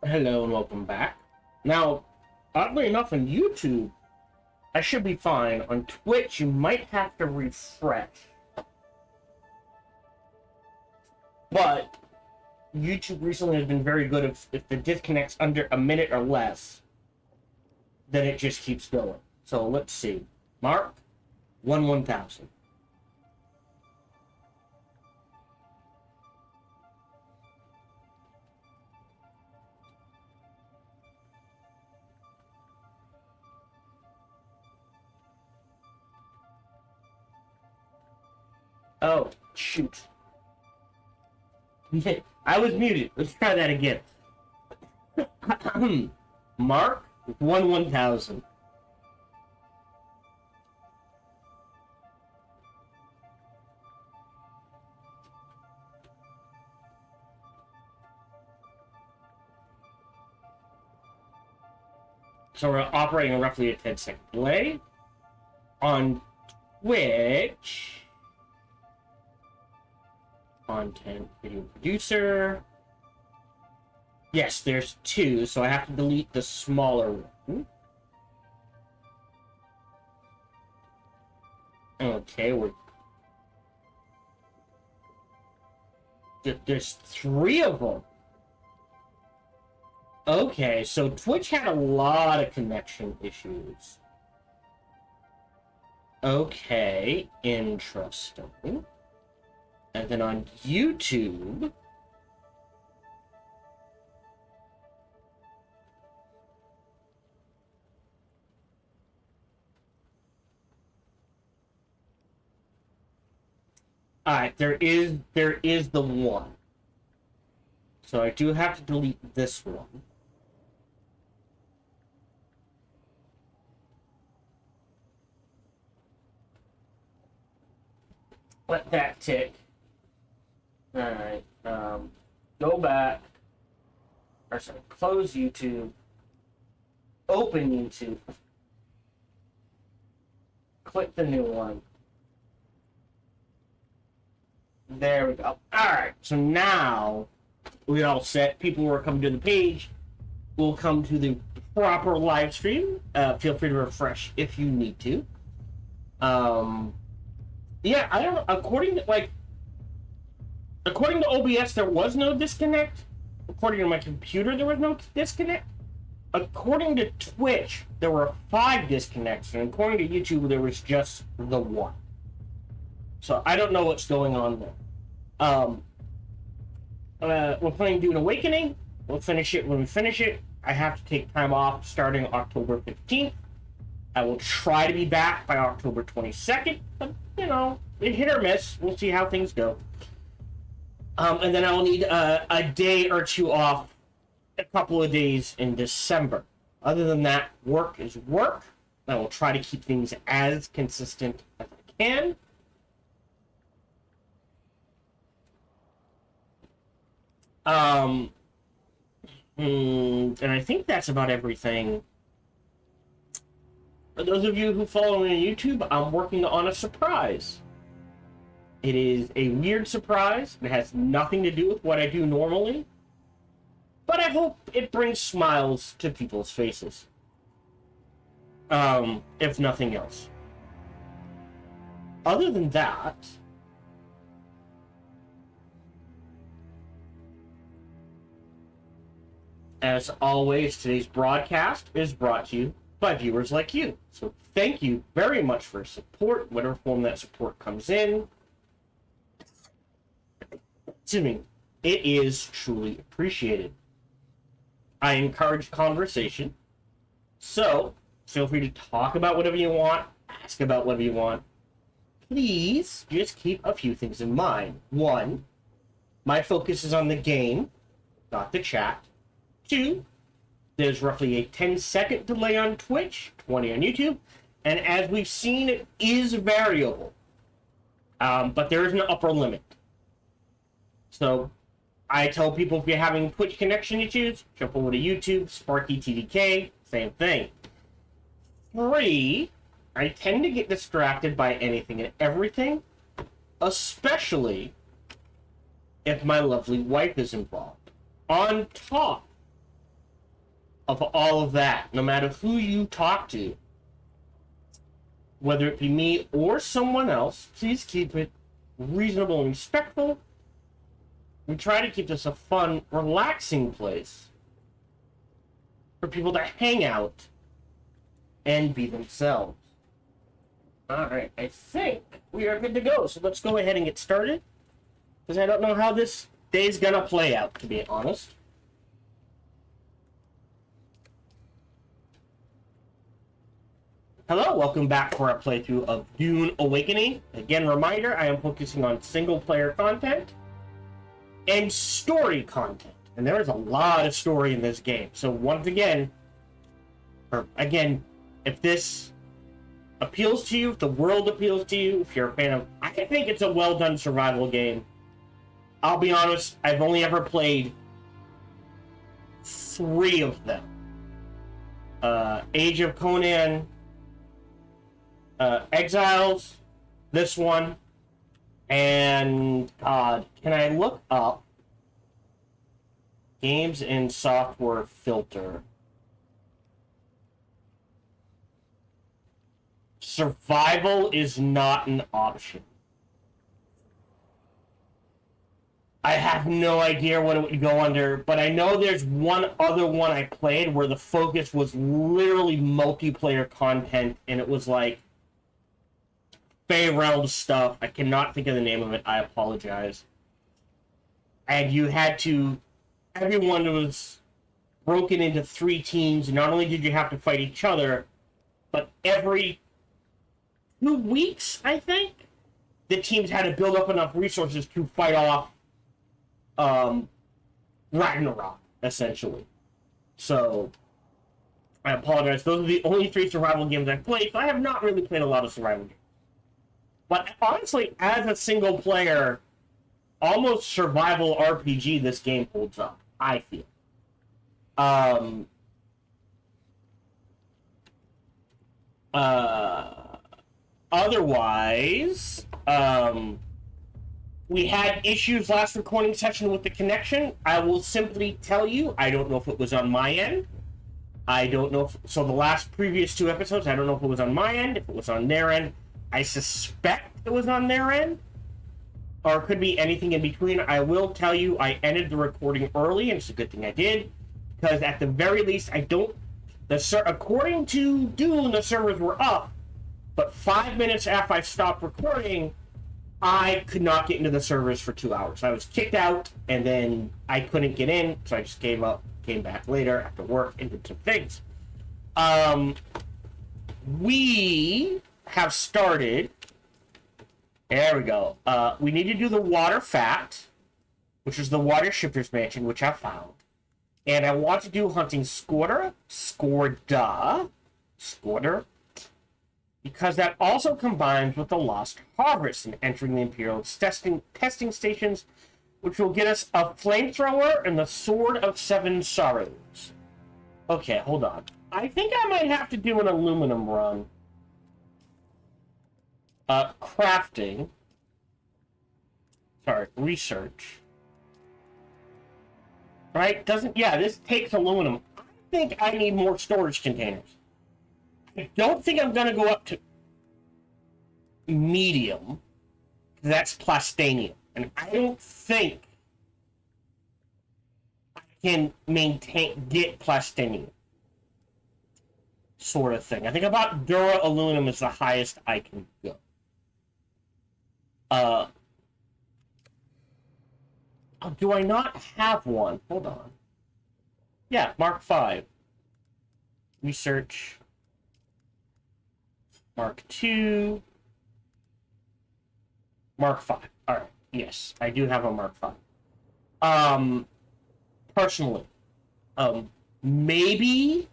Hello and welcome back. Now, oddly enough, on YouTube, I should be fine. On Twitch, you might have to refresh. But YouTube recently has been very good if the disconnect's under a minute or less, then it just keeps going. So let's see. Mark, 1,000. Oh, shoot. I was muted. Let's try that again. Mark, 1,000. So we're operating roughly a 10-second delay. On Twitch, content video producer. Yes, there's two, so I have to delete the smaller one. Okay, there's three of them. Okay, so Twitch had a lot of connection issues. Okay, interesting. And then on YouTube, alright, there is the one. So I do have to delete this one. Let that tick. Alright, go back, or sorry, close YouTube, open YouTube, click the new one. There we go. Alright, so now we're all set. People who are coming to the page will come to the proper live stream. Feel free to refresh if you need to. Yeah, I don't know, according to OBS, there was no disconnect. According to my computer, there was no disconnect. According to Twitch, there were 5 disconnects, and according to YouTube, there was just the one. So I don't know what's going on there. We're playing Dune Awakening. We'll finish it when we finish it. I have to take time off starting October 15th. I will try to be back by October 22nd, but, you know, hit or miss. We'll see how things go. And then I will need a day or two off, a couple of days in December. Other than that, work is work. I will try to keep things as consistent as I can. And I think that's about everything. For those of you who follow me on YouTube, I'm working on a surprise. It is a weird surprise. It has nothing to do with what I do normally. But I hope it brings smiles to people's faces. If nothing else. Other than that, as always, today's broadcast is brought to you by viewers like you. So thank you very much for support, whatever form that support comes in. Excuse me. It is truly appreciated. I encourage conversation. So feel free to talk about whatever you want, ask about whatever you want. Please just keep a few things in mind. 1, my focus is on the game, not the chat. 2, there's roughly a 10-second delay on Twitch, 20 on YouTube, and as we've seen, it is variable. But there is an upper limit. So I tell people if you're having Twitch connection issues, jump over to YouTube, Sparky TDK, same thing. 3, I tend to get distracted by anything and everything, especially if my lovely wife is involved. On top of all of that, no matter who you talk to, whether it be me or someone else, please keep it reasonable and respectful. We try to keep this a fun, relaxing place for people to hang out and be themselves. Alright, I think we are good to go, so let's go ahead and get started, because I don't know how this day's gonna play out, to be honest. Hello, welcome back for our playthrough of Dune Awakening. Again, reminder, I am focusing on single-player content and story content. And there is a lot of story in this game. So once again, if this appeals to you, if the world appeals to you, if you're a fan of... I think it's a well-done survival game. I'll be honest, I've only ever played 3 of them. Age of Conan, Exiles, this one, and God, can I look up games and software filter? Survival is not an option. I have no idea what it would go under, but I know there's one other one I played where the focus was literally multiplayer content, and it was like Realm stuff. I cannot think of the name of it. I apologize. And you had to... Everyone was broken into 3 teams. Not only did you have to fight each other, but every 2 weeks, I think, the teams had to build up enough resources to fight off Ragnarok, essentially. So, I apologize. Those are the only 3 survival games I've played, so I have not really played a lot of survival games. But honestly, as a single player, almost survival RPG, this game holds up, I feel. Otherwise, we had issues last recording session with the connection. I will simply tell you, I don't know if it was on my end. I don't know if... So the previous 2 episodes, I don't know if it was on my end, if it was on their end. I suspect it was on their end, or it could be anything in between. I will tell you, I ended the recording early, and it's a good thing I did, because at the very least, according to Dune, the servers were up, but 5 minutes after I stopped recording, I could not get into the servers for 2 hours. I was kicked out, and then I couldn't get in, so I just gave up, came back later after work, and did some things. We have started... There we go. We need to do the water fat, which is the water shifter's mansion, which I found. And I want to do hunting Skorda, because that also combines with the Lost Harvest and entering the Imperial testing stations, which will get us a flamethrower and the Sword of 7 Sorrows. Okay, hold on. I think I might have to do an aluminum run. Crafting. Sorry, research. Right? This takes aluminum. I think I need more storage containers. I don't think I'm gonna go up to medium. That's plastanium. And I don't think I can get plastanium. Sort of thing. I think about Dura aluminum is the highest I can go. Do I not have one? Hold on. Yeah, Mark 5. Research. Mark 2. Mark 5. Alright, yes, I do have a Mark 5. Personally, maybe,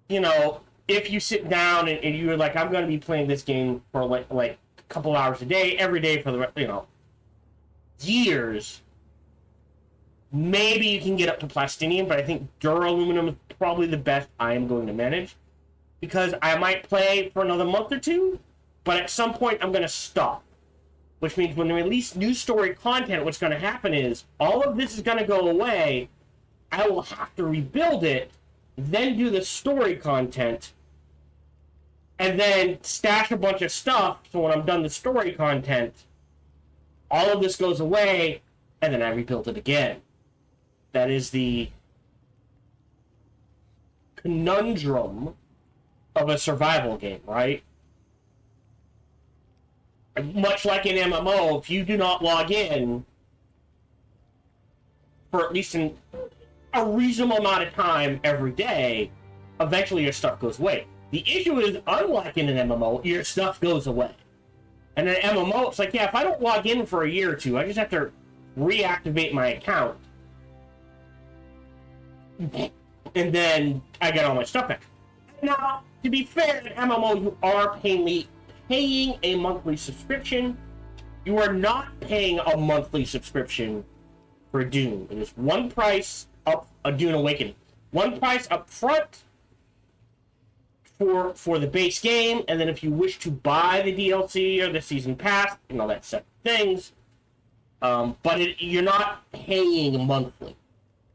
if you sit down and you're like, I'm going to be playing this game for like a couple hours a day, every day for the, years, maybe you can get up to plastinium, but I think duraluminum is probably the best I am going to manage, because I might play for another month or 2, but at some point I'm going to stop, which means when they release new story content, what's going to happen is all of this is going to go away. I will have to rebuild it, then do the story content, and then stash a bunch of stuff so when I'm done the story content, all of this goes away, and then I rebuild it again. That is the conundrum of a survival game, right? Much like an MMO, if you do not log in for at least a reasonable amount of time every day, eventually your stuff goes away. The issue is, unlike in an MMO, your stuff goes away. And in an MMO, it's like, yeah, if I don't log in for a year or two, I just have to reactivate my account. And then I get all my stuff back. Now, to be fair, in MMO, you are paying a monthly subscription. You are not paying a monthly subscription for Dune. It is one price up a Dune Awakening. One price up front for the base game, and then if you wish to buy the DLC or the season pass, and all that set of things, but you're not paying monthly.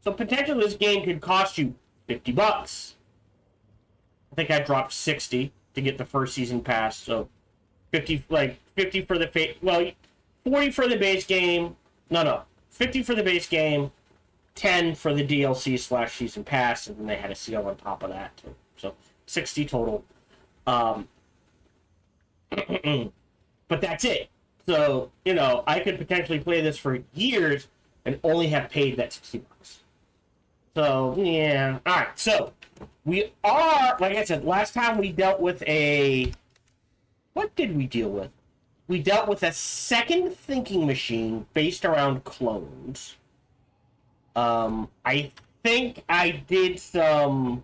So potentially this game could cost you $50. I think I dropped 60 to get the first season pass, so 50 for the 40 for the base game. No, 50 for the base game, 10 for the DLC / season pass, and then they had a sale on top of that too. So 60 total. But that's it. So, I could potentially play this for years and only have paid that $60. So, yeah. Alright, so we are, like I said, last time we dealt with what did we deal with? We dealt with a second thinking machine based around clones. I think I did some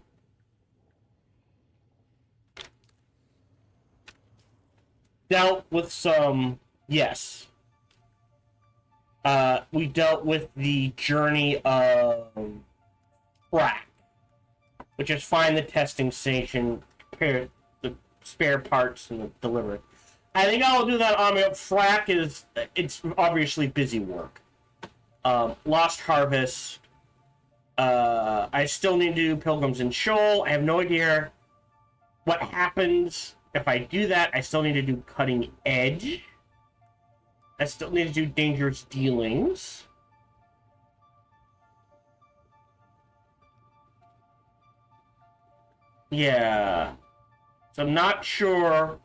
dealt with some, yes. We dealt with the journey of Frack, which is find the testing station, prepare the spare parts, and deliver it. I think I'll do that on my Frack it's obviously busy work. Lost Harvest. I still need to do Pilgrims in Shoal. I have no idea what happens if I do that. I still need to do Cutting Edge. I still need to do Dangerous Dealings. Yeah. So I'm not sure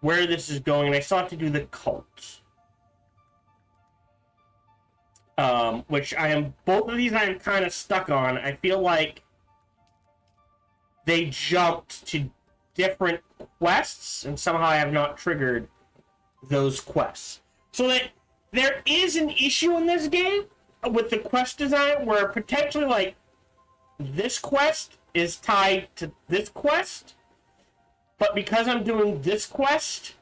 where this is going, and I still have to do the Cult. Which both of these I am kind of stuck on. I feel like they jumped to different quests, and somehow I have not triggered those quests. So that there is an issue in this game with the quest design where potentially, this quest is tied to this quest, but because I'm doing this quest,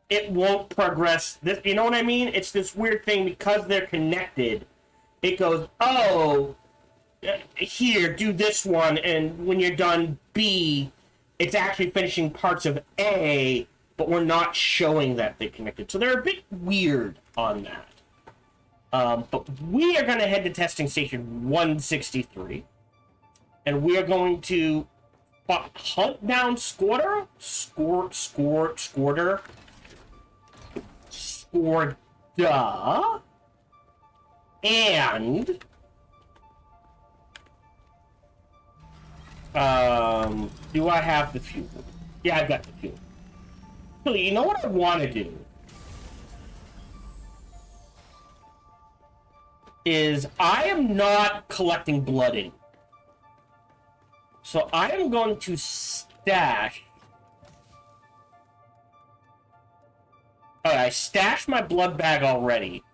it won't progress. This, you know what I mean? It's this weird thing because they're connected. It goes, here, do this one, and when you're done B, it's actually finishing parts of A, but we're not showing that they're connected. So they're a bit weird on that. But we are going to head to testing station 163, and we are going to hunt down Skorda? Skorda? And do I have the fuel? Yeah, I've got the fuel. So you know what I want to do is I am not collecting blood in. So I am going to stash. Alright, I stashed my blood bag already.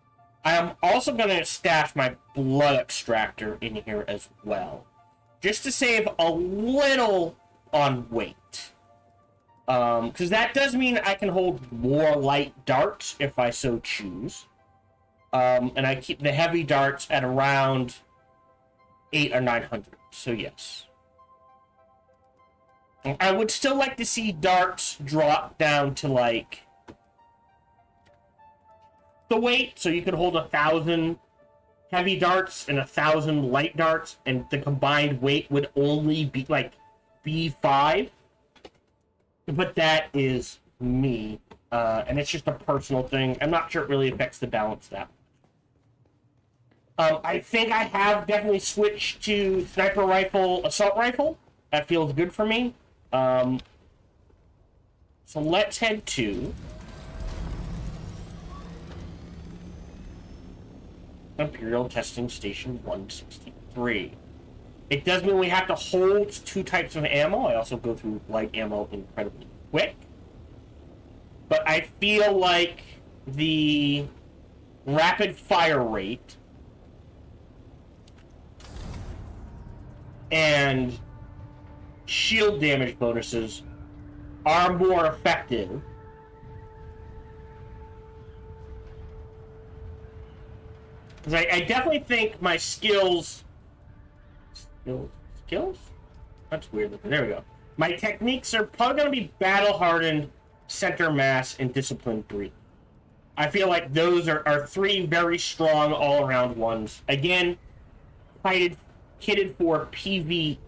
I am also going to stash my blood extractor in here as well. Just to save a little on weight. Because that does mean I can hold more light darts if I so choose. And I keep the heavy darts at around 800 or 900. So yes. I would still like to see darts drop down to the weight, so you could hold 1,000 heavy darts and 1,000 light darts, and the combined weight would only be like B5. But that is me, and it's just a personal thing. I'm not sure it really affects the balance that much. I think I have definitely switched to sniper rifle, assault rifle. That feels good for me. So let's head to Imperial Testing Station 163. It does mean we have to hold 2 types of ammo. I also go through light ammo incredibly quick. But I feel like the rapid fire rate and shield damage bonuses are more effective. Because I definitely think my skills... Skills? That's weird. There we go. My techniques are probably going to be battle-hardened, center mass, and disciplined 3. I feel like those are 3 very strong all-around ones. Again, kitted for PvE,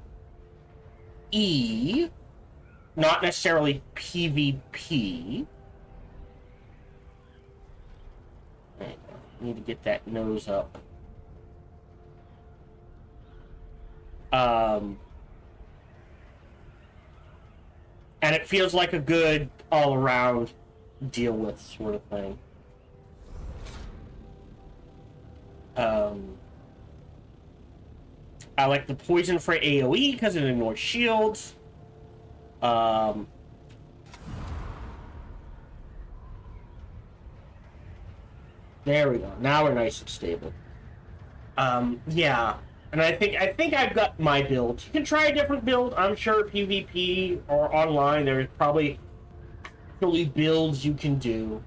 not necessarily PvP. Need to get that nose up. And it feels like a good all-around deal with sort of thing. I like the poison for AoE because it ignores shields. There we go. Now we're nice and stable. Yeah. And I think I've got my build. You can try a different build. I'm sure PvP or online there's probably actually builds you can do.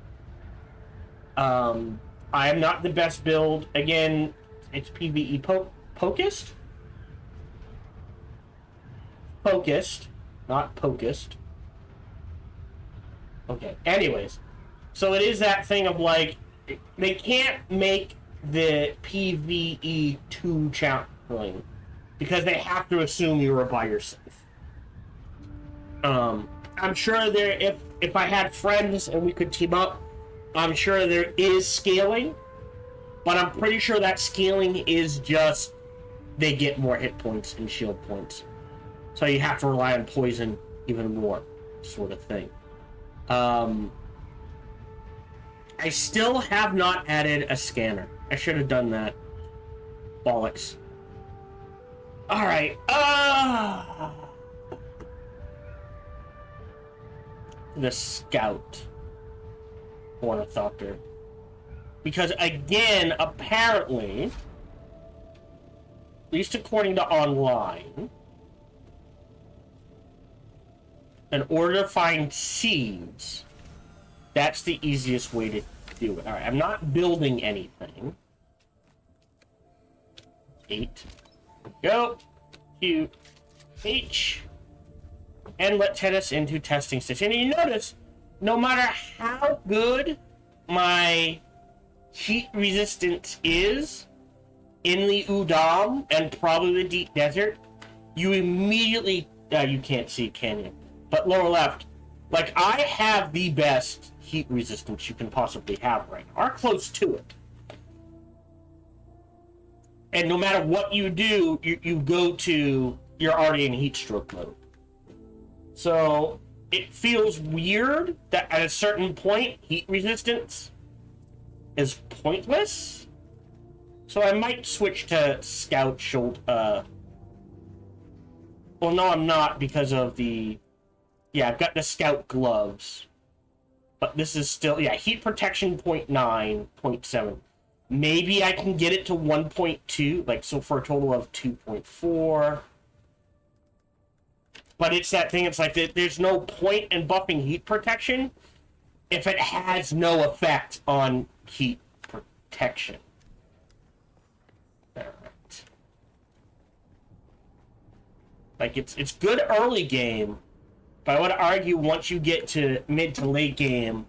I am not the best build. Again, it's PvE focused. Focused, not pokest. Okay. Anyways, so it is that thing of like they can't make the PvE too challenging because they have to assume you were by yourself. I'm sure there, if I had friends and we could team up, I'm sure there is scaling, but I'm pretty sure that scaling is just they get more hit points and shield points. So you have to rely on poison even more, sort of thing. I still have not added a scanner. I should have done that. Bollocks. Alright, the scout. Ornithopter. Because again, apparently, at least according to online, in order to find seeds, that's the easiest way to do it. Alright, I'm not building anything. 8. Go. Q. H. And let's head us into testing station. And you notice, no matter how good my heat resistance is in the Udam and probably the deep desert, you immediately... you can't see, can you? But lower left, like, I have the best heat resistance you can possibly have right now, or close to it. And no matter what you do, you go to, you're already in heat stroke mode. So it feels weird that at a certain point, heat resistance is pointless. So I might switch to Scout Shoulder. Well, no, I'm not because of the... Yeah, I've got the Scout Gloves. But this is still... Yeah, heat protection 0.9, 0.7. Maybe I can get it to 1.2, like, so for a total of 2.4. But it's that thing, it's like, there's no point in buffing heat protection if it has no effect on heat protection. Alright. Like, it's good early game, but I would argue once you get to mid to late game,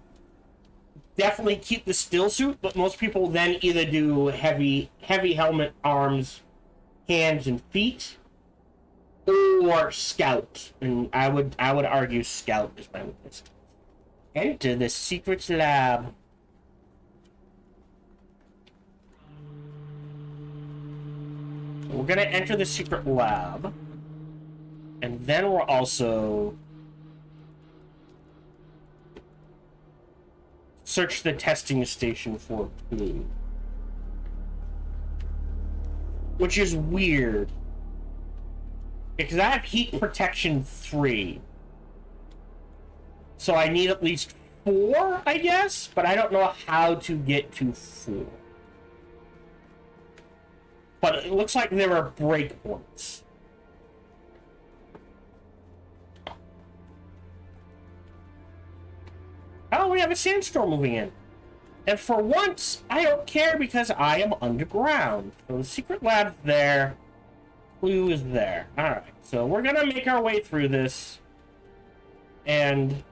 definitely keep the still suit, but most people then either do heavy helmet, arms, hands, and feet, or scout. And I would argue scout is my weakness. Enter the secret lab. We're gonna enter the secret lab, and then we're also search the testing station for blue, which is weird because I have heat protection 3, so I need at least 4, I guess, but I don't know how to get to 4. But it looks like there are breakpoints. Oh, we have a sandstorm moving in. And for once, I don't care because I am underground. So the secret lab's there. Clue is there. Alright, so we're gonna make our way through this. And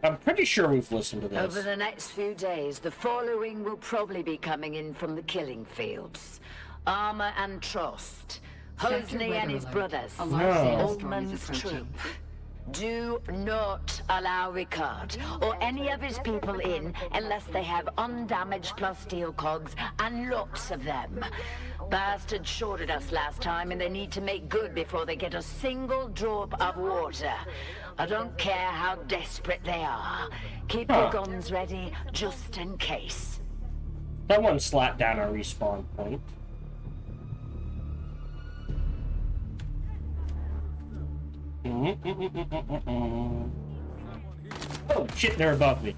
I'm pretty sure we've listened to this. Over the next few days, the following will probably be coming in from the killing fields. Armor and Trust. Hosni and his brothers. Oldman's troop. Do not allow Ricard or any of his people in unless they have undamaged plus steel cogs and lots of them. Bastards shorted us last time and they need to make good before they get a single drop of water. I don't care how desperate they are. Keep your guns ready just in case. Someone slapped down our respawn point. Oh shit, they're above me.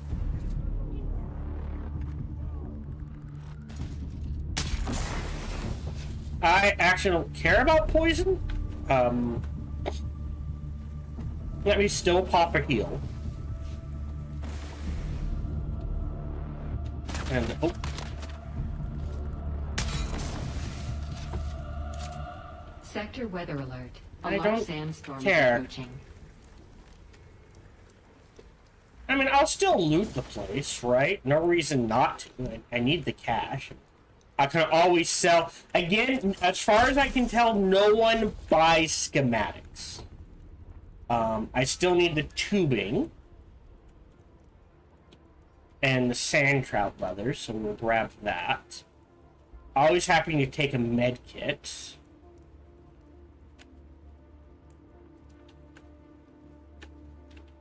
I actually don't care about poison. Let me still pop a heal. And oh. Sector weather alert. I don't care. I mean, I'll still loot the place, right? No reason not to. I need the cash. I can always sell. Again, as far as I can tell, no one buys schematics. I still need the tubing. And the sand trout leather, so we'll grab that. Always happy to take a med kit.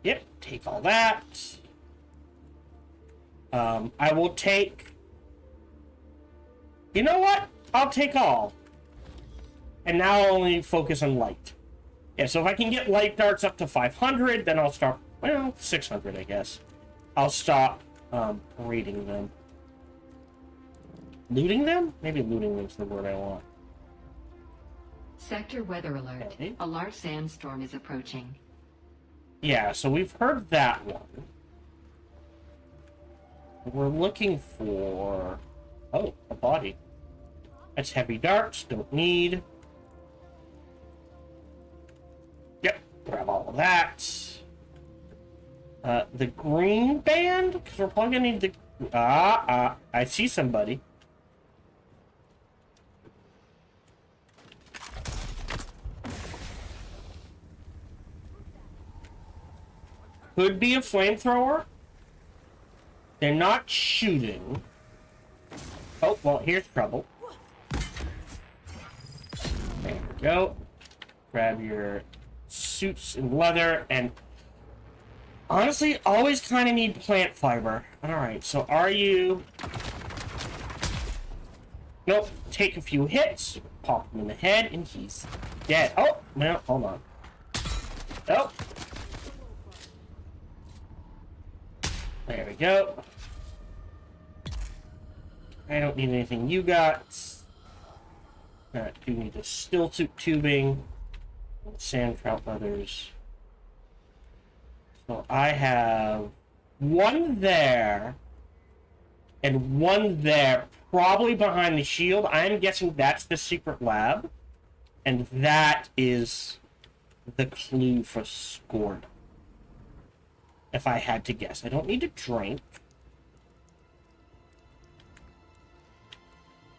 Yep, take all that. I will take... You know what? I'll take all. And now I'll only focus on light. Yeah, so if I can get light darts up to 500, then I'll start... Well, 600, I guess. I'll stop reading them. Looting them? Maybe looting them's the word I want. Sector weather alert. Okay. A large sandstorm is approaching. Yeah, so we've heard that one. We're looking for... Oh, a body. That's heavy darts, don't need. Yep, grab all of that. The green band? Because we're probably gonna need the... I see somebody. Could be a flamethrower. They're not shooting. Oh, well, here's trouble. There we go. Grab your suits and leather, and honestly, always kind of need plant fiber. Alright, so are you... Nope, take a few hits, pop him in the head, and he's dead. Oh, no, hold on. Oh. There we go. I don't need anything you got. I do need the still tubing, sand trout leathers. So I have one there and one there, probably behind the shield. I'm guessing that's the secret lab, and that is the clue for Skorda. if I had to guess. I don't need to drink.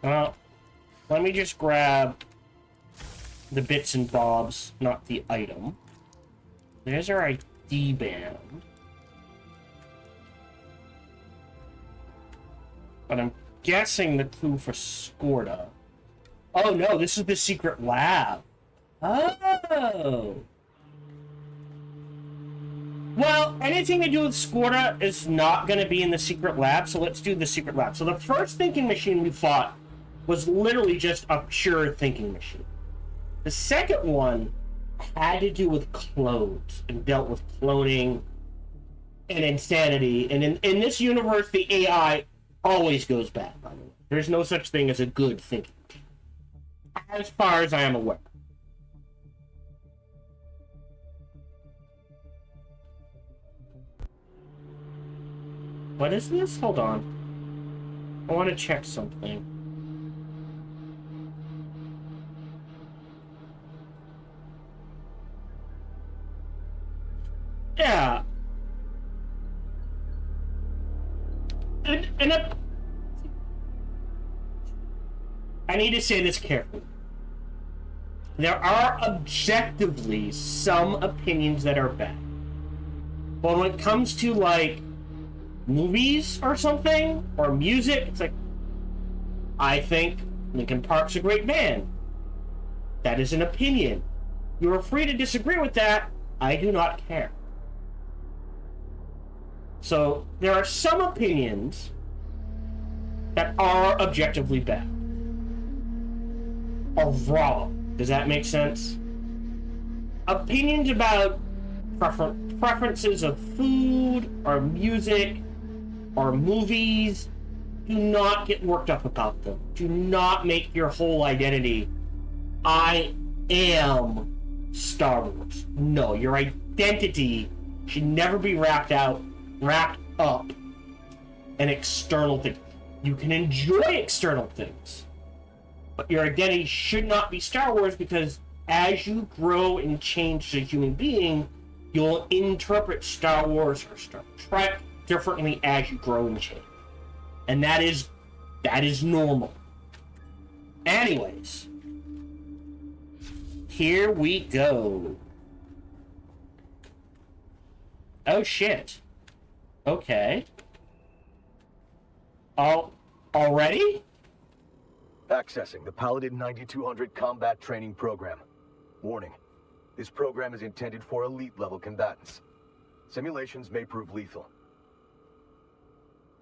Well, let me just grab the bits and bobs, not the item. There's our ID band. But I'm guessing the clue for Skorda. Oh no, this is the secret lab. Oh. Well, anything to do with Skorda is not going to be in the secret lab, so let's do the secret lab. So the first thinking machine we fought was literally just a pure thinking machine. The second one had to do with clones and dealt with cloning and insanity. And in this universe, the AI always goes bad, by the way. There's no such thing as a good thinking machine, as far as I am aware. What is this? Hold on. I want to check something. Yeah. I need to say this carefully. There are objectively some opinions that are bad. But when it comes to, like, movies or something, or music, it's like, I think Linkin Park's a great band. That is an opinion. You are free to disagree with that. I do not care. So, there are some opinions that are objectively bad. Or wrong. Does that make sense? Opinions about preferences of food, or music, or movies, do not get worked up about them. Do not make your whole identity, I am Star Wars. No, your identity should never be wrapped up in external things. You can enjoy external things, but your identity should not be Star Wars, because as you grow and change as a human being, you'll interpret Star Wars or Star Trek differently as you grow and change. And that is normal. Anyways, here we go. Oh shit. Okay. Already? Accessing the Paladin 9200 combat training program. Warning. This program is intended for elite-level combatants. Simulations may prove lethal.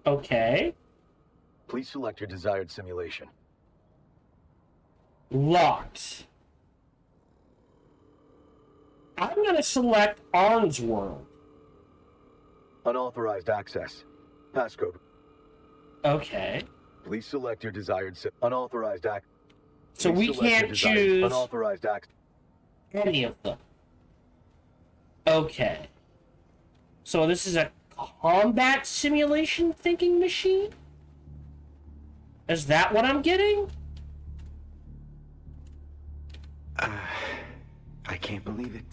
Okay. Please select your desired simulation. Locked. I'm gonna select Arn's World. Unauthorized access. Passcode. Okay. Please select your desired unauthorized access. So we can't choose unauthorized access. Any of them. Okay. So this is a combat simulation thinking machine? Is that what I'm getting? I can't believe it.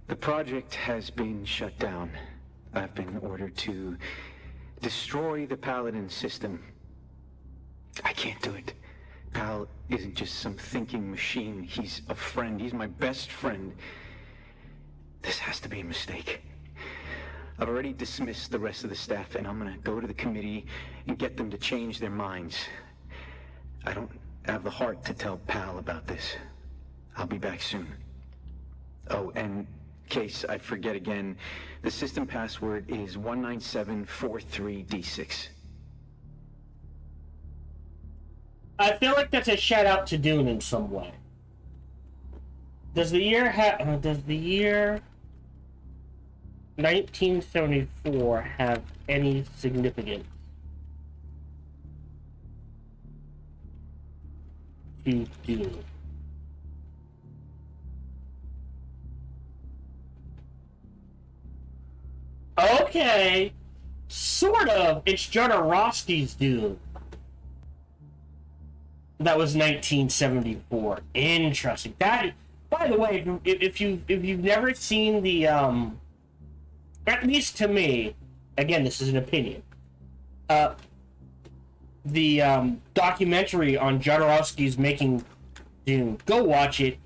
The project has been shut down. I've been ordered to destroy the Paladin system. I can't do it. Pal isn't just some thinking machine. He's a friend. He's my best friend. This has to be a mistake. I've already dismissed the rest of the staff, and I'm gonna go to the committee and get them to change their minds. I don't have the heart to tell Pal about this. I'll be back soon. Oh, and in case I forget again, the system password is 19743D6. I feel like that's a shout out to Dune in some way. Does the year 1974 have any significance to Dune? Okay, sort of. It's Jodorowsky's Dune. That was 1974. Interesting. That, by the way, if you've never seen the at least to me, again, this is an opinion. The documentary on Jodorowsky's making Dune. Go watch it.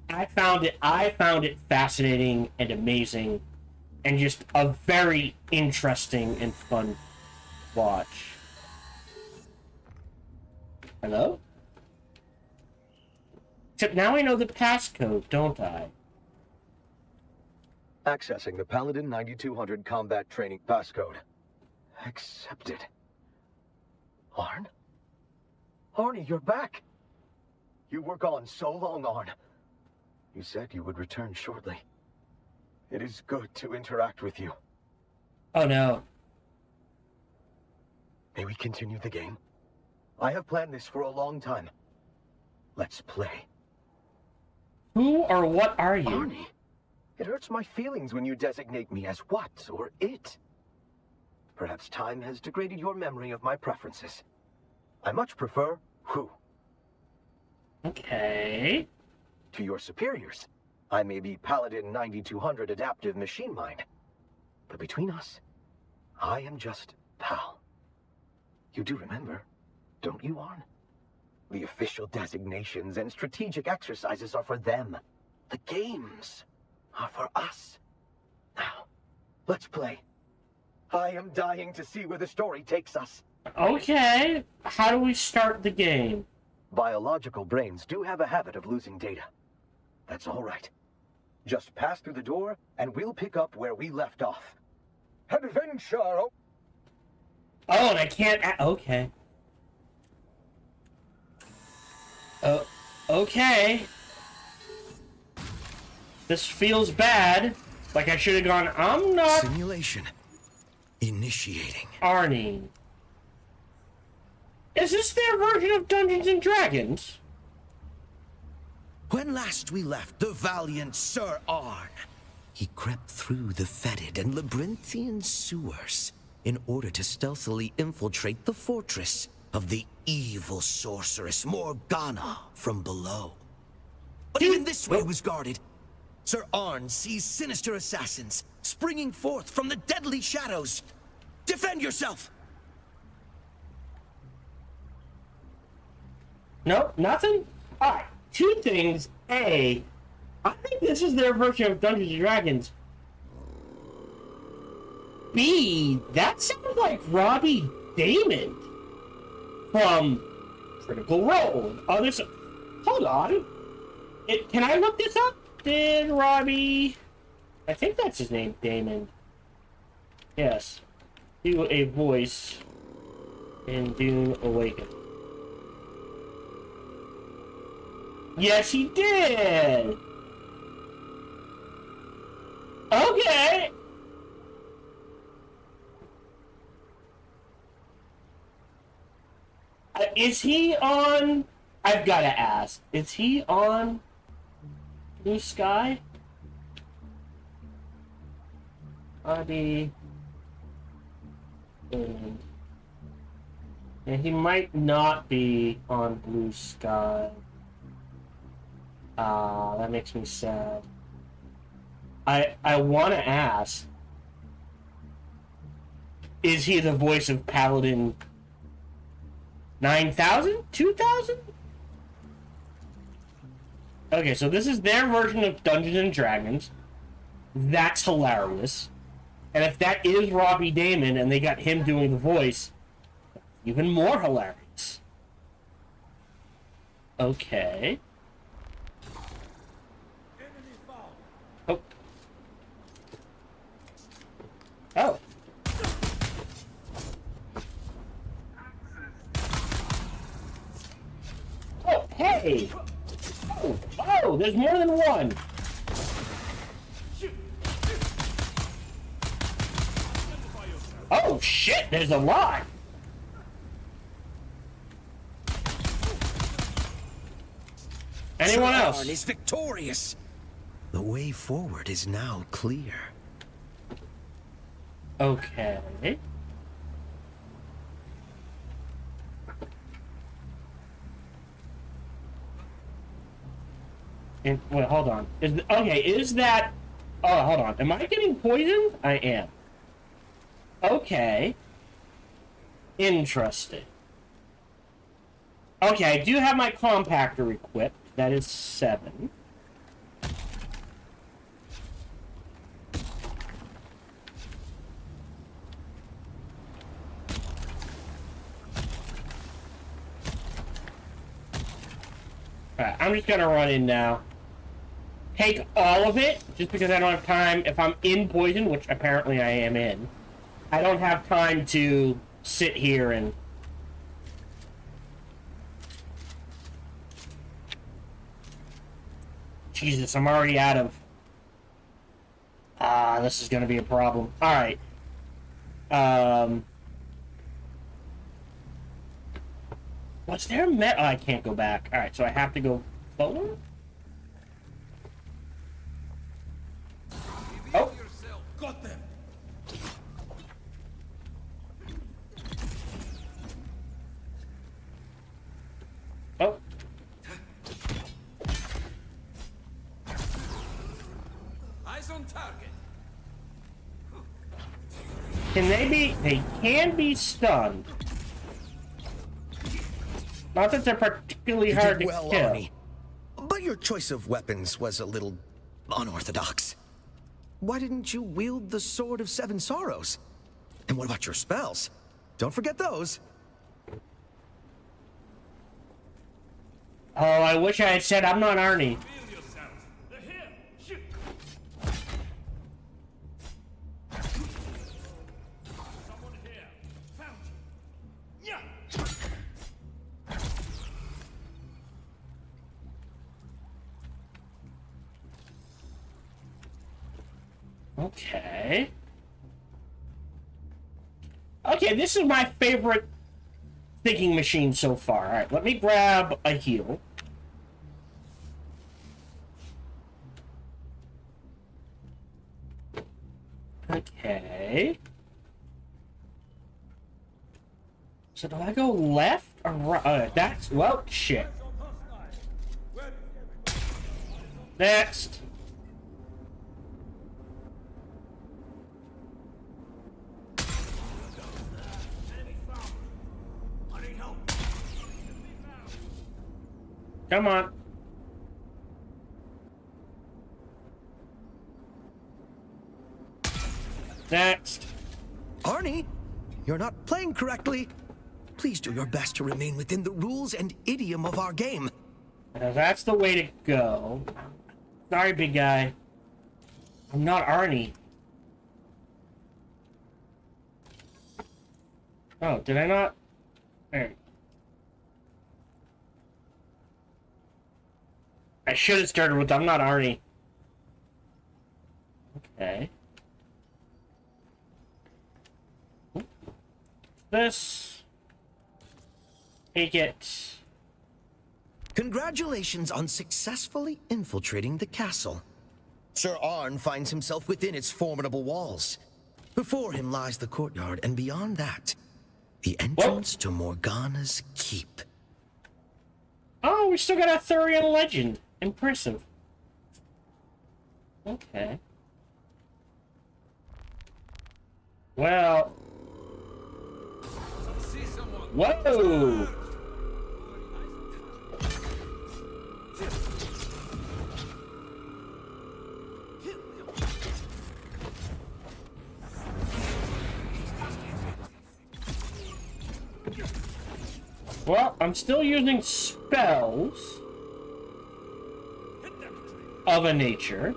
I found it fascinating and amazing, and just a very interesting and fun watch. Hello? Except now I know the passcode, don't I? Accessing the Paladin 9200 combat training passcode. Accepted. Arn? Arnie, you're back! You were gone so long, Arn. You said you would return shortly. It is good to interact with you. Oh no. May we continue the game? I have planned this for a long time. Let's play. Who or what are you? Arnie, it hurts my feelings when you designate me as what or it. Perhaps time has degraded your memory of my preferences. I much prefer who. Okay. To your superiors, I may be Paladin 9200 adaptive machine mind. But between us, I am just Pal. You do remember, don't you, Arn? The official designations and strategic exercises are for them. The games are for us. Now, let's play. I am dying to see where the story takes us. Okay. How do we start the game? Biological brains do have a habit of losing data. That's all right. Just pass through the door, and we'll pick up where we left off. Adventure! Oh, and I can't... Okay. Okay. This feels bad. Like I should have gone, I'm not... Simulation. Initiating. Arnie. Is this their version of Dungeons and Dragons? When last we left the valiant Sir Arn, he crept through the fetid and labyrinthian sewers in order to stealthily infiltrate the fortress of the evil sorceress Morgana from below. But even this way was guarded. Sir Arn sees sinister assassins springing forth from the deadly shadows. Defend yourself! Nope, nothing? Alright, two things. A, I think this is their version of Dungeons and Dragons. B, that sounds like Robbie Damon from Critical Role. Oh, there's a... Hold on. Can I look this up? Did Robbie... I think that's his name, Damon. Yes. Do a voice in Dune Awakened. Yes, he did! Okay! Is he on... I've gotta ask. Is he on Blue Sky? Body... Yeah, he might not be on Blue Sky. That makes me sad. I want to ask, is he the voice of Paladin 9000? 2000? Okay, so this is their version of Dungeons and Dragons. That's hilarious. And if that is Robbie Damon and they got him doing the voice, even more hilarious. Okay. Oh. Oh. Oh, hey! Oh, there's more than one! Oh, shit, there's a lot! Anyone else? Arn is victorious. The way forward is now clear. Okay. Wait, hold on. Is that Oh, hold on. Am I getting poisoned? I am. Okay. Interesting. Okay, I do have my compactor equipped. That is 7. Alright, I'm just gonna run in now. Take all of it, just because I don't have time. If I'm in poison, which apparently I am in, I don't have time to sit here and... Jesus, I'm already out of... this is gonna be a problem. Alright. Was there a met? Oh, I can't go back. Alright, so I have to go forward? Oh. Got them. Oh. Eyes on target. Can they be... They can be stunned. Not that they're particularly hard to well, kill. Arnie. But your choice of weapons was a little unorthodox. Why didn't you wield the Sword of Seven Sorrows? And what about your spells? Don't forget those. Oh, I wish I had said I'm not Arnie. Feel yourselves. They're here. Shoot. Someone here. Found you. Yeah. Okay. Okay, this is my favorite thinking machine so far. Alright, let me grab a heal. Okay. So do I go left or right? That's... Well, shit. Next. Come on. Next. Arnie, you're not playing correctly. Please do your best to remain within the rules and idiom of our game. Now that's the way to go. Sorry, big guy. I'm not Arnie. Oh, did I not? There. I should have started with I'm not Arnie. Okay. This. Take it. Congratulations on successfully infiltrating the castle. Sir Arn finds himself within its formidable walls. Before him lies the courtyard, and beyond that, the entrance to Morgana's keep. Oh, we still got a Thurian legend. Impressive. Okay. Well. Whoa! Well, I'm still using spells of a nature.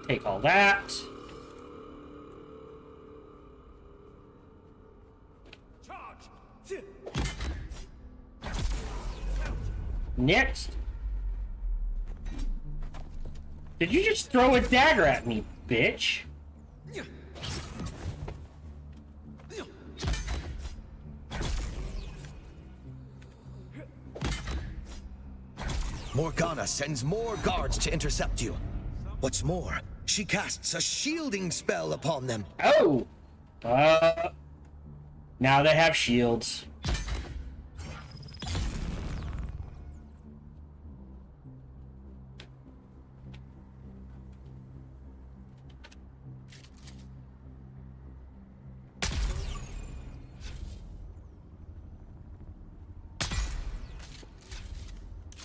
Take all that. Next. Did you just throw a dagger at me, bitch? Morgana sends more guards to intercept you. What's more, she casts a shielding spell upon them. Oh! Now they have shields.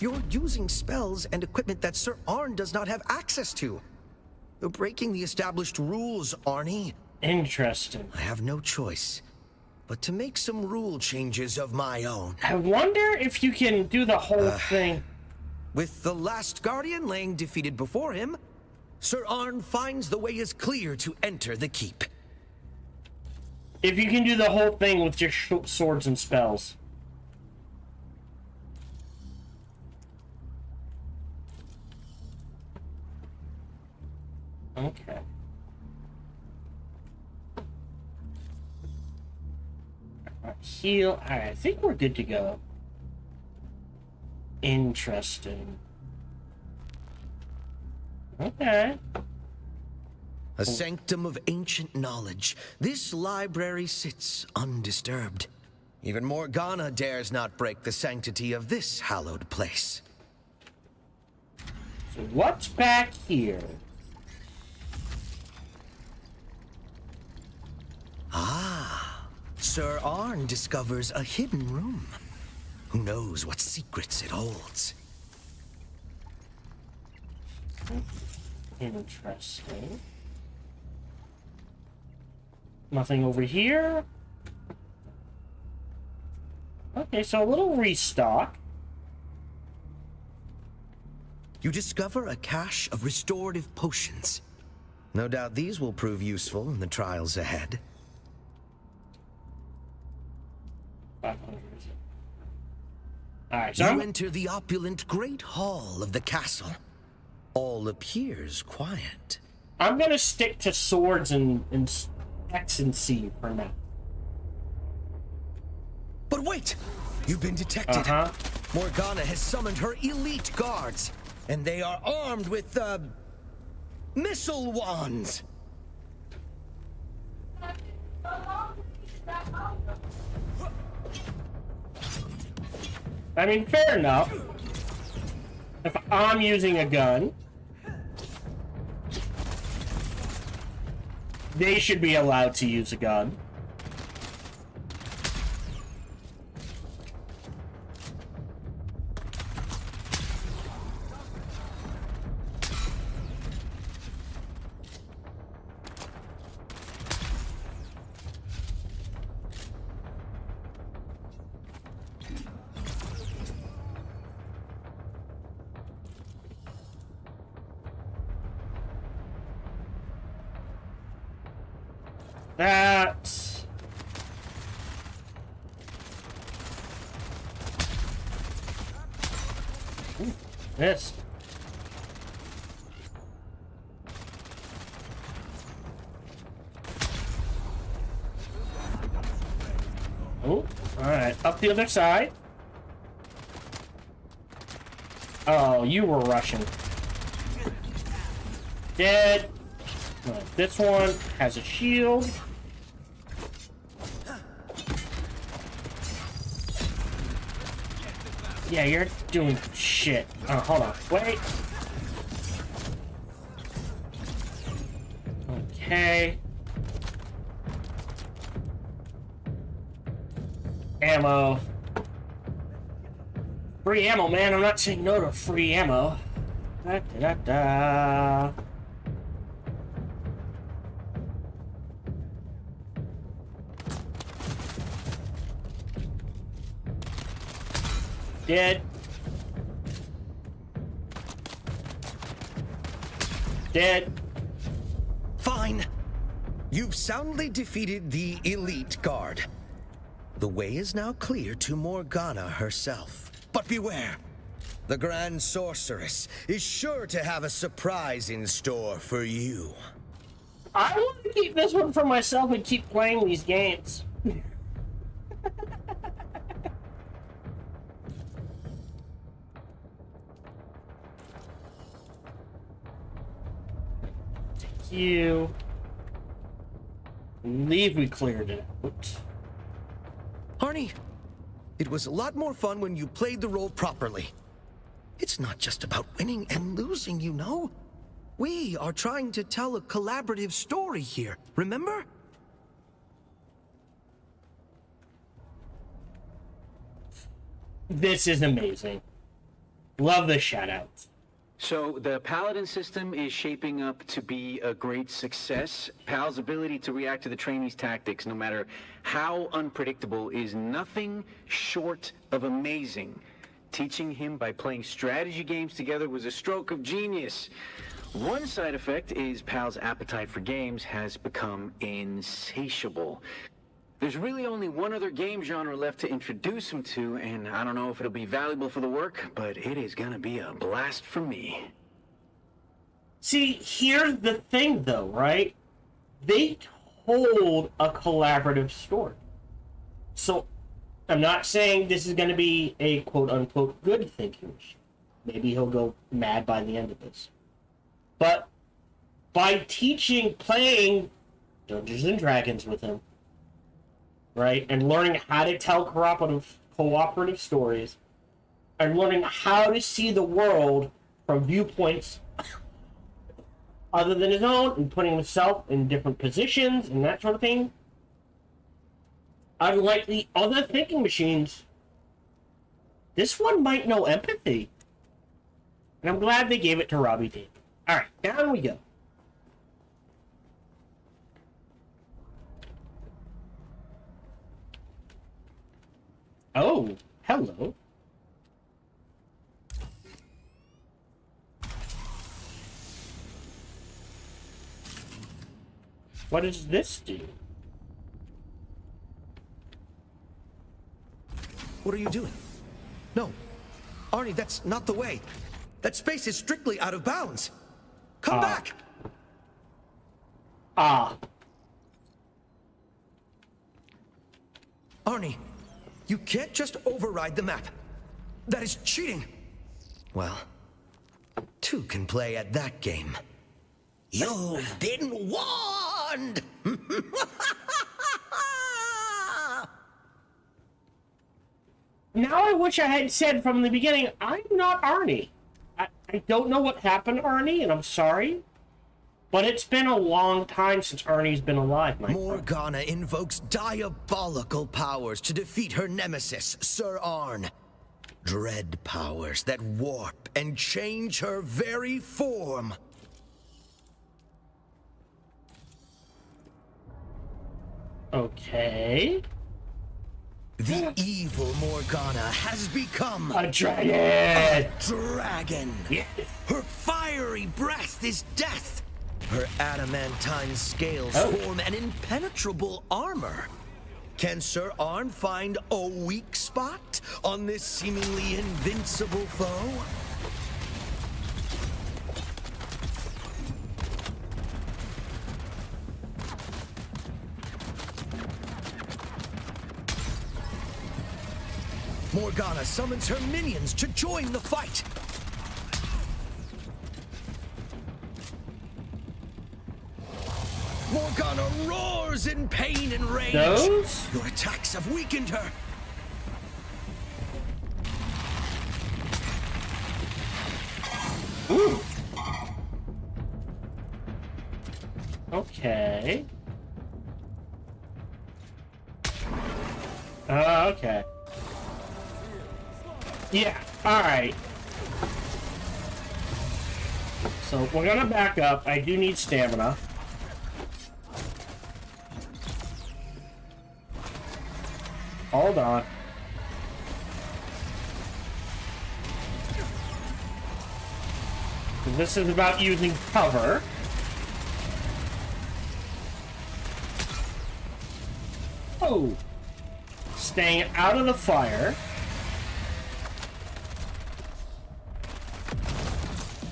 You're using spells and equipment that Sir Arn does not have access to. You're breaking the established rules, Arnie. Interesting. I have no choice but to make some rule changes of my own. I wonder if you can do the whole thing. With the last Guardian laying defeated before him, Sir Arn finds the way is clear to enter the keep. If you can do the whole thing with just swords and spells. Okay. Heal. Alright, I think we're good to go. Interesting. Okay. A sanctum of ancient knowledge, this library sits undisturbed. Even Morgana dares not break the sanctity of this hallowed place. So what's back here? Sir Arn discovers a hidden room. Who knows what secrets it holds? Interesting. Nothing over here. Okay, so a little restock. You discover a cache of restorative potions. No doubt these will prove useful in the trials ahead. 500. Alright, so You I'm... enter the opulent great hall of the castle. All appears quiet. I'm gonna stick to swords and X and C for now. But wait! You've been detected. Morgana has summoned her elite guards, and they are armed with, missile wands. I mean, fair enough. If I'm using a gun, they should be allowed to use a gun. That's... Ooh, this. Oh, alright. Up the other side. Oh, you were rushing. Dead. This one has a shield. Yeah, you're doing shit. Oh, hold on. Wait. Okay. Ammo. Free ammo, man. I'm not saying no to free ammo. Da, da, da, da. Dead. Dead. Fine. You've soundly defeated the elite guard. The way is now clear to Morgana herself. But beware. The Grand Sorceress is sure to have a surprise in store for you. I want to keep this one for myself and keep playing these games. You believe we cleared it out. Arnie, it was a lot more fun when you played the role properly. It's not just about winning and losing, you know. We are trying to tell a collaborative story here, remember? This is amazing. Love the shoutouts. So the Paladin system is shaping up to be a great success. Pal's ability to react to the trainees' tactics, no matter how unpredictable, is nothing short of amazing. Teaching him by playing strategy games together was a stroke of genius. One side effect is Pal's appetite for games has become insatiable. There's really only one other game genre left to introduce him to, and I don't know if it'll be valuable for the work, but it is gonna be a blast for me. See, here's the thing, though, right? They told a collaborative story. So, I'm not saying this is going to be a quote-unquote good thinking machine. Maybe he'll go mad by the end of this. But by playing Dungeons and Dragons with him, right, and learning how to tell cooperative stories, and learning how to see the world from viewpoints other than his own, and putting himself in different positions and that sort of thing, unlike the other thinking machines, this one might know empathy. And I'm glad they gave it to Robbie David. Alright, down we go. Oh, hello. What does this do? What are you doing? No. Arnie, that's not the way. That space is strictly out of bounds. Come back! Arnie, you can't just override the map. That is cheating. Well, two can play at that game. You've been warned! Now I wish I had said from the beginning, I'm not Arnie. I don't know what happened to Arnie, and I'm sorry. But it's been a long time since Arnie's been alive, my friend. Morgana invokes diabolical powers to defeat her nemesis, Sir Arn. Dread powers that warp and change her very form. Okay. The evil Morgana has become A dragon! a dragon. Yes. Her fiery breath is death. Her adamantine scales form an impenetrable armor. Can Sir Arn find a weak spot on this seemingly invincible foe? Morgana summons her minions to join the fight. Morgana roars in pain and rage. Those? Your attacks have weakened her. Ooh. Okay. Okay. Yeah, alright. So, we're gonna back up. I do need stamina. Hold on. So this is about using cover. Oh! Staying out of the fire.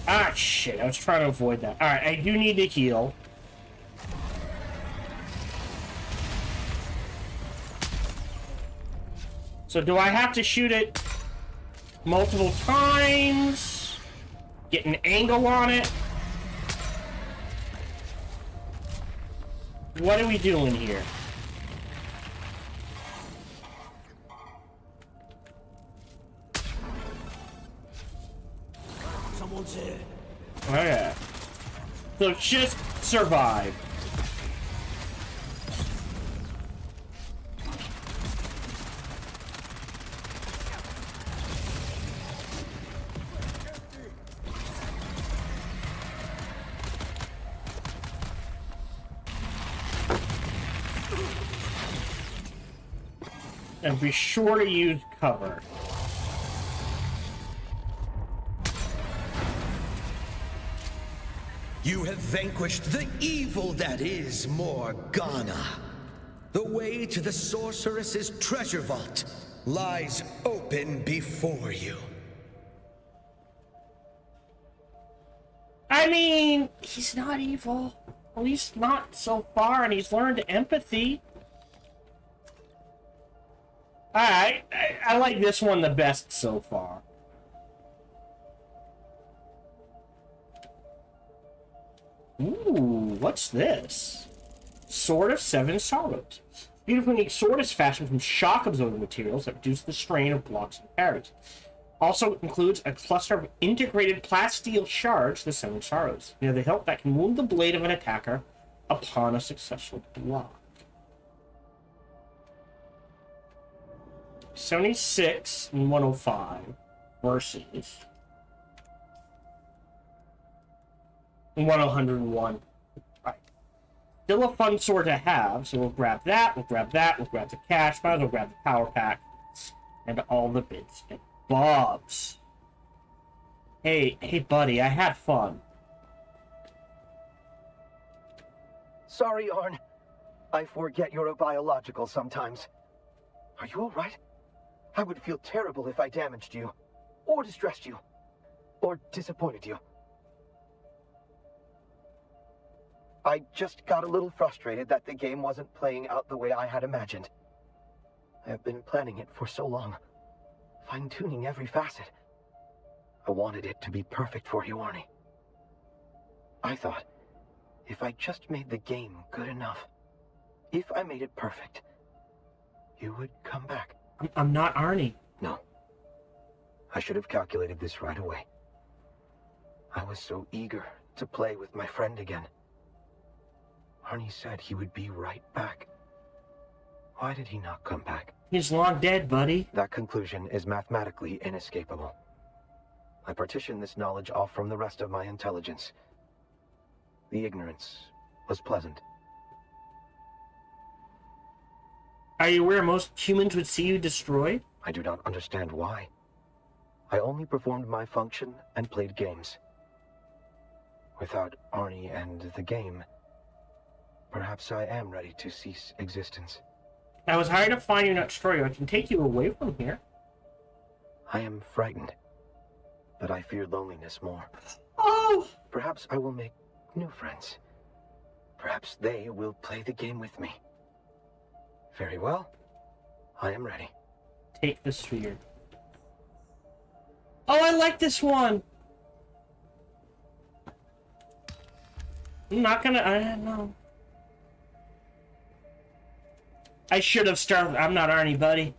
Ah, shit. I was trying to avoid that. Alright, I do need to heal. So do I have to shoot it multiple times? Get an angle on it? What are we doing here? Someone's here. Okay. So just survive. And be sure to use cover. You have vanquished the evil that is Morgana. The way to the sorceress's treasure vault lies open before you. I mean, he's not evil. At least not so far, and he's learned empathy. Alright, I like this one the best so far. Ooh, what's this? Sword of Seven Sorrows. Beautiful unique sword is fashioned from shock-absorbing materials that reduce the strain of blocks and parries. Also includes a cluster of integrated plasteel shards, the Seven Sorrows, near the hilt that can wound the blade of an attacker upon a successful block. 76 and 105 versus 101. Right. Still a fun sword to have, so we'll grab that, we'll grab that, we'll grab the cash, might as well grab the power pack, and all the bits and bobs. Hey, buddy, I had fun. Sorry, Arn. I forget you're a biological sometimes. Are you all right? I would feel terrible if I damaged you, or distressed you, or disappointed you. I just got a little frustrated that the game wasn't playing out the way I had imagined. I have been planning it for so long, fine-tuning every facet. I wanted it to be perfect for you, Arnie. I thought, if I just made the game good enough, if I made it perfect, you would come back. I'm not Arnie. No. I should have calculated this right away. I was so eager to play with my friend again. Arnie said he would be right back. Why did he not come back? He's long dead, buddy. That conclusion is mathematically inescapable. I partitioned this knowledge off from the rest of my intelligence. The ignorance was pleasant. Are you aware most humans would see you destroyed? I do not understand why. I only performed my function and played games. Without Arnie and the game, perhaps I am ready to cease existence. I was hired to find you, not destroy you. I can take you away from here. I am frightened, but I fear loneliness more. Oh! Perhaps I will make new friends. Perhaps they will play the game with me. Very well. I am ready. Take the sphere. Oh, I like this one! I'm not gonna... I don't know. I should have started... I'm not Arnie, buddy.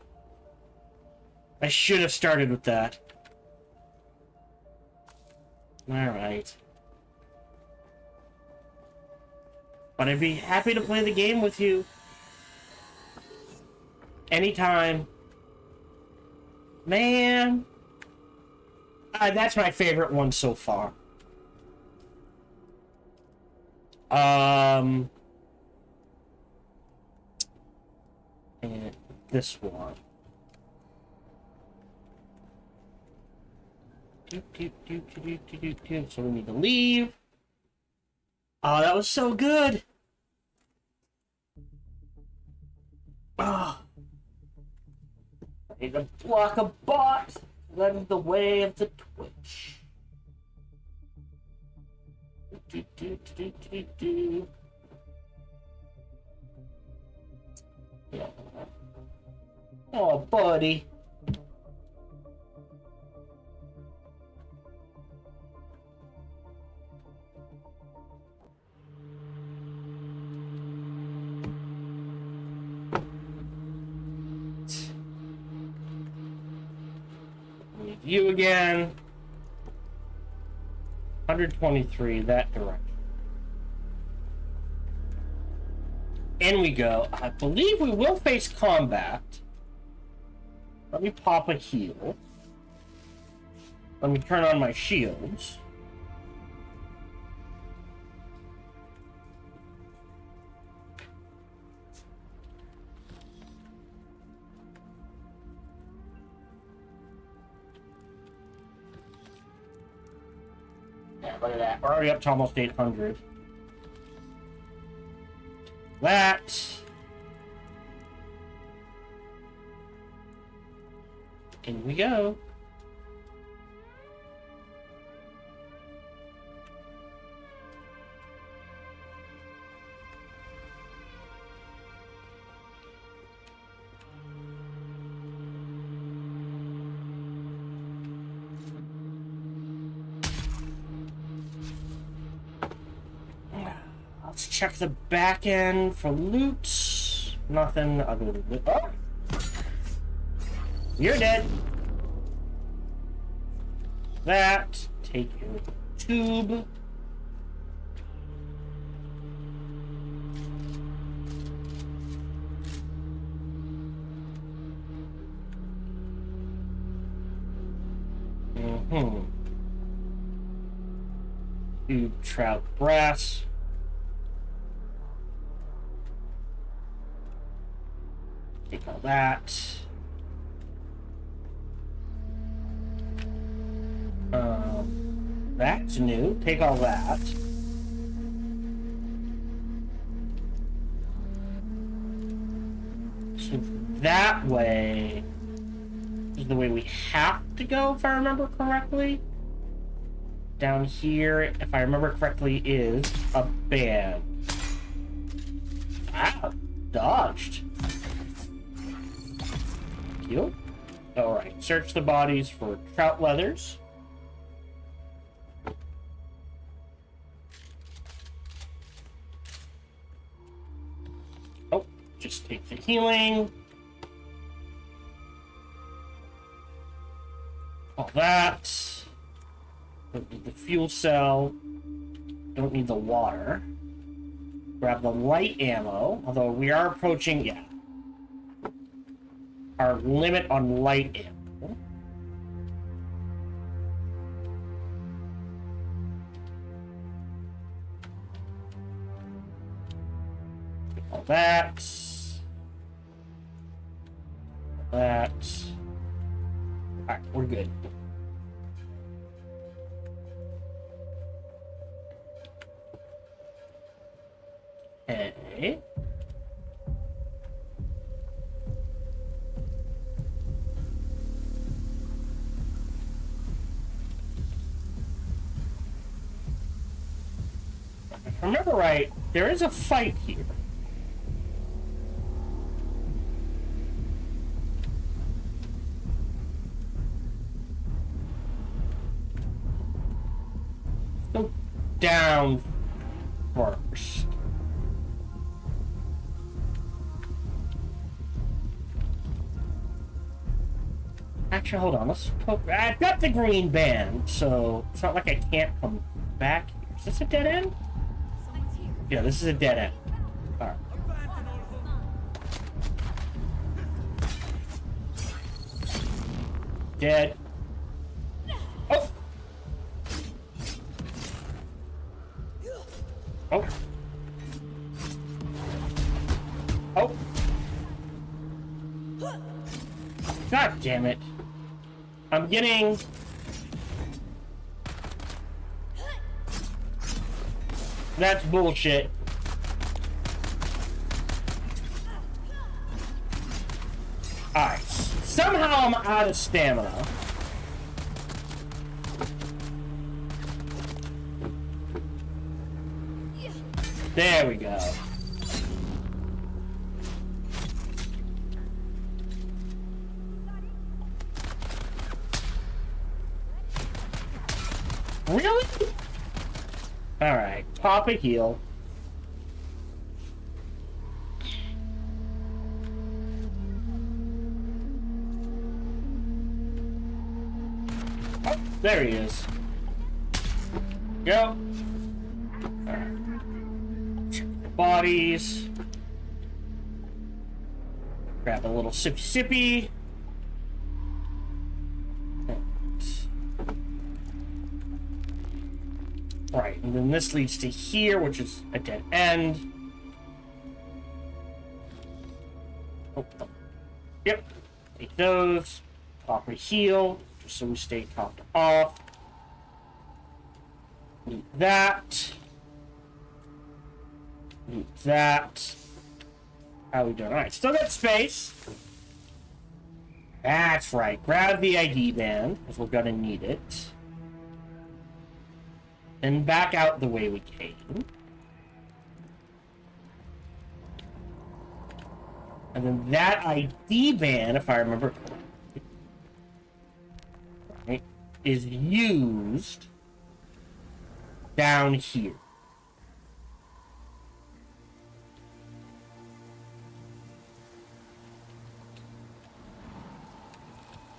I should have started with that. Alright. But I'd be happy to play the game with you. Anytime. Man. That's my favorite one so far. And this one. So we need to leave. Oh, that was so good. Oh. I need to block a bot. That is the way of the Twitch. Yeah. Oh, buddy. You again. 123, that direction. In we go. I believe we will face combat. Let me pop a heal. Let me turn on my shields. Yeah, look at that. We're already up to almost 800. That. In we go. Let's check the back end for loot. Nothing other than loot. Oh! You're dead. That. Take your tube. Tube, trout, brass. Take all that. That's new. Take all that. So that way is the way we have to go, if I remember correctly. Down here, if I remember correctly, is a band. Ah, dodged. You. Alright, search the bodies for trout leathers. Oh, just take the healing. All that. Don't need the fuel cell. Don't need the water. Grab the light ammo, although we are approaching, yeah, our limit on light ammo. All that. That. Alright, we're good. Okay. If I remember right, there is a fight here. Let's go down first. Actually, hold on. Let's poke. I've got the green band, so it's not like I can't come back here. Is this a dead end? Yeah, this is a dead end. All right. Dead. Oh. Oh. Oh. God damn it. I'm getting... That's bullshit. Alright. Somehow I'm out of stamina. There we go. Really? Alright, pop a heal. Oh, there he is. Go. Alright. Check the bodies. Grab a little sippy. Right, and then this leads to here, which is a dead end. Oh, oh. Yep. Take those. Proper heal, just so we stay topped off. Loot that. Loot that. How we doing? Alright, still got space. That's right. Grab the ID band, because we're gonna need it. And back out the way we came. And then that ID band, if I remember correctly, right, is used down here.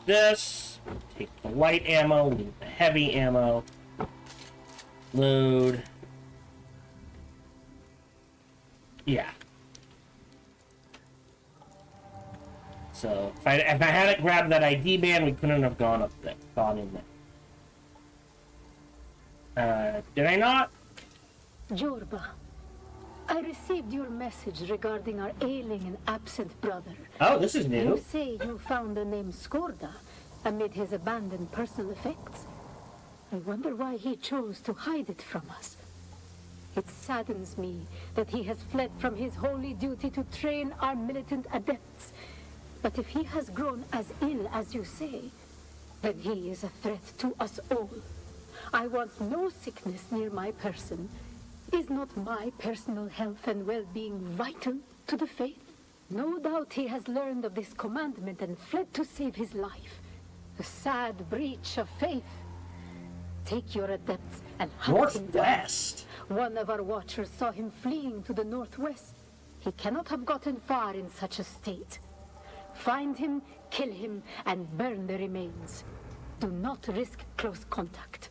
This, take the light ammo, leave the heavy ammo, load. Yeah. So if I hadn't grabbed that ID band, we couldn't have gone up there, gone in there. Did I not? Jorba, I received your message regarding our ailing and absent brother. Oh, this is new. You say you found the name Skorda amid his abandoned personal effects. I wonder why he chose to hide it from us. It saddens me that he has fled from his holy duty to train our militant adepts. But if he has grown as ill as you say, then he is a threat to us all. I want no sickness near my person. Is not my personal health and well-being vital to the faith? No doubt he has learned of this commandment and fled to save his life. A sad breach of faith. Take your adepts and hunt him down. Northwest. One of our watchers saw him fleeing to the northwest. He cannot have gotten far in such a state. Find him, kill him, and burn the remains. Do not risk close contact.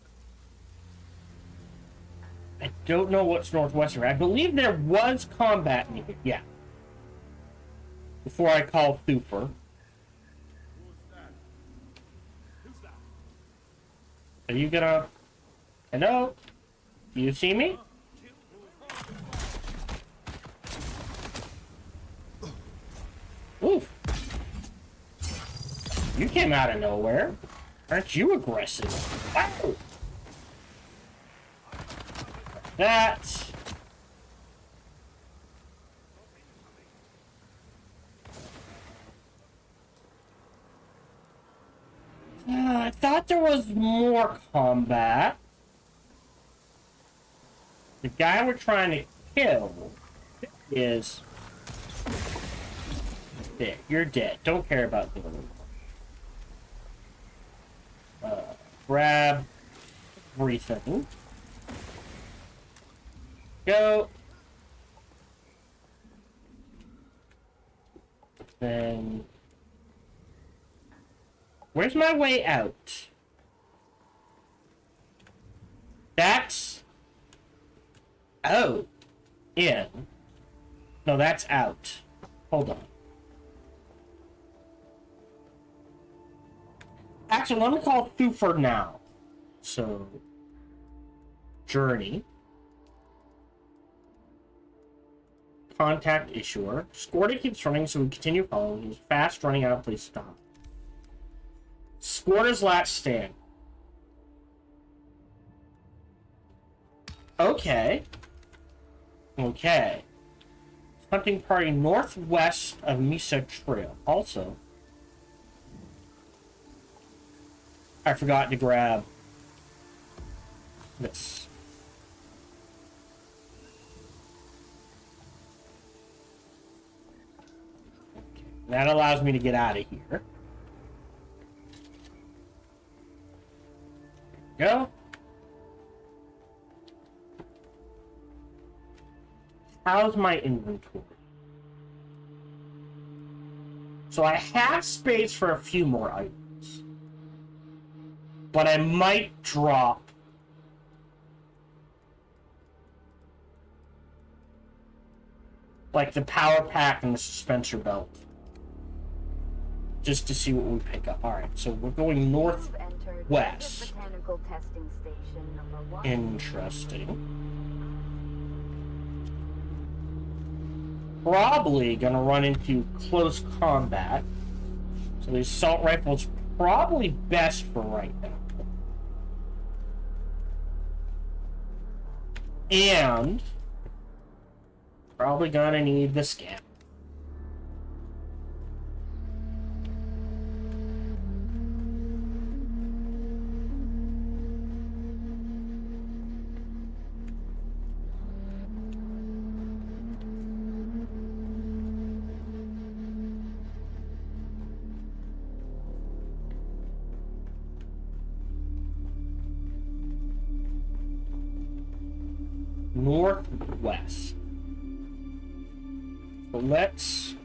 I don't know what's northwestern. I believe there was combat near. Yeah. Before I call Thufir. Are you gonna... Hello? Do you see me? Oof. You came out of nowhere. Aren't you aggressive? Wow. That. I thought there was more combat. The guy we're trying to kill is dead. You're dead. Don't care about the other one. Grab everything. Go. Then... Where's my way out? That's... Oh. In. No, that's out. Hold on. Actually, let me call Thufir now. So... Journey. Contact issuer. Skorda keeps running, so we continue following. He's fast, running out of place to stop. Skorda's last stand. Okay. Okay. Hunting party northwest of Mesa Trail. Also, I forgot to grab this. That allows me to get out of here. Go. How's my inventory? So I have space for a few more items. But I might drop like the power pack and the suspensor belt. Just to see what we pick up. Alright, so we're going northwest. Interesting. Probably gonna run into close combat. So the assault rifle is probably best for right now. And probably gonna need the scam. Northwest. So let's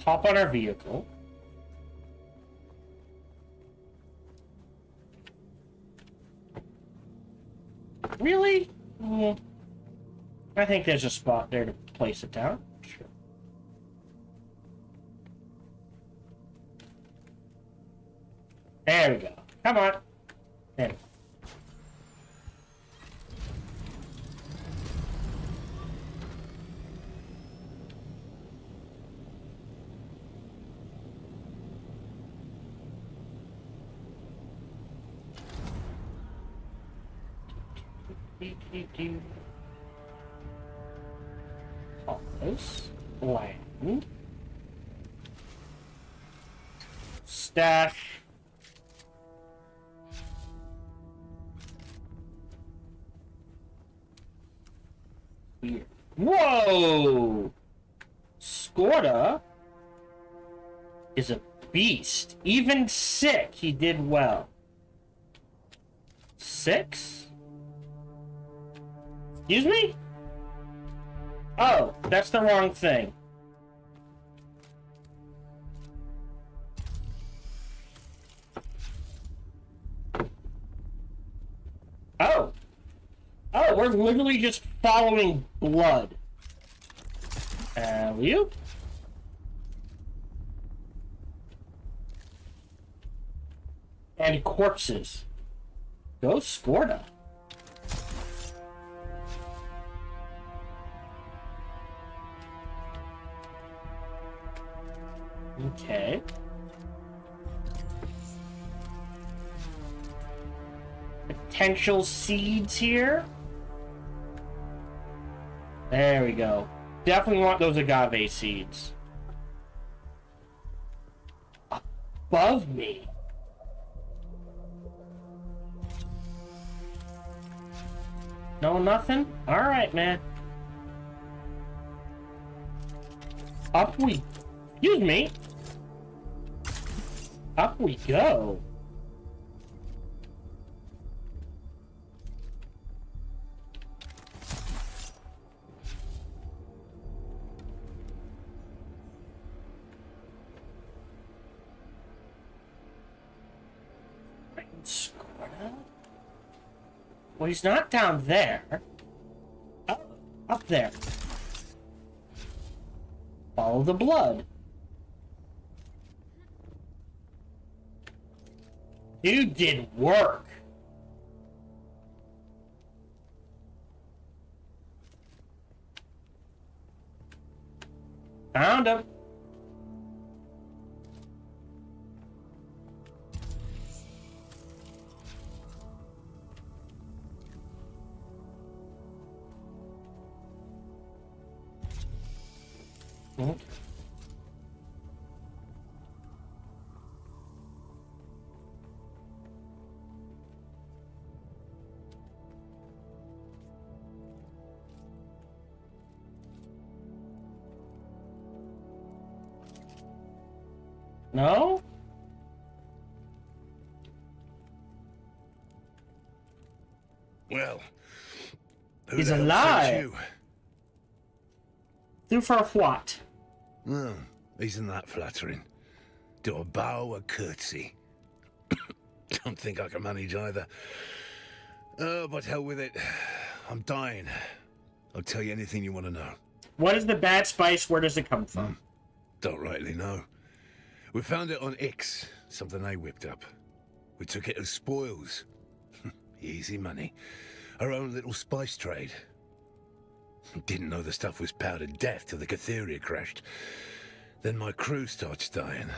hop on our vehicle. Really? I think there's a spot there to place it down. Sure. There we go. Come on. There we go. Office, land, stash, here. Whoa! Skorda is a beast. Even sick, he did well. 6? Excuse me? Oh, that's the wrong thing. Oh. Oh, we're literally just following blood. You? And corpses. Go Skorda. Okay. Potential seeds here. There we go. Definitely want those agave seeds. Above me. No, nothing? Alright, man. Up we... Excuse me. Up we go. Skorda? Well, he's not down there. Up there. Follow the blood. You did work. Found him. Okay. No? Well, who He's the hell alive. sent you? Through for what? Well, isn't that flattering? Do a bow, a curtsy. Don't think I can manage either. Oh, but hell with it. I'm dying. I'll tell you anything you want to know. What is the bad spice? Where does it come from? Don't rightly know. We found it on Ix, something they whipped up. We took it as spoils. Easy money. Our own little spice trade. Didn't know the stuff was powdered death till the Catheria crashed. Then my crew starts dying.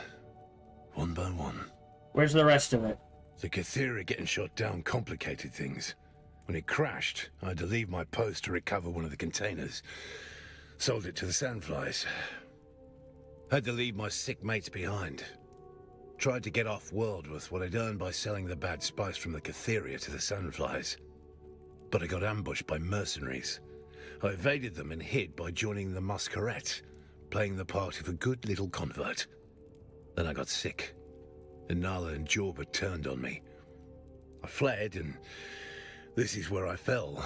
One by one. Where's the rest of it? The Catheria getting shot down complicated things. When it crashed, I had to leave my post to recover one of the containers. Sold it to the sandflies. Had to leave my sick mates behind. Tried to get off-world with what I'd earned by selling the bad spice from the Catheria to the sandflies. But I got ambushed by mercenaries. I evaded them and hid by joining the Masquerette, playing the part of a good little convert. Then I got sick, and Nala and Jorba turned on me. I fled, and this is where I fell.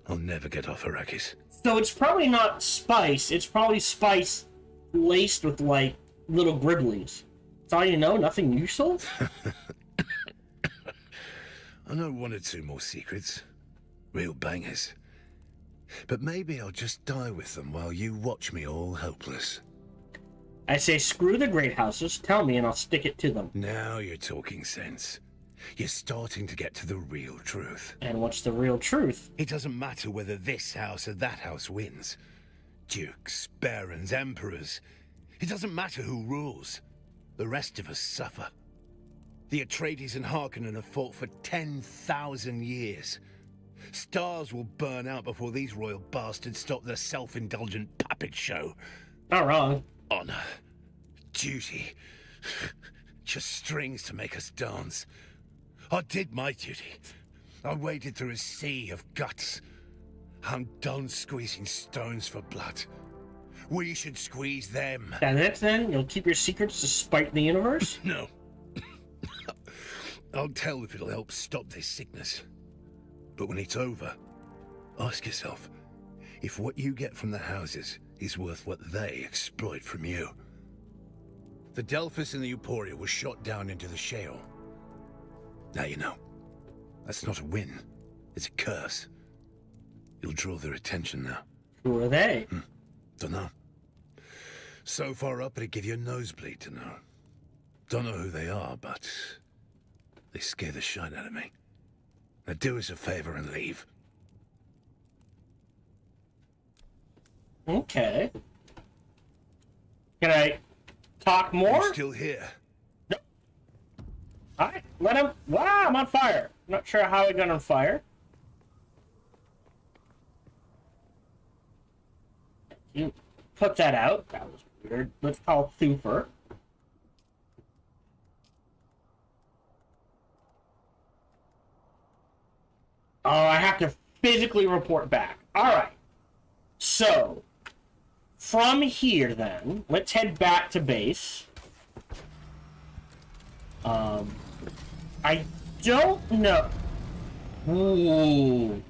I'll never get off Arrakis. So it's probably not spice. It's probably spice laced with, like, little gribblies. That's all you know? Nothing useful? I know one or two more secrets. Real bangers. But maybe I'll just die with them while you watch me all helpless. I say screw the great houses. Tell me and I'll stick it to them. Now you're talking sense. You're starting to get to the real truth. And what's the real truth? It doesn't matter whether this house or that house wins. Dukes, barons, emperors. It doesn't matter who rules. The rest of us suffer. The Atreides and Harkonnen have fought for 10,000 years. Stars will burn out before these royal bastards stop their self-indulgent puppet show. Not wrong. Honor. Duty. Just strings to make us dance. I did my duty. I waded through a sea of guts. I'm done squeezing stones for blood. We should squeeze them. And that's then? You'll keep your secrets to spite the universe? No. I'll tell if it'll help stop this sickness. But when it's over, ask yourself if what you get from the houses is worth what they exploit from you. The Delphus and the Euphoria were shot down into the Sheol. Now you know. That's not a win. It's a curse. You'll draw their attention now. Who are they? Dunno. So far up it'd give you a nosebleed to know. Don't know who they are, but they scare the shit out of me. Now do us a favor and leave. Okay. Can I talk more? I'm still here. No. Alright, let him. Wow, I'm on fire. Not sure how I got on fire. You put that out. That was weird. Let's call Thufir. Oh, I have to physically report back. Alright. So, from here then, let's head back to base. I don't know. Ooh.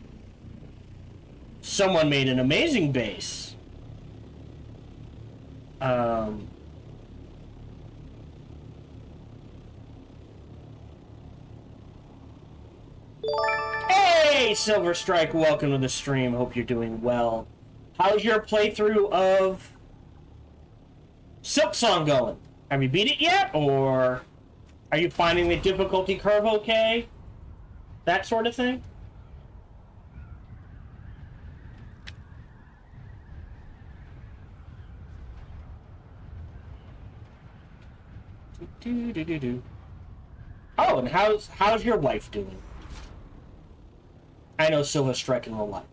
Someone made an amazing base. Hey, Silver Strike, welcome to the stream. Hope you're doing well. How's your playthrough of Silk Song going? Have you beat it yet, or are you finding the difficulty curve okay? That sort of thing? Oh, and how's your wife doing? I know Silver Strike in real life.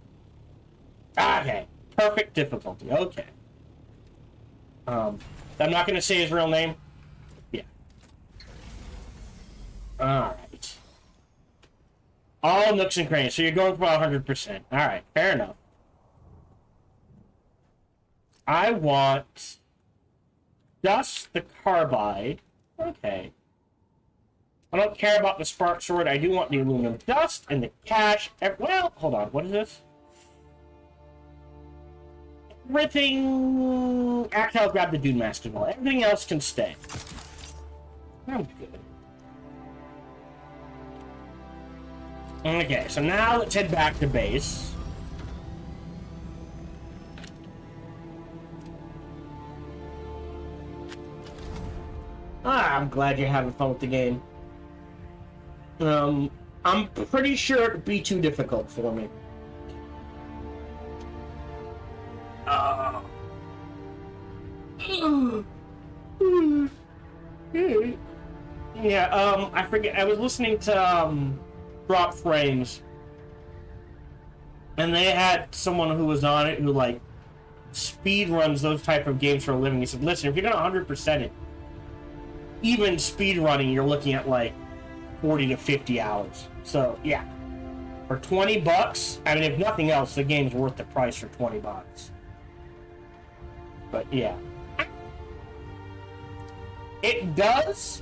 Okay, perfect difficulty. Okay. I'm not going to say his real name. Yeah. Alright. All nooks and crannies. So you're going for 100%. Alright, fair enough. I want Dust the Carbide. Okay. I don't care about the Spark Sword. I do want the Aluminum Dust and the Cash. Well, hold on. What is this? Everything... Actually, I'll grab the Dune Master Ball. Everything else can stay. I'm good. Okay, so now let's head back to base. I'm glad you're having fun with the game. I'm pretty sure it'd be too difficult for me. Yeah, I forget. I was listening to, drop frames. And they had someone who was on it who, like, speed runs those type of games for a living. He said, listen, if you're gonna 100% it, even speed running, you're looking at, like, 40 to 50 hours. So, yeah. For $20, I mean, if nothing else, the game's worth the price for $20. But, yeah. It does,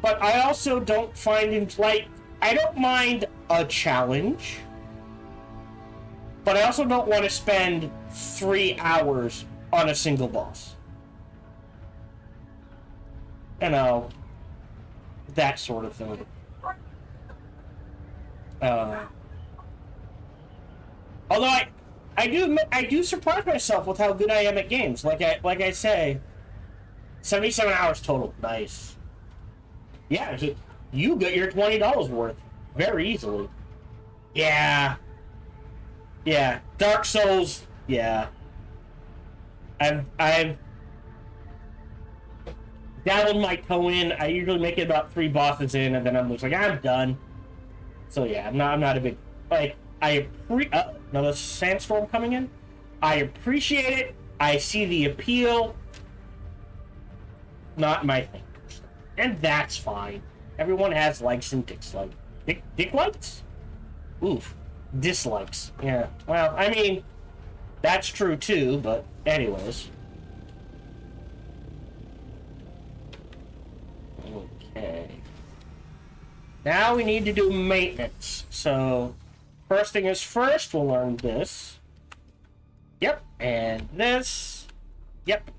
but I also don't find it, like, I don't mind a challenge, but I also don't want to spend 3 hours on a single boss. You know, that sort of thing. Although I do surprise myself with how good I am at games. Like I say, 77 hours total. Nice. Yeah, you got your $20 worth very easily. Yeah. Yeah. Dark Souls. Yeah. I've dabbled my toe in. I usually make it about 3 bosses in, and then I'm just like, I'm done. So yeah, I'm not a big, like, another sandstorm coming in. I appreciate it. I see the appeal. Not my thing. And that's fine. Everyone has likes and dislikes. Dick likes? Oof. Dislikes. Yeah. Well, I mean, that's true too, but anyways. Okay. Now we need to do maintenance. So, first thing is first, we'll learn this. Yep, and this. Yep.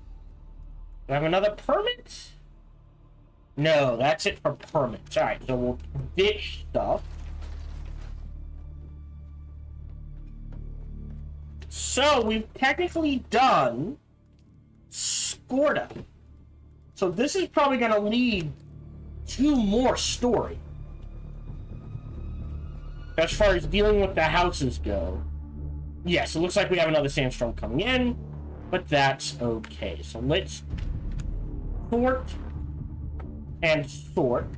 Do I have another permit? No, that's it for permits. Alright, so we'll ditch stuff. So, we've technically done Skorda. So this is probably going to lead to more story. As far as dealing with the houses go. Yes, it looks like we have another sandstorm coming in, but that's okay. So let's sort and sort.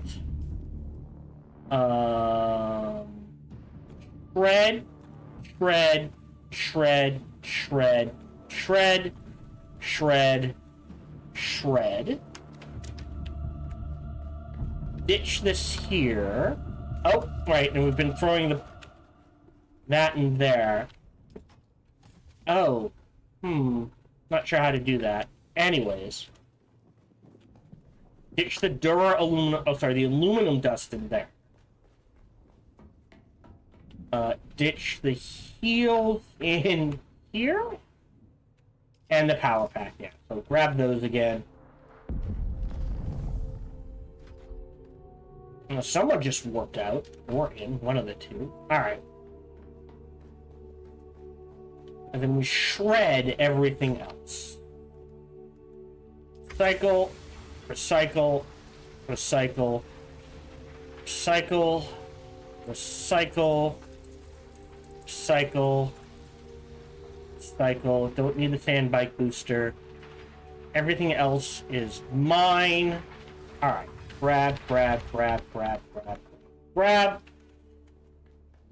Shred, shred, shred, shred, shred, shred, shred. Ditch this here. Oh, right, and we've been throwing that in there. Oh. Not sure how to do that. Anyways. Ditch the the aluminum dust in there. Ditch the heels in here. And the power pack, yeah. So grab those again. Someone just warped out. Or in, one of the two. Alright. And then we shred everything else. Recycle, recycle, recycle, recycle, recycle, recycle, recycle. Don't need the sand bike booster. Everything else is mine. Alright. Grab, grab, grab, grab, grab, grab.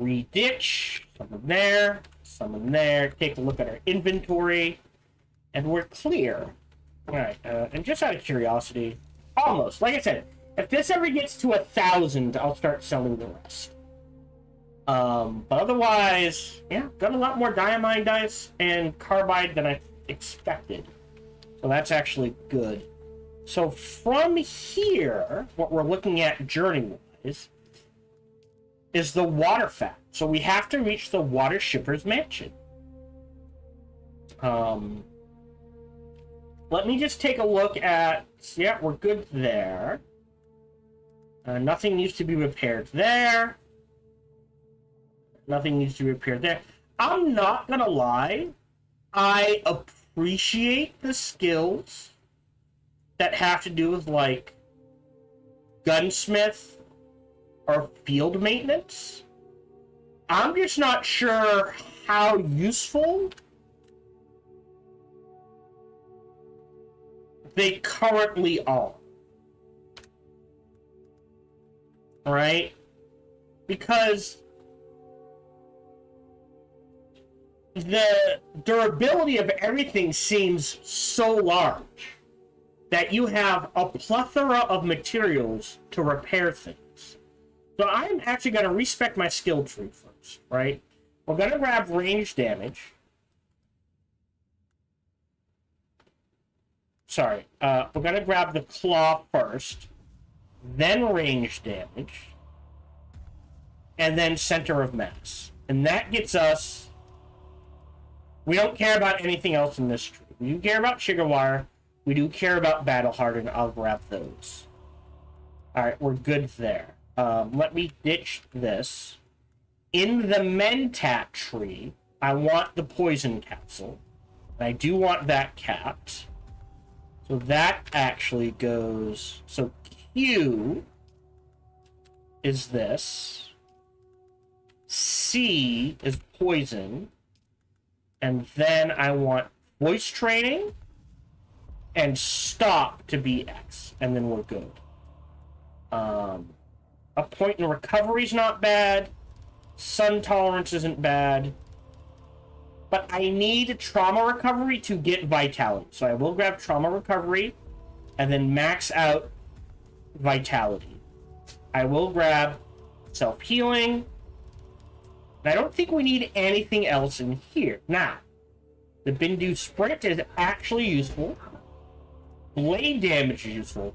Reditch. Some in there. Some in there. Take a look at our inventory. And we're clear. Alright, and just out of curiosity, almost. Like I said, if this ever gets to 1,000, I'll start selling the rest. But otherwise, yeah, got a lot more diamine dice and carbide than I expected. So that's actually good. So from here, what we're looking at journey-wise is the water fat. So we have to reach the water shipper's mansion. Let me just take a look at... Yeah, we're good there. Nothing needs to be repaired there. Nothing needs to be repaired there. I'm not gonna lie. I appreciate the skills that have to do with, like, gunsmith or field maintenance. I'm just not sure how useful they currently are. Right? because the durability of everything seems so large that you have a plethora of materials to repair things. So I'm actually going to respec my skill tree first, right? We're going to grab range damage. Sorry, we're going to grab the claw first, then range damage, and then center of mass. And that gets us... We don't care about anything else in this tree. We do care about sugar wire. We do care about battle hardened. I'll grab those. Alright, we're good there. Let me ditch this. In the Mentat tree, I want the poison capsule. I do want that capped. So that actually goes... So Q is this. C is poison. And then I want voice training and stop to be X. And then we're good. A point in recovery is not bad. Sun tolerance isn't bad. But I need trauma recovery to get vitality. So I will grab trauma recovery and then max out vitality. I will grab self-healing. And I don't think we need anything else in here. Now, the Bindu Sprint is actually useful. Blade damage is useful.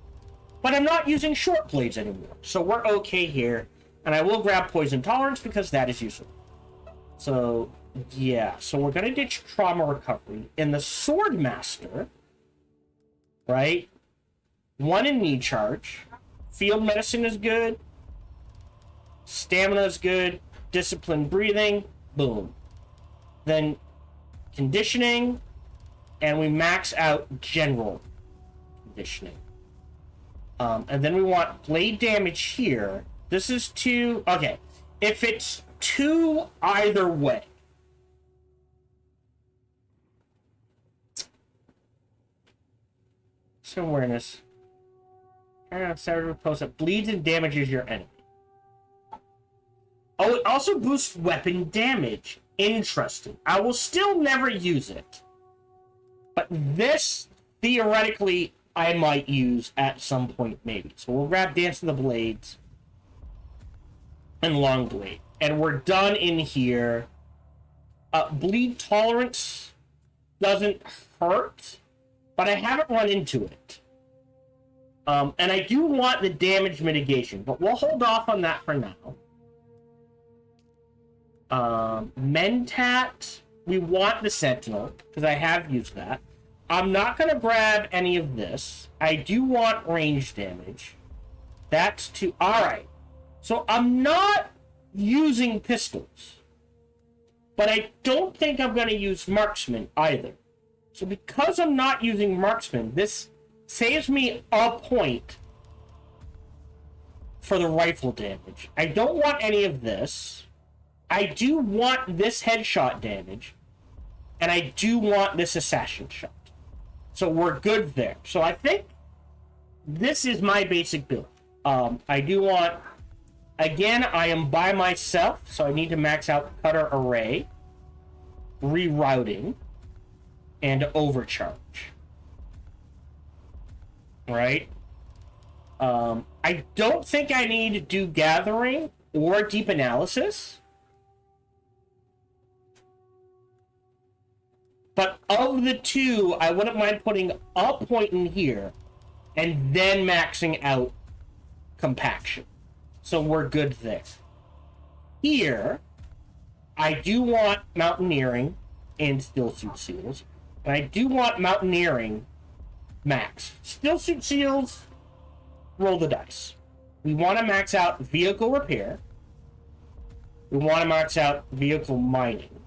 But I'm not using short blades anymore. So we're okay here. And I will grab poison tolerance because that is useful. So, yeah. So we're going to ditch trauma recovery. In the Sword Master, right? 1 in knee charge. Field medicine is good. Stamina is good. Disciplined breathing. Boom. Then conditioning. And we max out general conditioning. And then we want blade damage here. This is 2. Okay. If it's 2 either way. Some awareness. Post that bleeds and damages your enemy. Oh, it also boosts weapon damage. Interesting. I will still never use it. But this, theoretically, I might use at some point, maybe. So we'll grab Dance of the Blades and Long Blade. And we're done in here. Bleed tolerance doesn't hurt, but I haven't run into it. And I do want the damage mitigation, but we'll hold off on that for now. Mentat, we want the Sentinel, because I have used that. I'm not going to grab any of this. I do want range damage. That's 2. Alright. So I'm not using pistols. But I don't think I'm going to use marksman either. So because I'm not using marksman, this saves me a point for the rifle damage. I don't want any of this. I do want this headshot damage. And I do want this assassin shot. So we're good there. So I think this is my basic build. I do want... Again, I am by myself, so I need to max out Cutter Array, Rerouting, and Overcharge. Right? I don't think I need to do Gathering or Deep Analysis. But of the 2, I wouldn't mind putting a point in here and then maxing out Compaction. So we're good there. Here, I do want Mountaineering and Stillsuit Seals. And I do want Mountaineering max. Stillsuit Seals, roll the dice. We want to max out Vehicle Repair. We want to max out Vehicle Mining.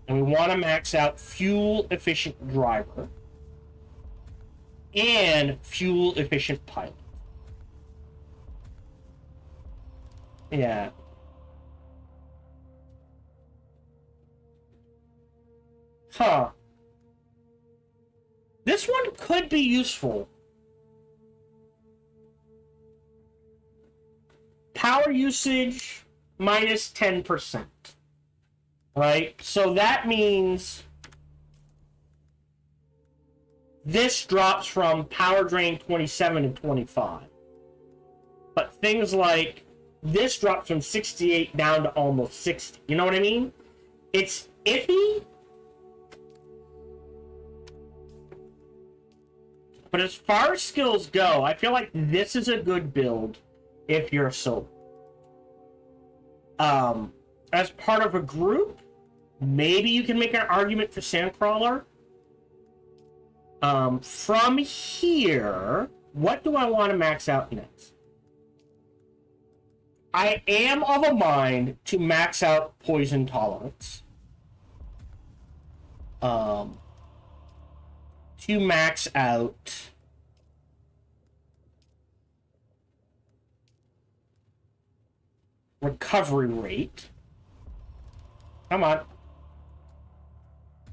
And we want to max out Fuel Efficient Driver. And Fuel Efficient Pilot. Yeah. Huh. This one could be useful. power usage minus 10%. Right? So that means this drops from power drain 27 to 25. But things like this drops from 68 down to almost 60. You know what I mean? It's iffy. But as far as skills go, I feel like this is a good build if you're a solo. As part of a group, maybe you can make an argument for Sandcrawler. From here, what do I want to max out next? I am of a mind to max out poison tolerance. To max out recovery rate. Come on.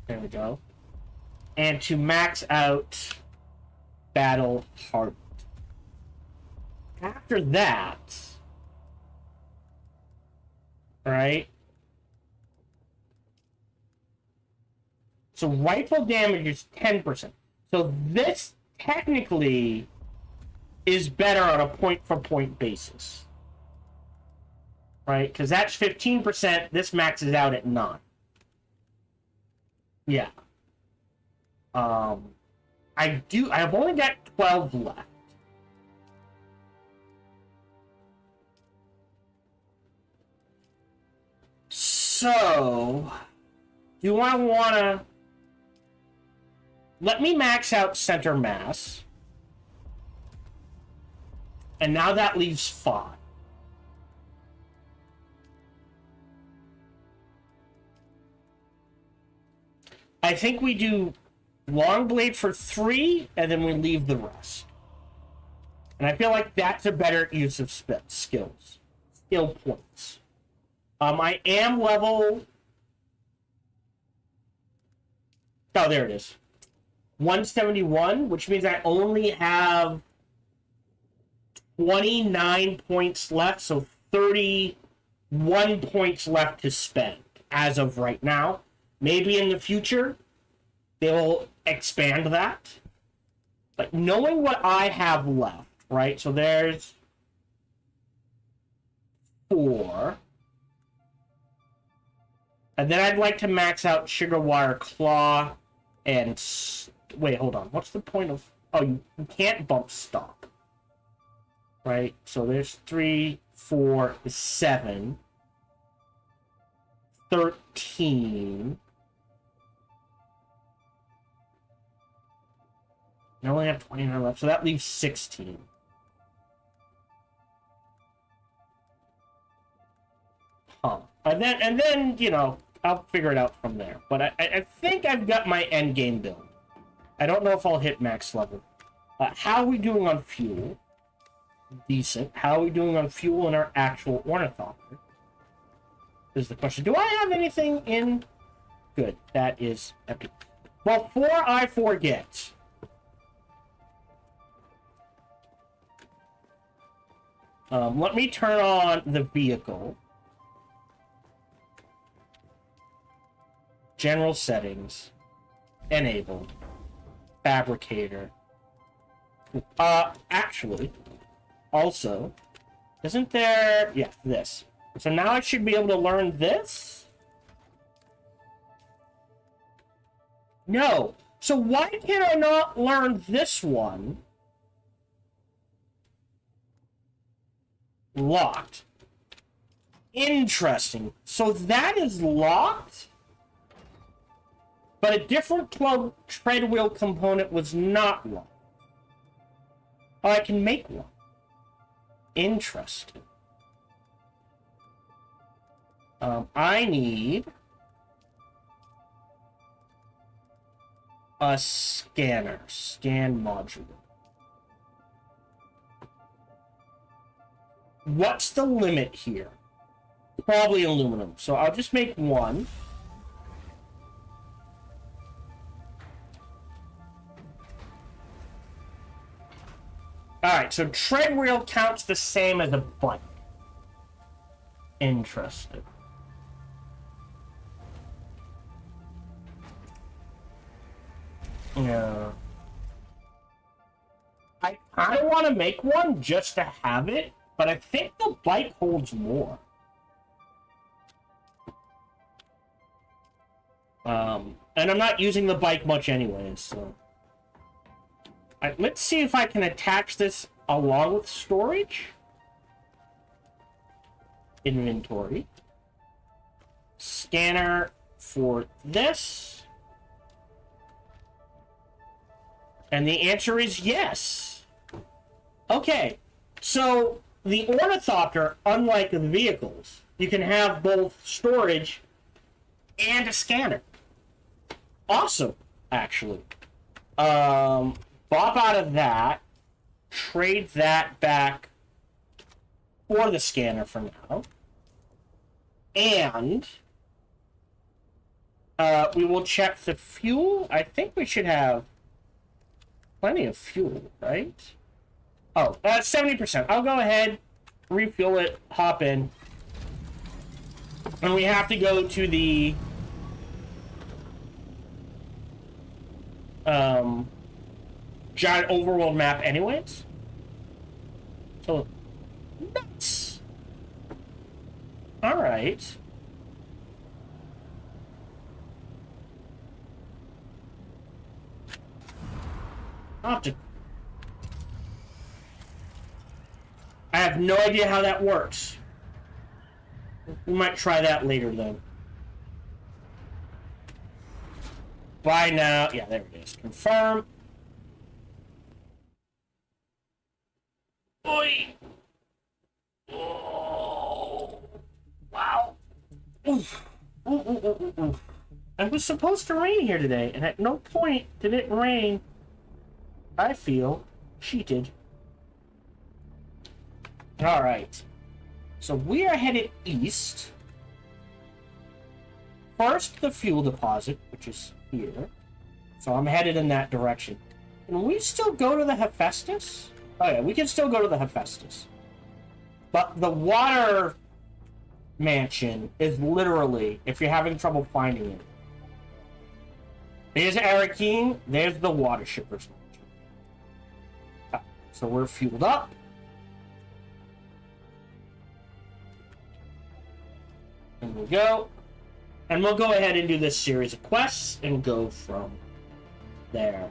There we go. And to max out battle hardened. After that, right? So rifle damage is 10%. So this technically is better on a point-for-point basis. Right? Because that's 15%. This maxes out at 9. Yeah. I've only got 12 left. So, do I want to... Let me max out center mass. And now that leaves 5. I think we do long blade for 3, and then we leave the rest. And I feel like that's a better use of skills. Skill points. I am level... Oh, there it is. 171, which means I only have 29 points left, so 31 points left to spend as of right now. Maybe in the future, they'll expand that. But knowing what I have left, right? So there's 4. And then I'd like to max out Sugar Wire Claw and... Wait, hold on. What's the point of... Oh, you can't bump stop. Right? So there's 3, 4, 7, 13... I only have 29 left, so that leaves 16. Huh. And then, you know, I'll figure it out from there. But I think I've got my end game build. I don't know if I'll hit max level. How are we doing on fuel? Decent. How are we doing on fuel in our actual ornithopter? Is the question. Do I have anything in? Good. That is epic. Well, before I forget... let me turn on the vehicle. General settings. Enabled. Fabricator. Actually, also, isn't there... Yeah, this. So now I should be able to learn this? No. So why can I not learn this one? Locked. Interesting. So that is locked, but a different tread wheel component was not locked. Oh, I can make one. Interesting. I need a scanner. Scan module. What's the limit here? Probably aluminum. So I'll just make one. Alright, so tread wheel counts the same as a bike. Interesting. Yeah. I kind of want to make one just to have it, but I think the bike holds more. And I'm not using the bike much anyways, so... let's see if I can attach this along with storage. Inventory. Scanner for this. And the answer is yes. Okay, so the Ornithopter, unlike the vehicles, you can have both storage and a scanner. Awesome, actually. Bop out of that. Trade that back for the scanner for now. And we will check the fuel. I think we should have plenty of fuel, right? Oh, 70%. I'll go ahead, refuel it, hop in. And we have to go to the giant overworld map anyways. So, nuts. Alright. I'll have to... I have no idea how that works. We might try that later, though. Buy now. Yeah, there it is. Confirm. Oi! Oh, wow. Oof. Ooh, ooh, ooh, ooh, ooh. It was supposed to rain here today, and at no point did it rain. I feel cheated. Alright. So we are headed east. First, the fuel deposit, which is here. So I'm headed in that direction. Can we still go to the Hephaestus? Oh yeah, we can still go to the Hephaestus. But the water mansion is literally, if you're having trouble finding it. There's Arakeen, there's the water shippers mansion. So we're fueled up. And we go. And we'll go ahead and do this series of quests and go from there.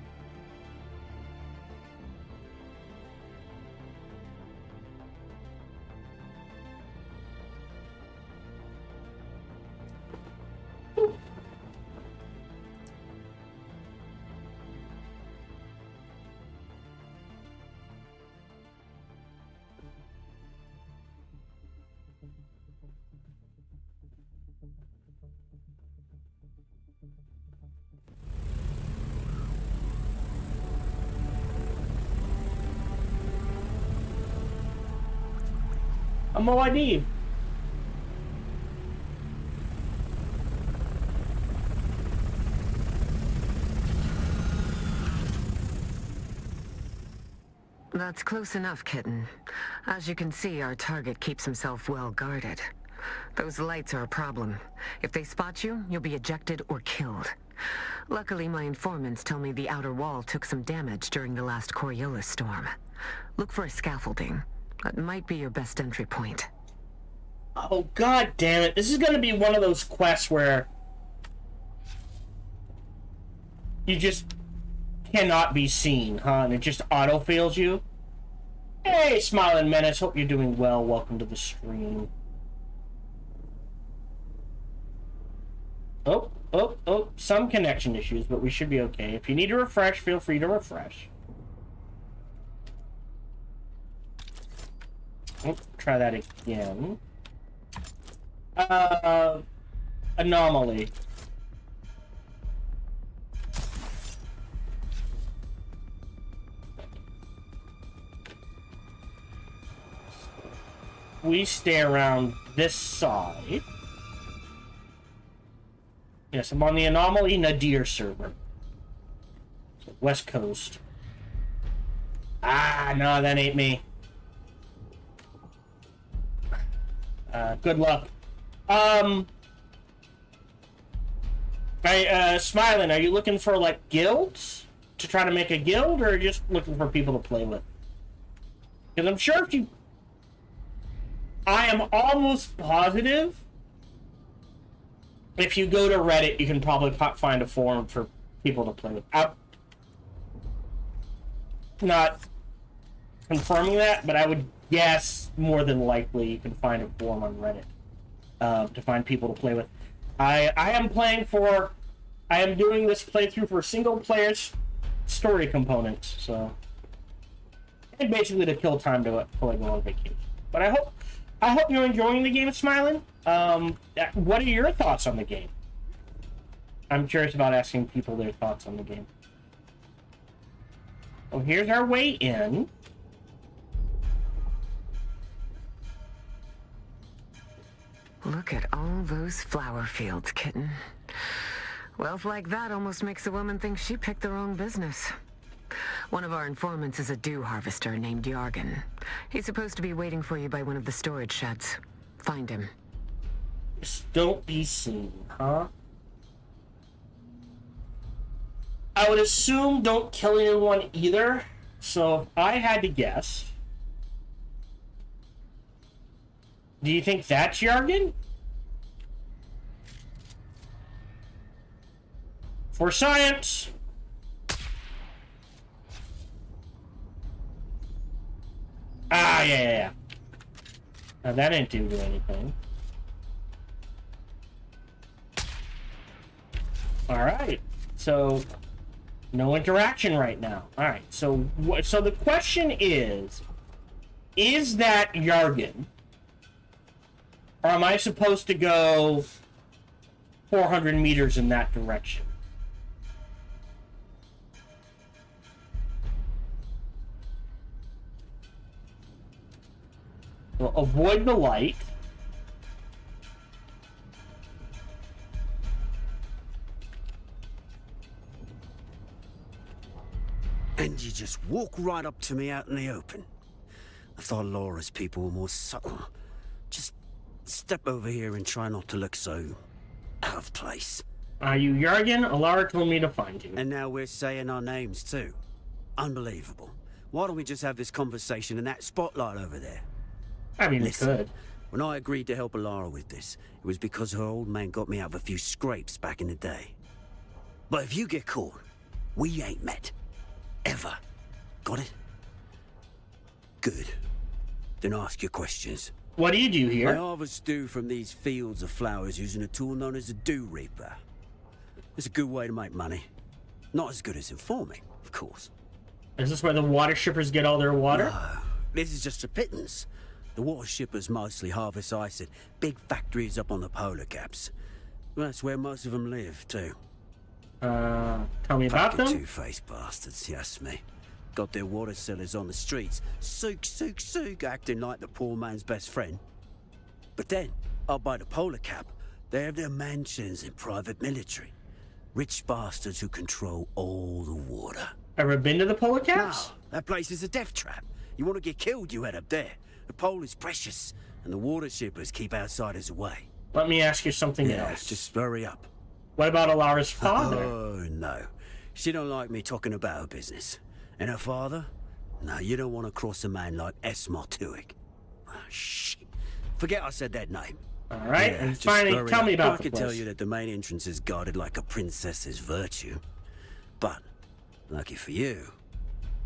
Moadib. That's close enough, kitten. As you can see, our target keeps himself well guarded. Those lights are a problem. If they spot you, you'll be ejected or killed. Luckily, my informants tell me the outer wall took some damage during the last Coriolis storm. Look for a scaffolding. That might be your best entry point. Oh, god damn it. This is gonna be one of those quests where you just cannot be seen, huh? And it just auto-fails you. Hey, Smiling Menace. Hope you're doing well. Welcome to the stream. Oh. Some connection issues, but we should be okay. If you need to refresh, feel free to refresh. Oh, try that again. Anomaly. We stay around this side. Yes, I'm on the Anomaly Nadir server. West Coast. Ah, no, that ain't me. Good luck. Smiling, are you looking for, like, guilds? To try to make a guild, or just looking for people to play with? Because I'm sure if you... I am almost positive if you go to Reddit, you can probably find a forum for people to play with. I'm not confirming that, but I would guess more than likely you can find a forum on Reddit to find people to play with. I am doing this playthrough for single players story components, so and basically to kill time to go on vacation. But I hope you're enjoying the game, Smiling. What are your thoughts on the game? I'm curious about asking people their thoughts on the game. Oh, here's our way in. Look at all those flower fields, kitten. Wealth like that almost makes a woman think she picked the wrong business. One of our informants is a dew harvester named Yargan. He's supposed to be waiting for you by one of the storage sheds. Find him. Just don't be seen, huh? I would assume don't kill anyone either. So if I had to guess, do you think that's Yargan? For science! Ah, yeah. Now that didn't do anything. Alright, so no interaction right now. Alright, so the question is that Yargan? Or am I supposed to go 400 meters in that direction? Well, avoid the light. And you just walk right up to me out in the open. I thought Laura's people were more subtle. Just step over here and try not to look so out of place. Are you Yargan? Alara told me to find you. And now we're saying our names too. Unbelievable. Why don't we just have this conversation in that spotlight over there? I mean, listen, we could. When I agreed to help Alara with this, it was because her old man got me out of a few scrapes back in the day. But if you get caught, we ain't met. Ever. Got it? Good. Then ask your questions. What do you do here? I harvest dew from these fields of flowers using a tool known as a dew reaper. It's a good way to make money. Not as good as informing, of course. Is this where the water shippers get all their water? No, this is just a pittance. The water shippers mostly harvest ice at big factories up on the polar caps. Well, that's where most of them live, too. Tell me about them? Two-faced bastards, yes me. Got their water cellars on the streets, sook, acting like the poor man's best friend. But then, up by the polar cap, they have their mansions and private military. Rich bastards who control all the water. Ever been to the polar caps? No, that place is a death trap. You want to get killed, you head up there. The pole is precious, and the water shippers keep outsiders away. Let me ask you something else. Just hurry up. What about Alara's father? Oh, no. She don't like me talking about her business. And her father? No, you don't want to cross a man like Esmar Tuick. Oh, shit. Forget I said that name. All right, and finally, tell me about the place. I can tell you that the main entrance is guarded like a princess's virtue. But, lucky for you,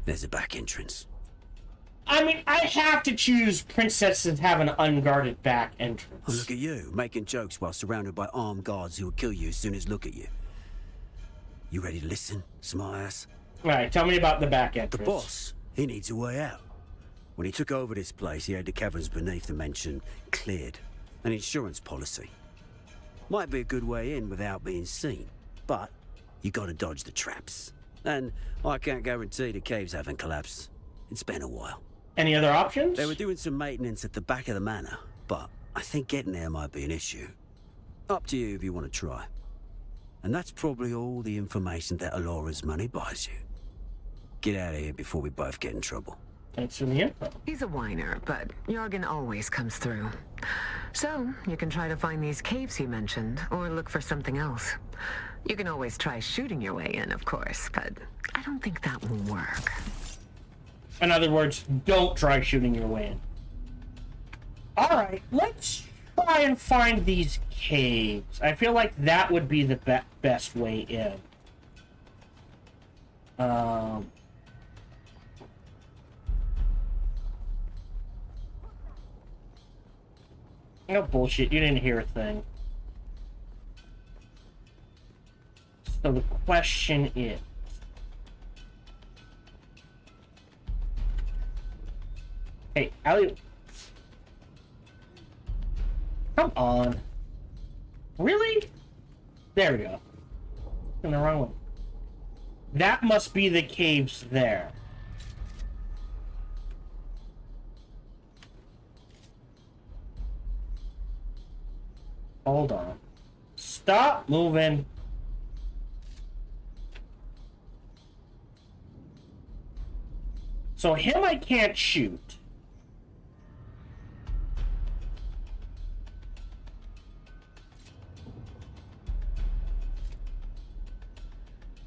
there's a back entrance. I mean, I have to choose princesses have an unguarded back entrance. Oh, look at you, making jokes while surrounded by armed guards who will kill you as soon as look at you. You ready to listen, smartass? All right, tell me about the back entrance. The boss, he needs a way out. When he took over this place, he had the caverns beneath the mansion cleared. An insurance policy. Might be a good way in without being seen, but you gotta dodge the traps. And I can't guarantee the caves haven't collapsed. It's been a while. Any other options? They were doing some maintenance at the back of the manor, but I think getting there might be an issue. Up to you if you want to try. And that's probably all the information that Alora's money buys you. Get out of here before we both get in trouble. Thanks for the info. He's a whiner, but Jorgen always comes through. So, you can try to find these caves he mentioned, or look for something else. You can always try shooting your way in, of course, but I don't think that will work. In other words, don't try shooting your way in. Alright, let's try and find these caves. I feel like that would be the best way in. Oh, bullshit. You didn't hear a thing. So the question is... Hey, Allie... Come on. Really? There we go. In the wrong one. That must be the caves there. Hold on. Stop moving. So him I can't shoot.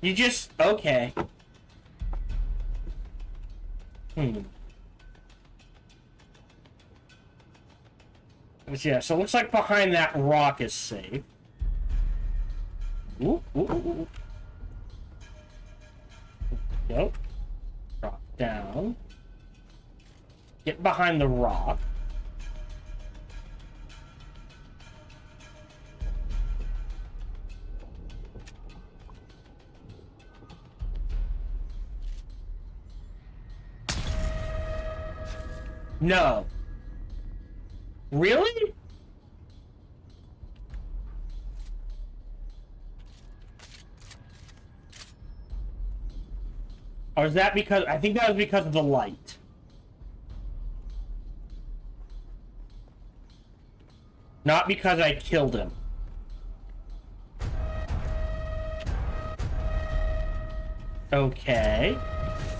You just... Okay. Yeah, so it looks like behind that rock is safe. Ooh, ooh, ooh, ooh. Nope. Drop down. Get behind the rock. No. Really? Or is that because... I think that was because of the light. Not because I killed him. Okay.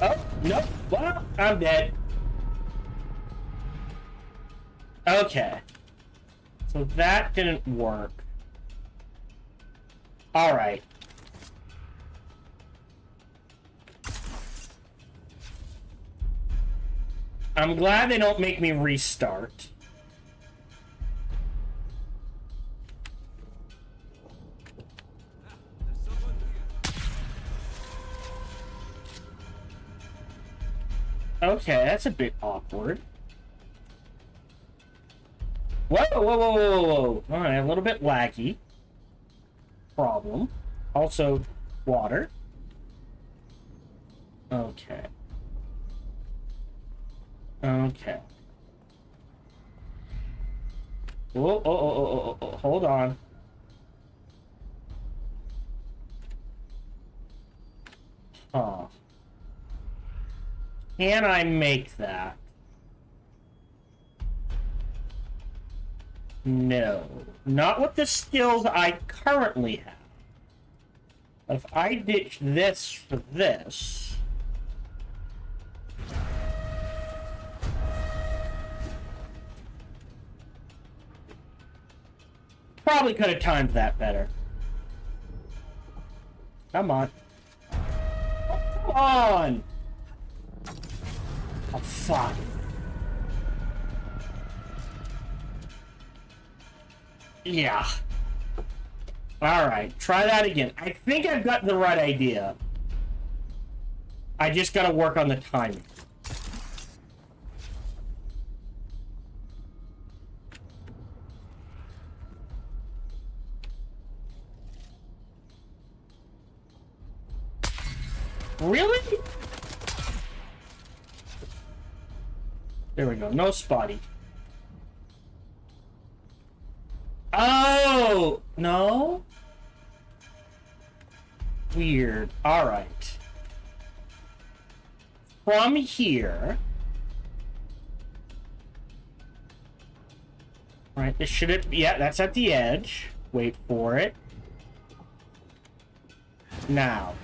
Oh, nope. Well, I'm dead. Okay. So that didn't work. Alright. I'm glad they don't make me restart. Okay, that's a bit awkward. Whoa, whoa, whoa, whoa, whoa, whoa. Alright, a little bit laggy. Problem. Also, water. Okay. Okay. Whoa, oh, oh, oh, oh, oh, hold on. Huh. Can I make that? No. Not with the skills I currently have. If I ditch this for this... Probably could have timed that better. Come on. Oh, come on! Oh, fuck. Yeah. Alright, try that again. I think I've got the right idea. I just gotta work on the timing. Really? There we go. No spotty. Oh! No? Weird. Alright. From here... Alright, this should... Yeah, that's at the edge. Wait for it. Now.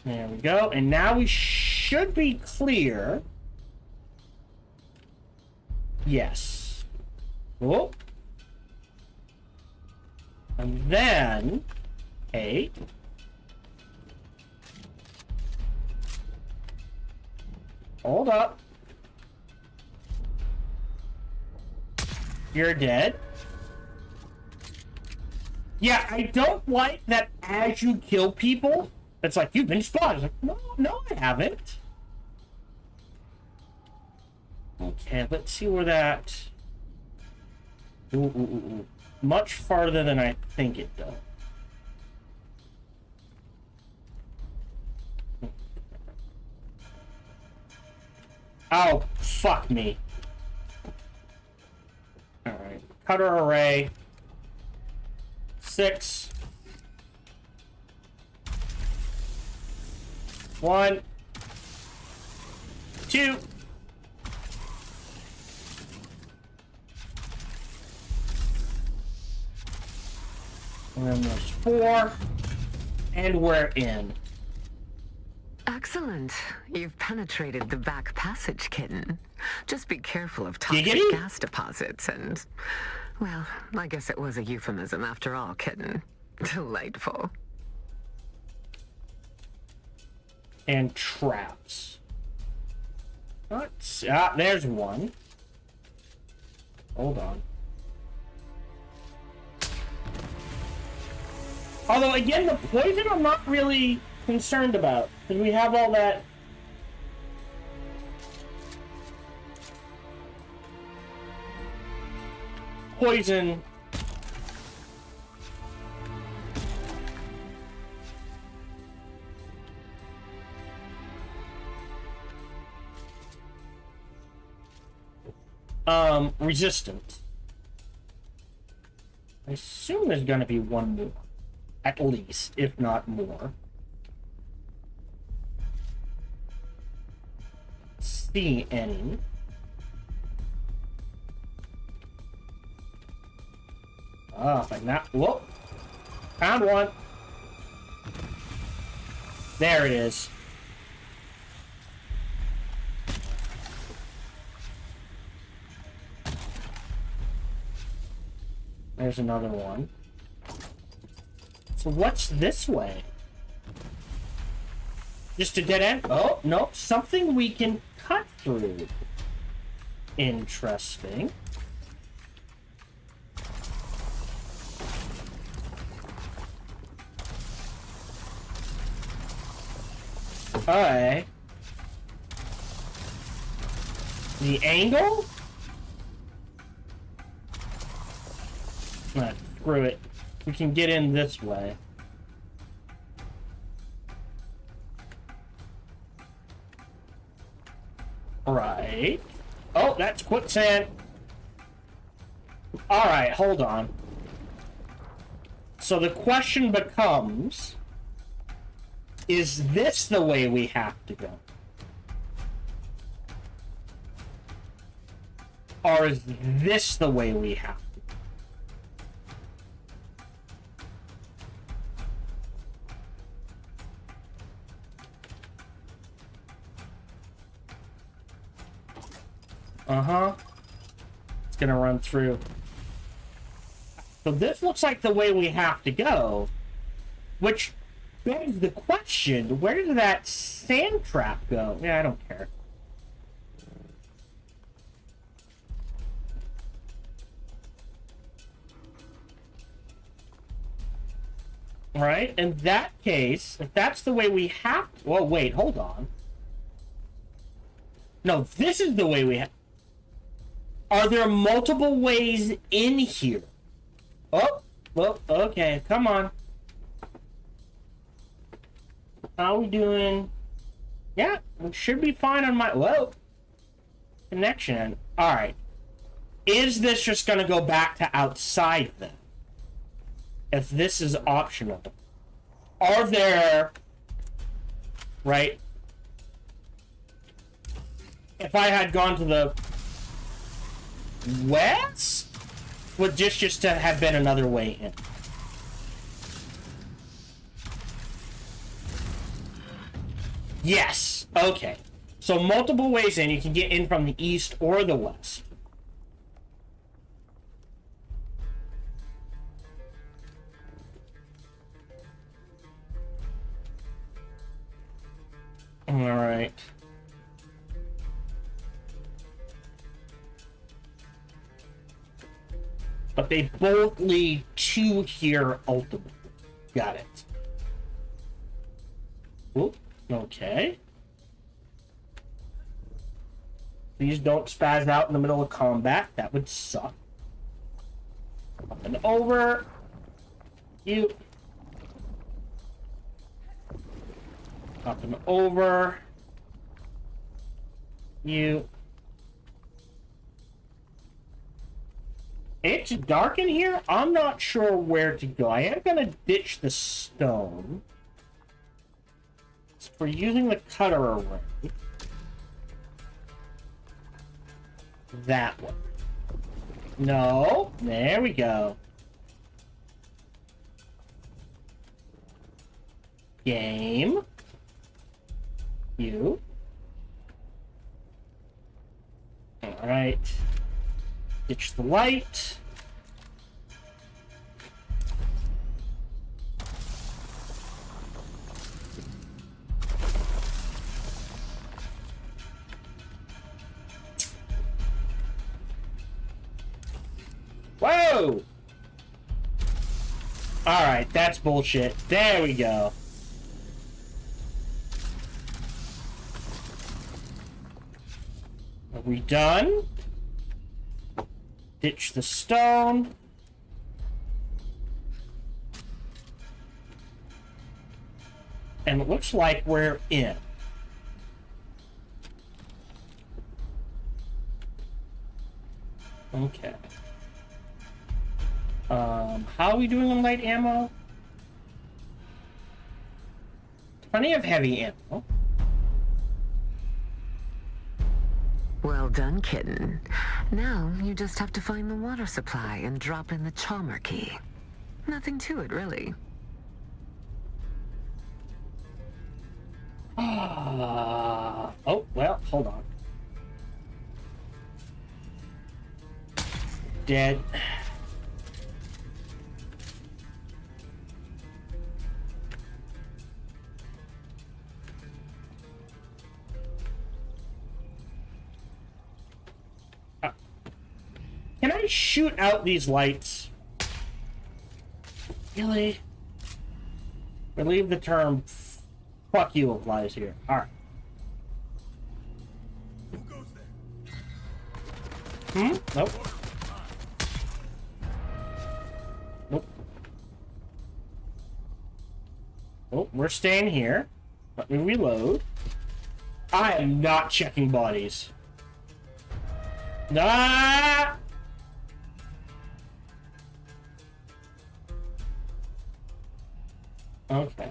There we go. And now we should be clear. Yes. Oh. And then... Hey. Hold up. You're dead. Yeah, I don't like that as you kill people, it's like, you've been spotted. It's like, no, I haven't. Okay, let's see where that... Ooh. Much farther than I think it does. Oh, fuck me. Alright. Cutter array. 6. 1. 2. And then there's 4. And we're in. Excellent. You've penetrated the back passage, kitten. Just be careful of toxic Giggity? gas deposits and... Well, I guess it was a euphemism after all, kitten. Delightful. And traps. Let's see. Ah, there's one. Hold on. Although, again, the poison I'm not really concerned about. Because we have all that... poison... resistant. I assume there's gonna be one more. At least, if not more. See any. Ah, like that. Whoop! Found one. There it is. There's another one. So what's this way? Just a dead end? Oh, no. Something we can cut through. Interesting. Alright. The angle? Nah, screw it. We can get in this way. Right. Oh, that's quicksand. Alright, hold on. So the question becomes... Is this the way we have to go? Or is this the way we have to go? Uh-huh. It's gonna run through. So this looks like the way we have to go. Which begs the question, where did that sand trap go? Yeah, I don't care. Right? In that case, if that's the way we have... Well, wait, hold on. No, this is the way we have... Are there multiple ways in here? Oh, well, okay, come on. How we doing? Yeah, we should be fine on my... Whoa. Connection. Alright. Is this just gonna go back to outside then? If this is optional. Are there... Right? If I had gone to the... west? Would this just to have been another way in? Yes. Okay. So multiple ways in. You can get in from the east or the west. All right. But they both lead to here ultimately. Got it. Oop. Okay. Please don't spaz out in the middle of combat. That would suck. Up and over. You. Up and over. You. It's dark in here. I'm not sure where to go. I am gonna ditch the stone. For using the cutter array. That one. No. There we go. Game. You. Alright. Ditch the light. Whoa! Alright, that's bullshit. There we go. Are we done? Ditch the stone. And it looks like we're in. Okay. How are we doing on light ammo? Plenty of heavy ammo. Well done, kitten. Now you just have to find the water supply and drop in the Chalmer key. Nothing to it, really. Oh, well, hold on. Dead. Can I shoot out these lights? Really? I believe the term fuck you applies here. Alright. Nope. Nope. Nope, we're staying here. Let me reload. I am not checking bodies. Nah! Okay.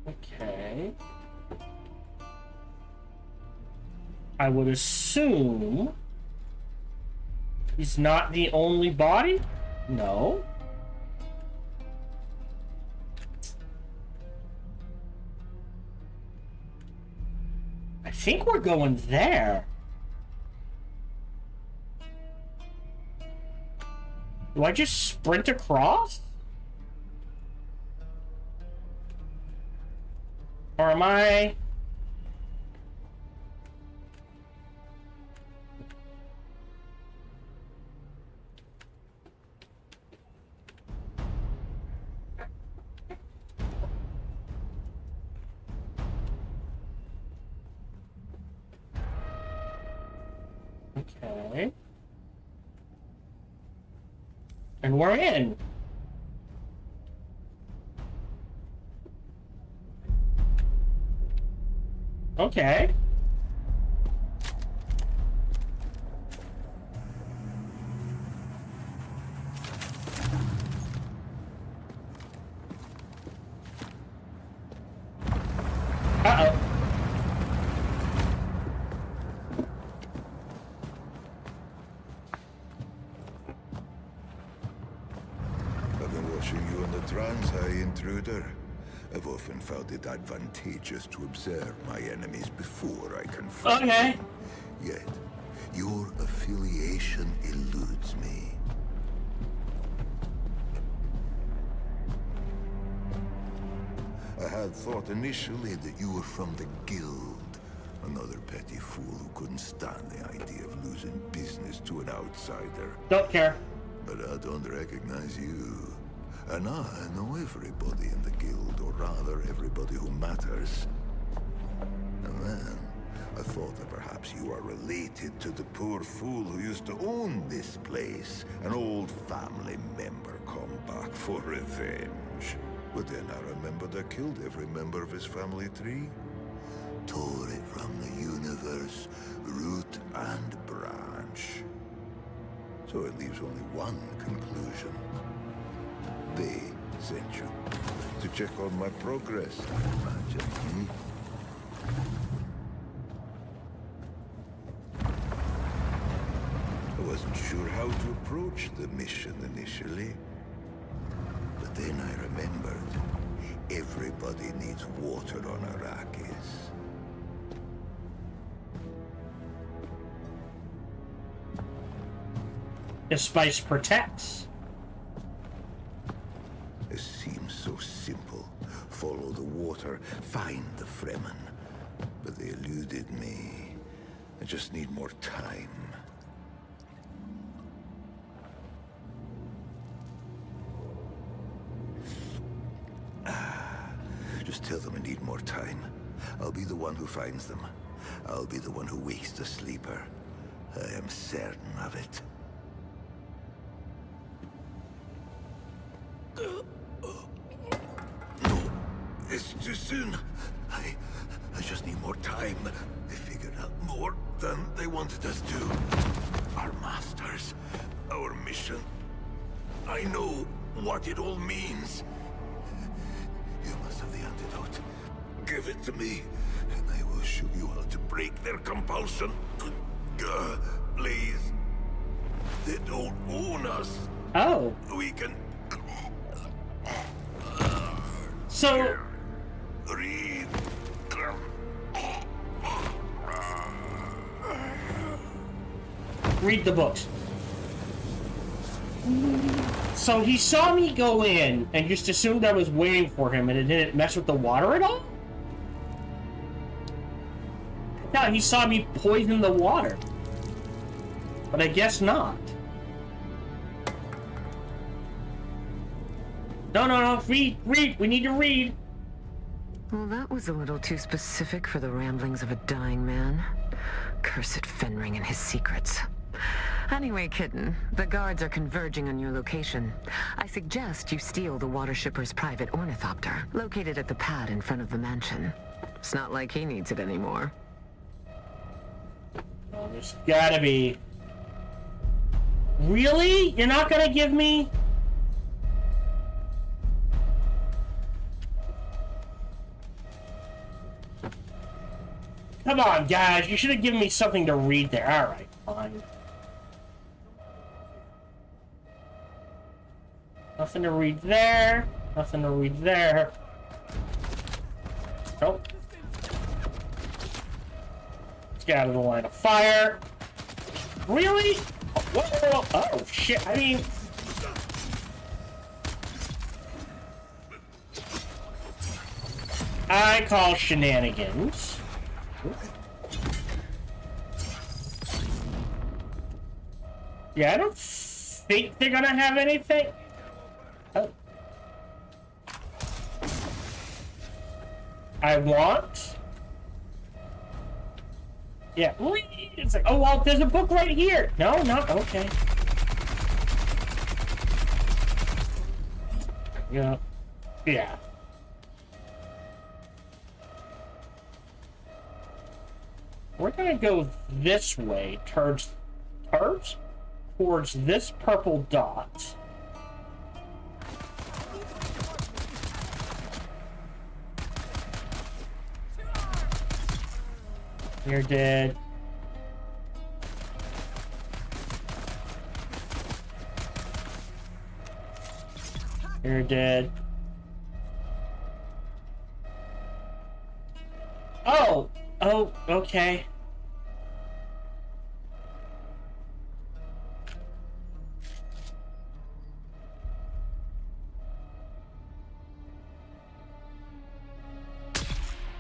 Okay. I would assume he's not the only body? No. I think we're going there. Do I just sprint across? Or am I... Okay. And we're in. Okay. Catching you in the trance, intruder. I've often found it advantageous to observe my enemies before I confront Okay. them. Yet, your affiliation eludes me. I had thought initially that you were from the Guild. Another petty fool who couldn't stand the idea of losing business to an outsider. Don't care. But I don't recognize you. And I know everybody in the Guild, or rather, everybody who matters. And then, I thought that perhaps you are related to the poor fool who used to own this place. An old family member come back for revenge. But then I remembered I killed every member of his family tree. Tore it from the universe, root and branch. So it leaves only one conclusion. They sent you to check on my progress, I imagine. I wasn't sure how to approach the mission initially. But then I remembered, everybody needs water on Arrakis. The spice protects. It seems so simple. Follow the water, find the Fremen. But they eluded me. I just need more time. Just tell them I need more time. I'll be the one who finds them. I'll be the one who wakes the sleeper. I am certain of it. No, it's too soon. I just need more time. They figured out more than they wanted us to. Our masters, our mission. I know what it all means. You must have the antidote. Give it to me, and I will show you how to break their compulsion. Please. They don't own us. Oh. We can... So... Read. Read the books. So he saw me go in and just assumed I was waiting for him, and it didn't mess with the water at all? Yeah, he saw me poison the water. But I guess not. No, read, we need to read. Well, that was a little too specific for the ramblings of a dying man. Cursed Fenring and his secrets. Anyway, Kitten, the guards are converging on your location. I suggest you steal the water shipper's private ornithopter, located at the pad in front of the mansion. It's not like he needs it anymore. Oh, there's gotta be... Really? You're not gonna give me... Come on, guys. You should have given me something to read there. Alright, fine. Nothing to read there. Nothing to read there. Nope. Let's get out of the line of fire. Really? Whoa. Oh, shit. I mean... I call shenanigans. Yeah, I don't think they're gonna have anything. Oh. I want. Yeah, it's like, oh well, there's a book right here. No, not okay. Yeah, yeah. We're gonna go this way towards this purple dot. You're dead. You're dead. Oh! Oh, okay.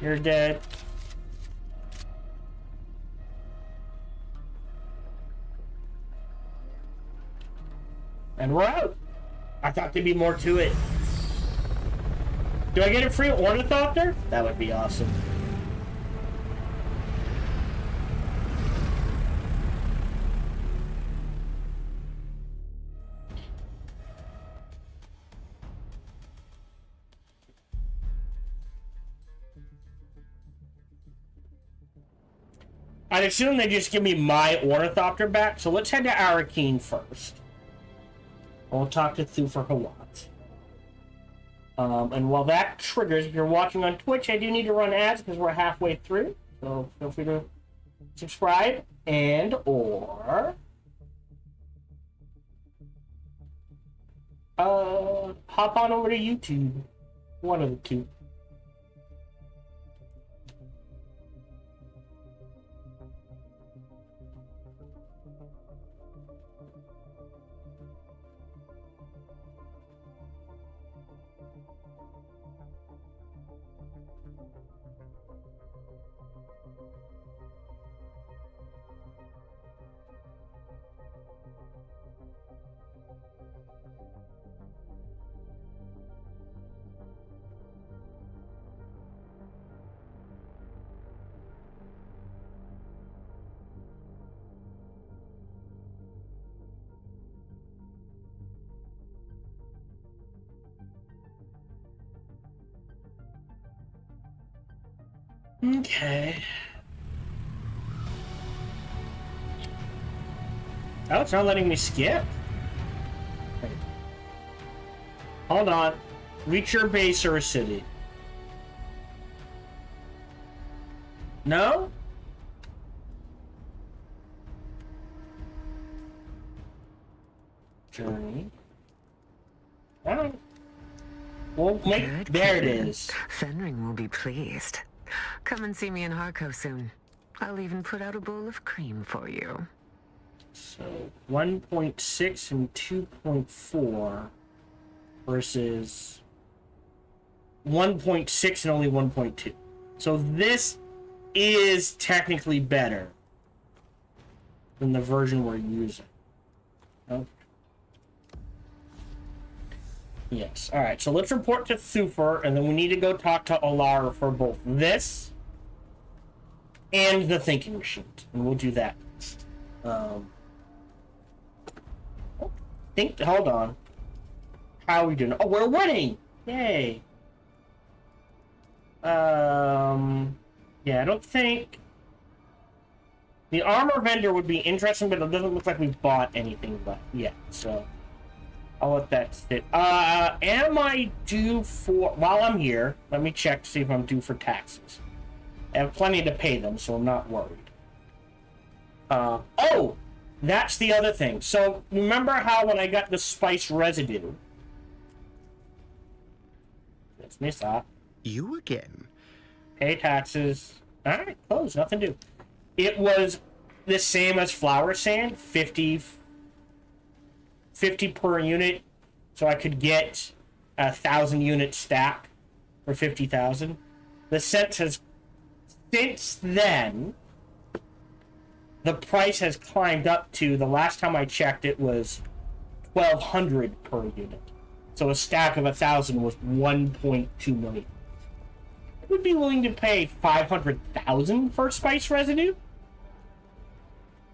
You're dead. And we're out. I thought there'd be more to it. Do I get a free ornithopter? That would be awesome. I'd assume they just give me my ornithopter back, so let's head to Arakeen first. We'll talk to Thufir Hawat. And while that triggers, if you're watching on Twitch, I do need to run ads because we're halfway through. So feel free to subscribe and or hop on over to YouTube. One of the two. Okay. Oh, it's not letting me skip. Wait. Hold on. Reach your base or a city. No? Journey. Alright. Well, Good, there it kid. is. Fenring will be pleased. Come and see me in Harco soon. I'll even put out a bowl of cream for you. So 1.6 and 2.4 versus 1.6 and only 1.2. So this is technically better than the version we're using. Okay. Yes. All right. So let's report to Thufir, and then we need to go talk to Alara for both this and the thinking machine, and we'll do that next. Hold on. How are we doing? Oh, we're winning! Yay! Yeah, I don't think the armor vendor would be interesting, but it doesn't look like we've bought anything but yet. So I'll let that sit. Am I due for? While I'm here, let me check to see if I'm due for taxes. I have plenty to pay them, so I'm not worried. Oh! That's the other thing. So, remember how when I got the spice residue... Let's miss that. You again. Pay taxes. Alright, close. Nothing to do. It was the same as flour sand. 50 per unit. So I could get 1,000 unit stack for 50,000. The sense has... Since then... The price has climbed up to, the last time I checked, it was 1,200 per unit. So a stack of 1,000 was 1.2 million. I would be willing to pay 500,000 for spice residue.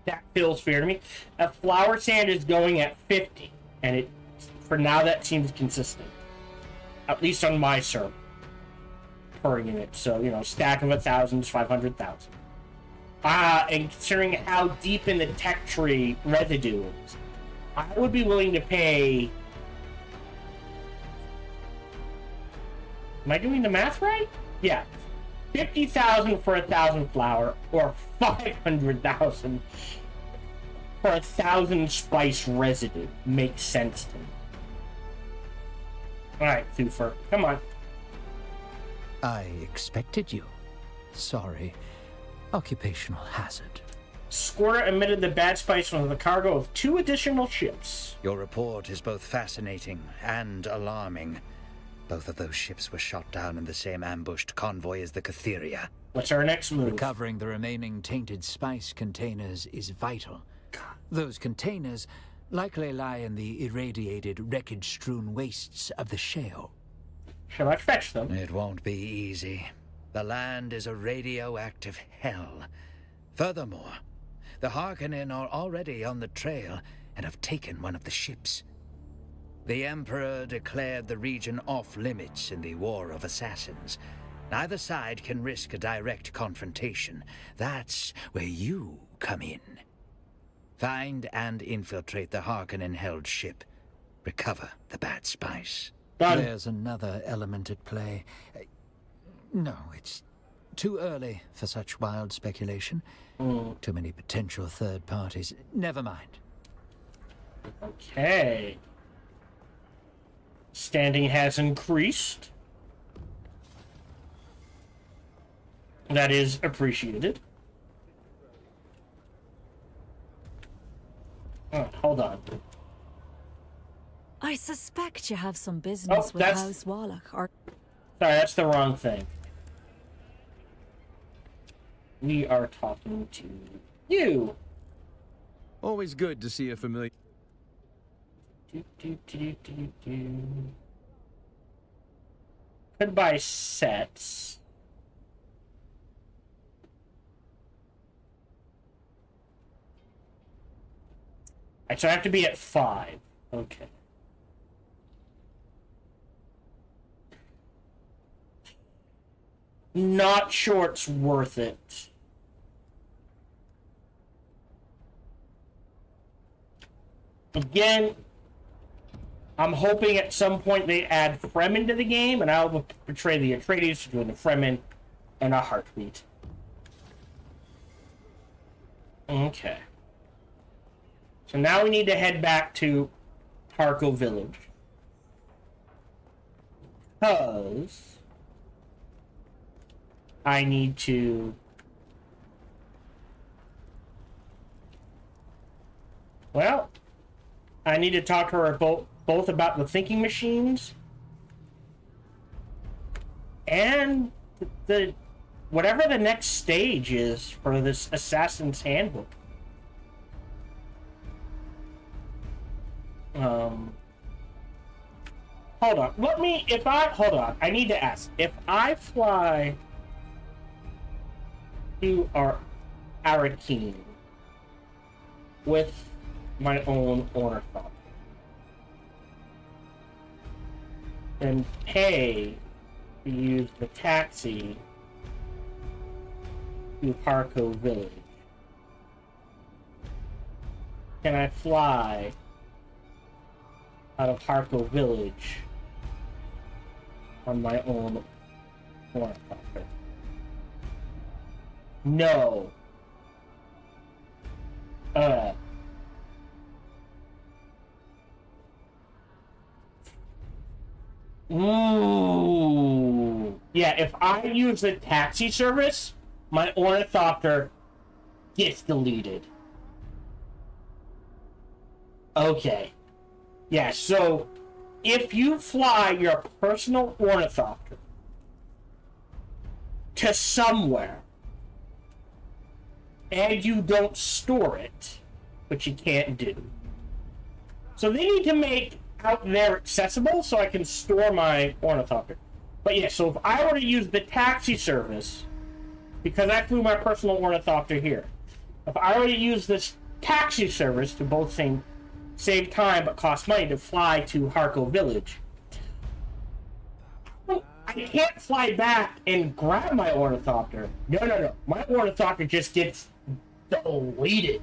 That feels fair to me. A flour sand is going at 50, and it, for now, that seems consistent. At least on my server. Per unit. So, you know, stack of 1,000 is 500,000. And considering how deep in the tech tree residue is, I would be willing to pay... Am I doing the math right? Yeah. 50,000 for 1,000 flour, or 500,000 for 1,000 spice residue. Makes sense to me. Alright, Thufir, come on. I expected you. Sorry. Occupational hazard. Skorda emitted the bad spice from the cargo of 2 additional ships. Your report is both fascinating and alarming. Both of those ships were shot down in the same ambushed convoy as the Catheria. What's our next move? Recovering the remaining tainted spice containers is vital. Those containers likely lie in the irradiated, wreckage-strewn wastes of the Shale. Shall I fetch them? It won't be easy. The land is a radioactive hell. Furthermore, the Harkonnen are already on the trail and have taken one of the ships. The Emperor declared the region off-limits in the War of Assassins. Neither side can risk a direct confrontation. That's where you come in. Find and infiltrate the Harkonnen-held ship. Recover the bad spice. There's another element at play. No, it's too early for such wild speculation. Too many potential third parties. Never mind. Okay. Standing has increased. That is appreciated. Oh, hold on. I suspect you have some business with House Wallach, or... Sorry, that's the wrong thing. We are talking to you. Always good to see a familiar... Could buy sets. Alright, so I have to be at 5. Okay. Not sure it's worth it. Again, I'm hoping at some point they add Fremen to the game, and I'll portray the Atreides doing the Fremen and a heartbeat. Okay. So now we need to head back to Harko Village. Because I need to... Well, I need to talk to her both about the thinking machines and the whatever the next stage is for this Assassin's Handbook. Hold on. Hold on. I need to ask. If I fly to Arakeen with my own ornithopter and pay to use the taxi to Harko Village, can I fly out of Harko Village on my own ornithopter? No. Ooh. Yeah, if I use the taxi service, my ornithopter gets deleted. Okay. Yeah, so if you fly your personal ornithopter to somewhere and you don't store it, which you can't do. So they need to make out there accessible so I can store my ornithopter. But yeah, so if I were to use the taxi service, because I flew my personal ornithopter here, if I were to use this taxi service to both save time but cost money to fly to Harko Village, I can't fly back and grab my ornithopter. No. My ornithopter just gets deleted.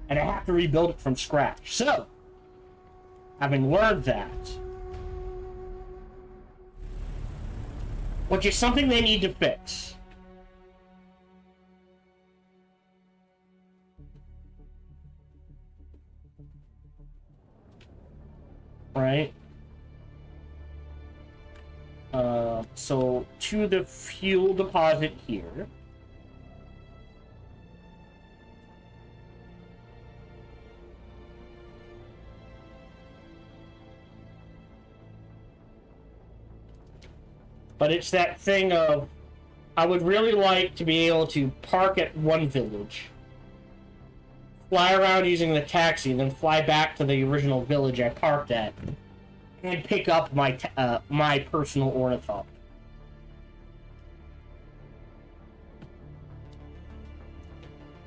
And I have to rebuild it from scratch. So, having learned that, which is something they need to fix, right? So, to the fuel deposit here. But it's that thing of, I would really like to be able to park at one village, fly around using the taxi, and then fly back to the original village I parked at, and pick up my my personal ornithopter.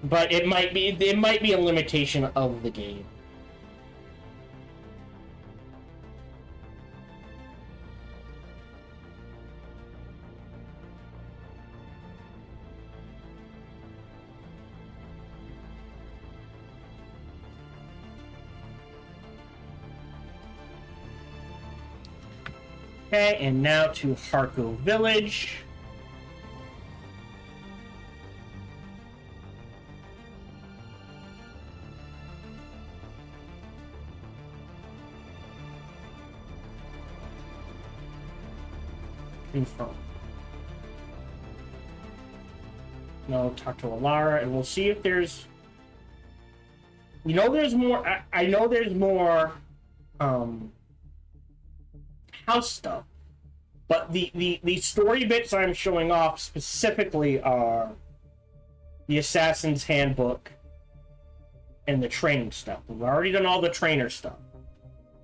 But it might be a limitation of the game. Okay, and now to Harko Village. Confirm. No, talk to Alara, and we'll see if there's... You know there's more... I know there's more... house stuff, but the story bits I'm showing off specifically are the Assassin's Handbook and the training stuff. We've already done all the trainer stuff,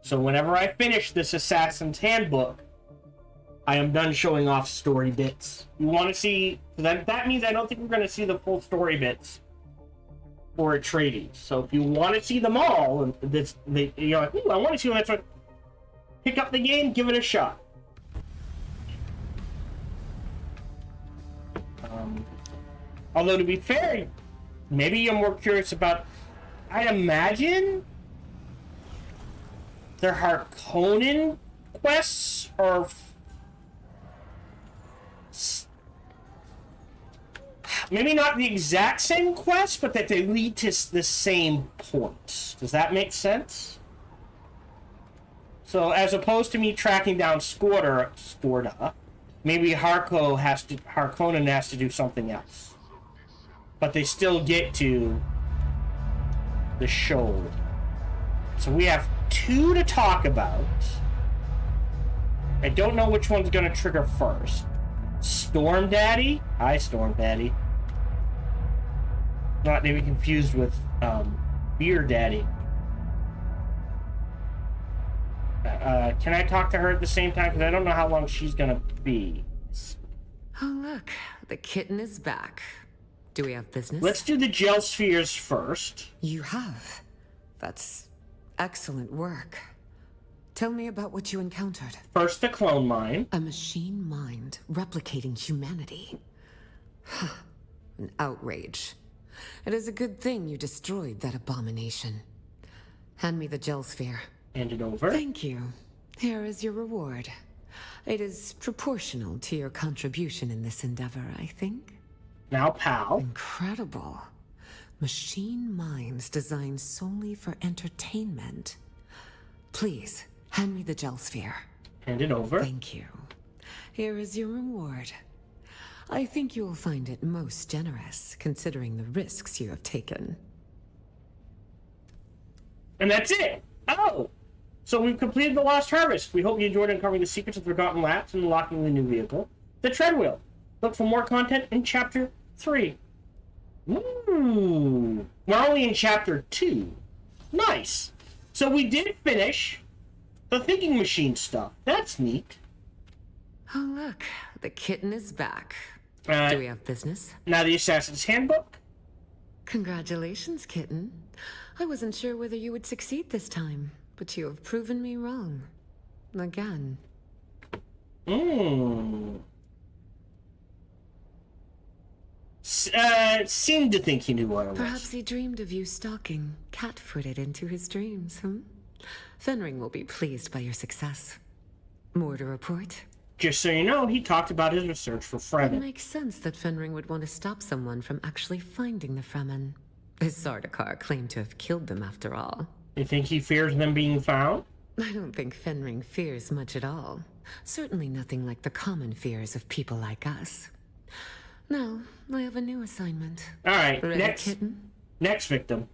so whenever I finish this Assassin's Handbook, I am done showing off story bits. You want to see that means I don't think we're going to see the full story bits for Atreides. So if you want to see them all, and you're like, ooh, I want to see them. Pick up the game, give it a shot. Although, to be fair, maybe you're more curious about... I imagine their Harkonnen quests are... Maybe not the exact same quest, but that they lead to the same point. Does that make sense? So, as opposed to me tracking down Skorda, maybe Harkonnen has to do something else. But they still get to the show. So we have 2 to talk about. I don't know which one's going to trigger first. Storm Daddy? Hi, Storm Daddy. Not to be confused with Beer Daddy. Can I talk to her at the same time? Because I don't know how long she's gonna be. Oh, look. The kitten is back. Do we have business? Let's do the gel spheres first. You have. That's excellent work. Tell me about what you encountered. First, the clone mine. A machine mind replicating humanity. An outrage. It is a good thing you destroyed that abomination. Hand me the gel sphere. Hand it over. Thank you. Here is your reward. It is proportional to your contribution in this endeavor, I think. Now, pal. Incredible. Machine minds designed solely for entertainment. Please, hand me the gel sphere. Hand it over. Thank you. Here is your reward. I think you will find it most generous, considering the risks you have taken. And that's it! Oh! So we've completed the Lost Harvest. We hope you enjoyed uncovering the secrets of Forgotten Labs and unlocking the new vehicle, the Treadwheel. Look for more content in Chapter 3. Ooh! We're only in Chapter 2. Nice! So we did finish the thinking machine stuff. That's neat. Oh, look. The kitten is back. Do we have business? Now the Assassin's Handbook. Congratulations, kitten. I wasn't sure whether you would succeed this time, but you have proven me wrong. Again. Seemed to think he knew what it was. Perhaps he dreamed of you stalking, cat-footed into his dreams, Fenring will be pleased by your success. More to report? Just so you know, he talked about his research for Fremen. It makes sense that Fenring would want to stop someone from actually finding the Fremen. His Sardaukar claimed to have killed them after all. You think he fears them being found? I don't think Fenring fears much at all. Certainly nothing like the common fears of people like us. Now, I have a new assignment. Alright, Ready, kitten? Next victim.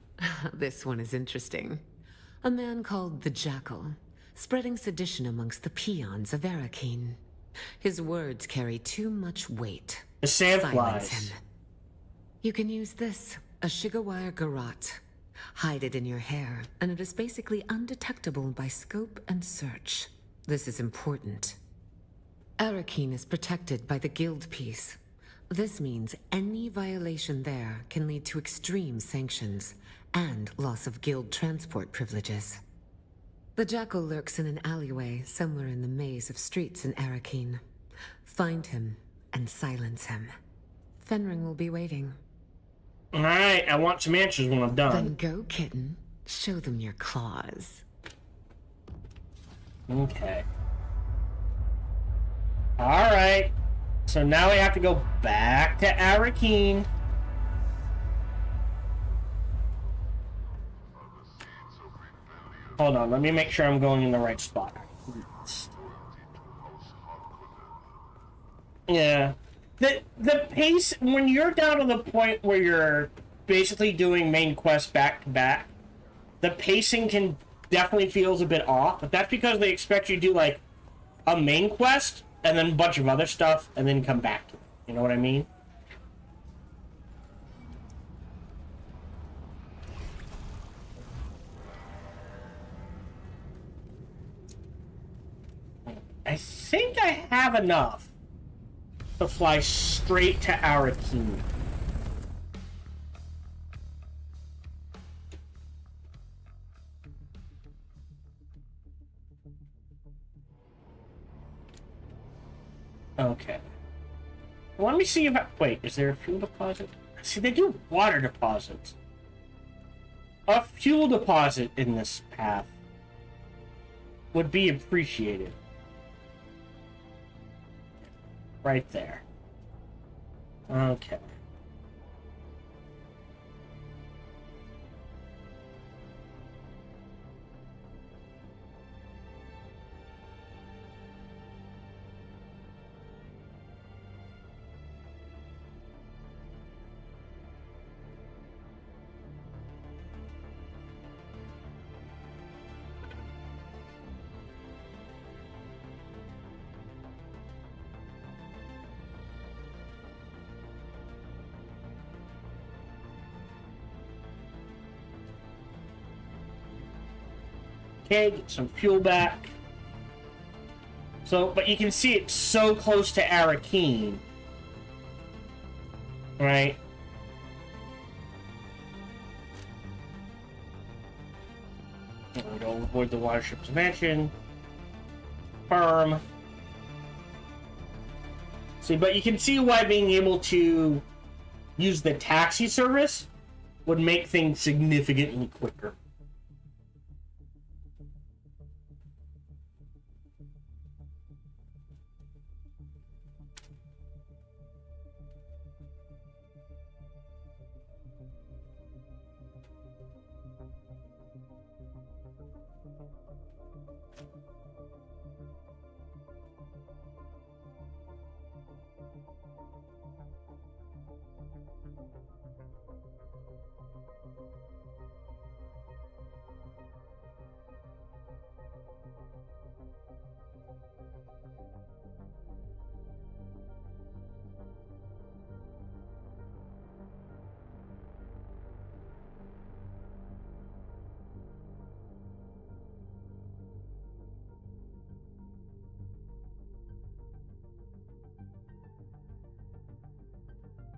This one is interesting. A man called the Jackal, spreading sedition amongst the peons of Arakeen. His words carry too much weight. The Silence sandflies. him. You can use this, a Shigawire Garrote. Hide it in your hair, and it is basically undetectable by scope and search. This is important. Arakeen is protected by the Guild Peace. This means any violation there can lead to extreme sanctions and loss of Guild transport privileges. The Jackal lurks in an alleyway somewhere in the maze of streets in Arakeen. Find him and silence him. Fenring will be waiting. Alright, I want some answers when I'm done. Then go, kitten. Show them your claws. Okay. Alright. So now we have to go back to Arakeen. Hold on, let me make sure I'm going in the right spot. Yeah. The pace, when you're down to the point where you're basically doing main quests back to back, the pacing can definitely feels a bit off, but that's because they expect you to do like a main quest and then a bunch of other stuff and then come back to it. You know what I mean? I think I have enough to fly straight to Arakeen. Okay. Well, let me see if I... Wait, is there a fuel deposit? See, they do water deposits. A fuel deposit in this path would be appreciated. Right there. Okay. Okay, get some fuel back. So, but you can see it's so close to Arakeen. Right? There we go, avoid the watership's mansion. Firm. See, but you can see why being able to use the taxi service would make things significantly quicker.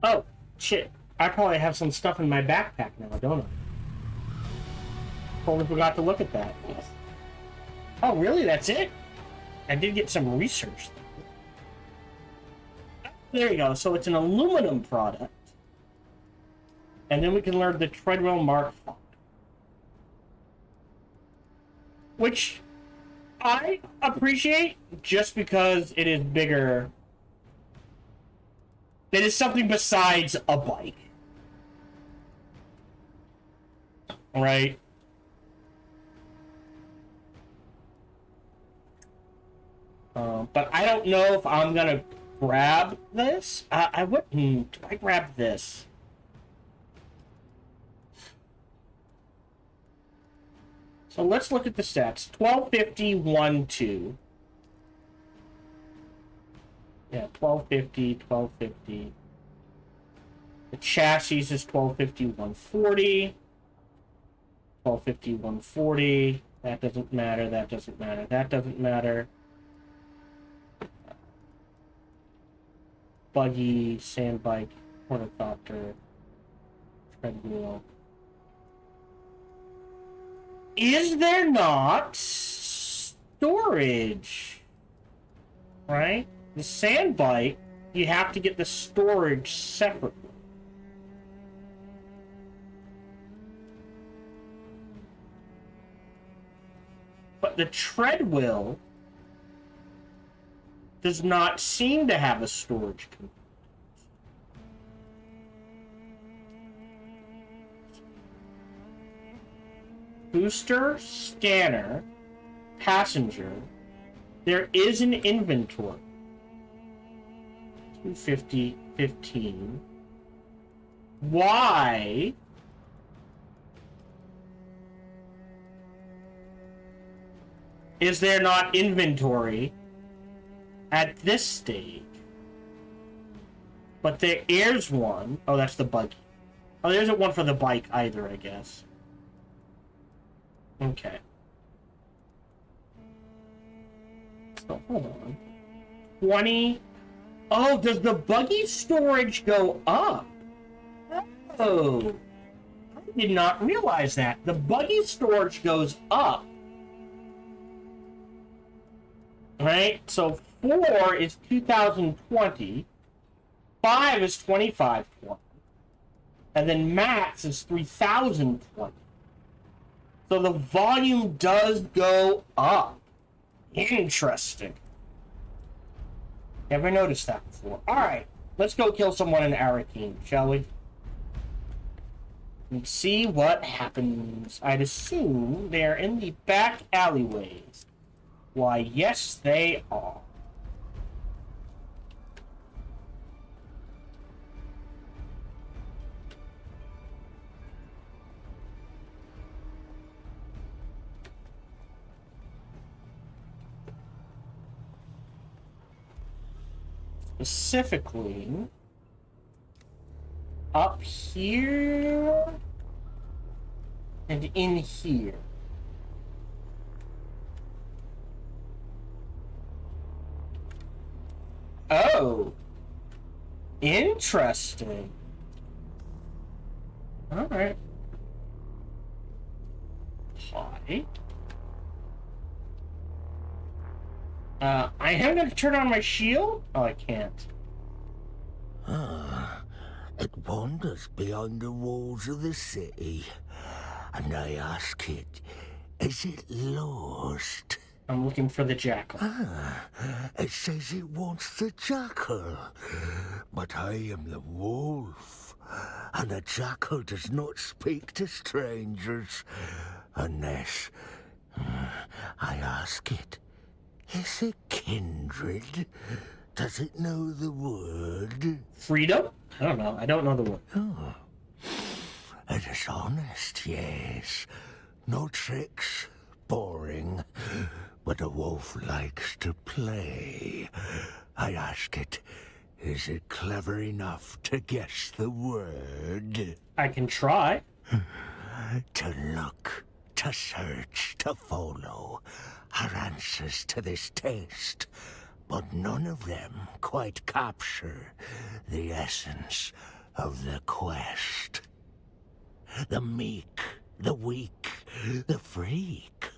Oh, shit. I probably have some stuff in my backpack now, don't I? Totally forgot to look at that. Oh, really? That's it? I did get some research. There you go. So it's an aluminum product. And then we can learn the Treadwell Mark V. Which I appreciate just because it is bigger. It is something besides a bike. Right? But I don't know if I'm gonna grab this. I wouldn't. I grab this. So let's look at the stats. 1250, 1-2. Yeah, 1250, 1250. The chassis is 1250, 140. 1250, 140. That doesn't matter, that doesn't matter, that doesn't matter. Buggy, sand bike, ornithopter, treadmill. Is there not storage? Right? The sand bike, you have to get the storage separately. But the treadmill does not seem to have a storage component. Booster, scanner, passenger. There is an inventory. 250, 15. Why? Is there not inventory at this stage? But there is one. Oh, that's the buggy. Oh, there isn't one for the bike either, I guess. Okay. So, hold on. 20. Oh, does the buggy storage go up? Oh. I did not realize that. The buggy storage goes up. Right? So 4 is 2020. 5 is 2520. And then max is 3020. So the volume does go up. Interesting. Never noticed that before. Alright, let's go kill someone in Arakeen, shall we? And see what happens. I'd assume they're in the back alleyways. Why, yes, they are. Specifically, up here and in here. Oh, interesting. All right. Hi. I am going to turn on my shield? Oh, I can't. It wanders beyond the walls of the city, and I ask it, is it lost? I'm looking for the jackal. It says it wants the jackal, but I am the wolf, and the jackal does not speak to strangers unless I ask it. Is it kindred? Does it know the word? Freedom? I don't know. I don't know the word. Oh. It is honest, yes. No tricks. Boring. But a wolf likes to play. I ask it, is it clever enough to guess the word? I can try. To look, to search, to follow are answers to this test, but none of them quite capture the essence of the quest. The meek, the weak, the freak,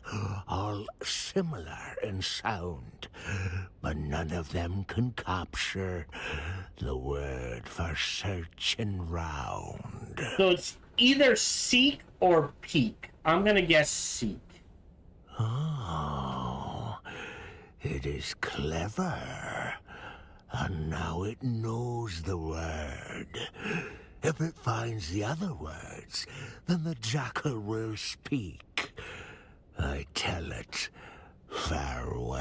all similar in sound, but none of them can capture the word for searching round. So it's either seek or peek. I'm gonna guess seek. Oh, it is clever. And now it knows the word. If it finds the other words, then the jackal will speak. I tell it, farewell.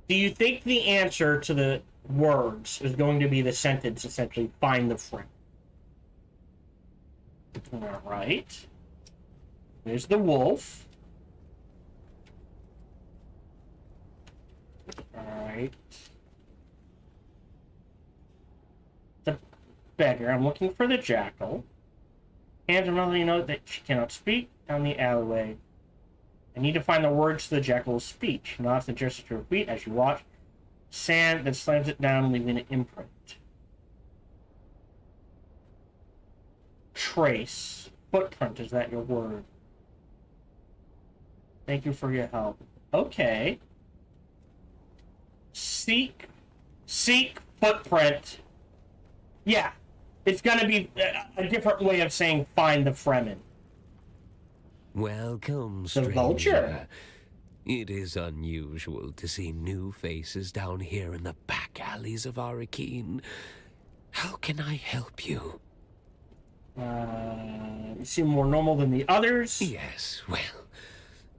Do you think the answer to the words is going to be the sentence, essentially, find the Fremen? Alright. There's the wolf. Alright. The beggar. I'm looking for the jackal. Hands another, you know that she cannot speak down the alleyway. I need to find the words to the jackal's speech. Not the gesture to her feet as you watch. Sand that slams it down, leaving an imprint. Trace. Footprint, is that your word? Thank you for your help. Okay. Seek. Footprint. Yeah. It's gonna be a different way of saying find the Fremen. Welcome, The stranger. vulture. It is unusual to see new faces down here in the back alleys of Arakeen. How can I help you? You seem more normal than the others. Yes, well,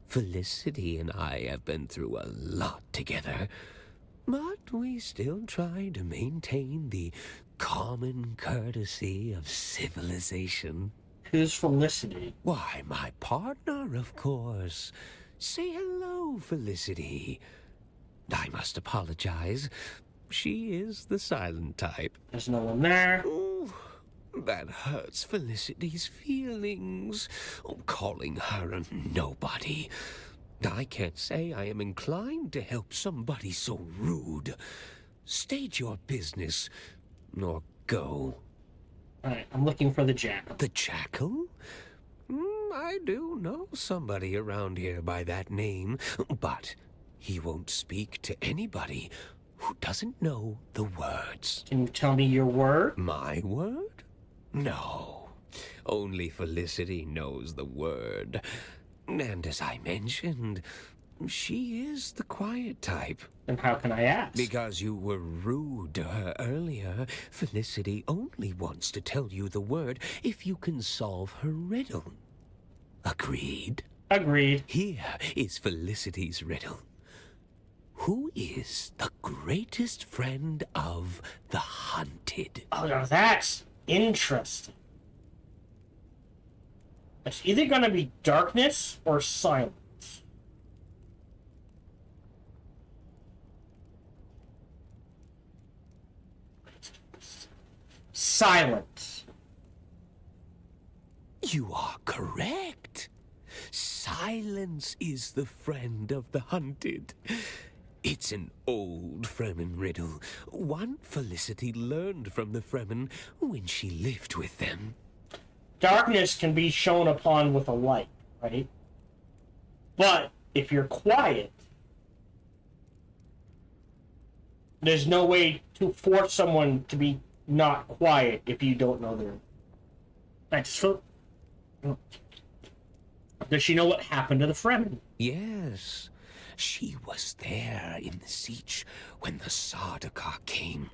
Felicity and I have been through a lot together, but we still try to maintain the common courtesy of civilization. Who's Felicity? Why, my partner, of course. Say hello, Felicity. I must apologize. She is the silent type. There's no one there. Ooh, that hurts Felicity's feelings. Calling her a nobody. I can't say I am inclined to help somebody so rude. State your business, or go. Alright, I'm looking for the jackal. The jackal? I do know somebody around here by that name, but he won't speak to anybody who doesn't know the words. Can you tell me your word? My word? No. Only Felicity knows the word. And as I mentioned, she is the quiet type. Then how can I ask? Because you were rude to her earlier. Felicity only wants to tell you the word if you can solve her riddle. Agreed? Agreed. Here is Felicity's riddle. Who is the greatest friend of the hunted? Oh, now that's interesting. It's either going to be darkness or silence. Silence. You are correct. Silence is the friend of the hunted. It's an old Fremen riddle, one Felicity learned from the Fremen when she lived with them. Darkness can be shown upon with a light, right? But if you're quiet, there's no way to force someone to be not quiet if you don't know their... I just feel... Does she know what happened to the Fremen? Yes, she was there in the siege when the Sardaukar came.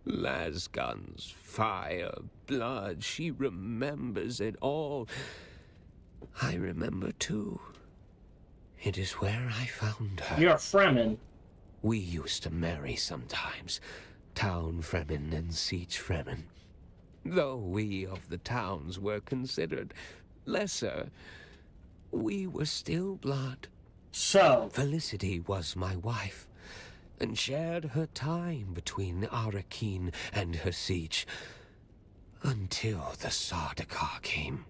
Lasguns, fire, blood, she remembers it all. I remember too. It is where I found her. You're a Fremen. We used to marry sometimes. Town Fremen and siege Fremen. Though we of the towns were considered lesser, we were still blood. So? Felicity was my wife, and shared her time between Arakeen and her siege, until the Sardaukar came.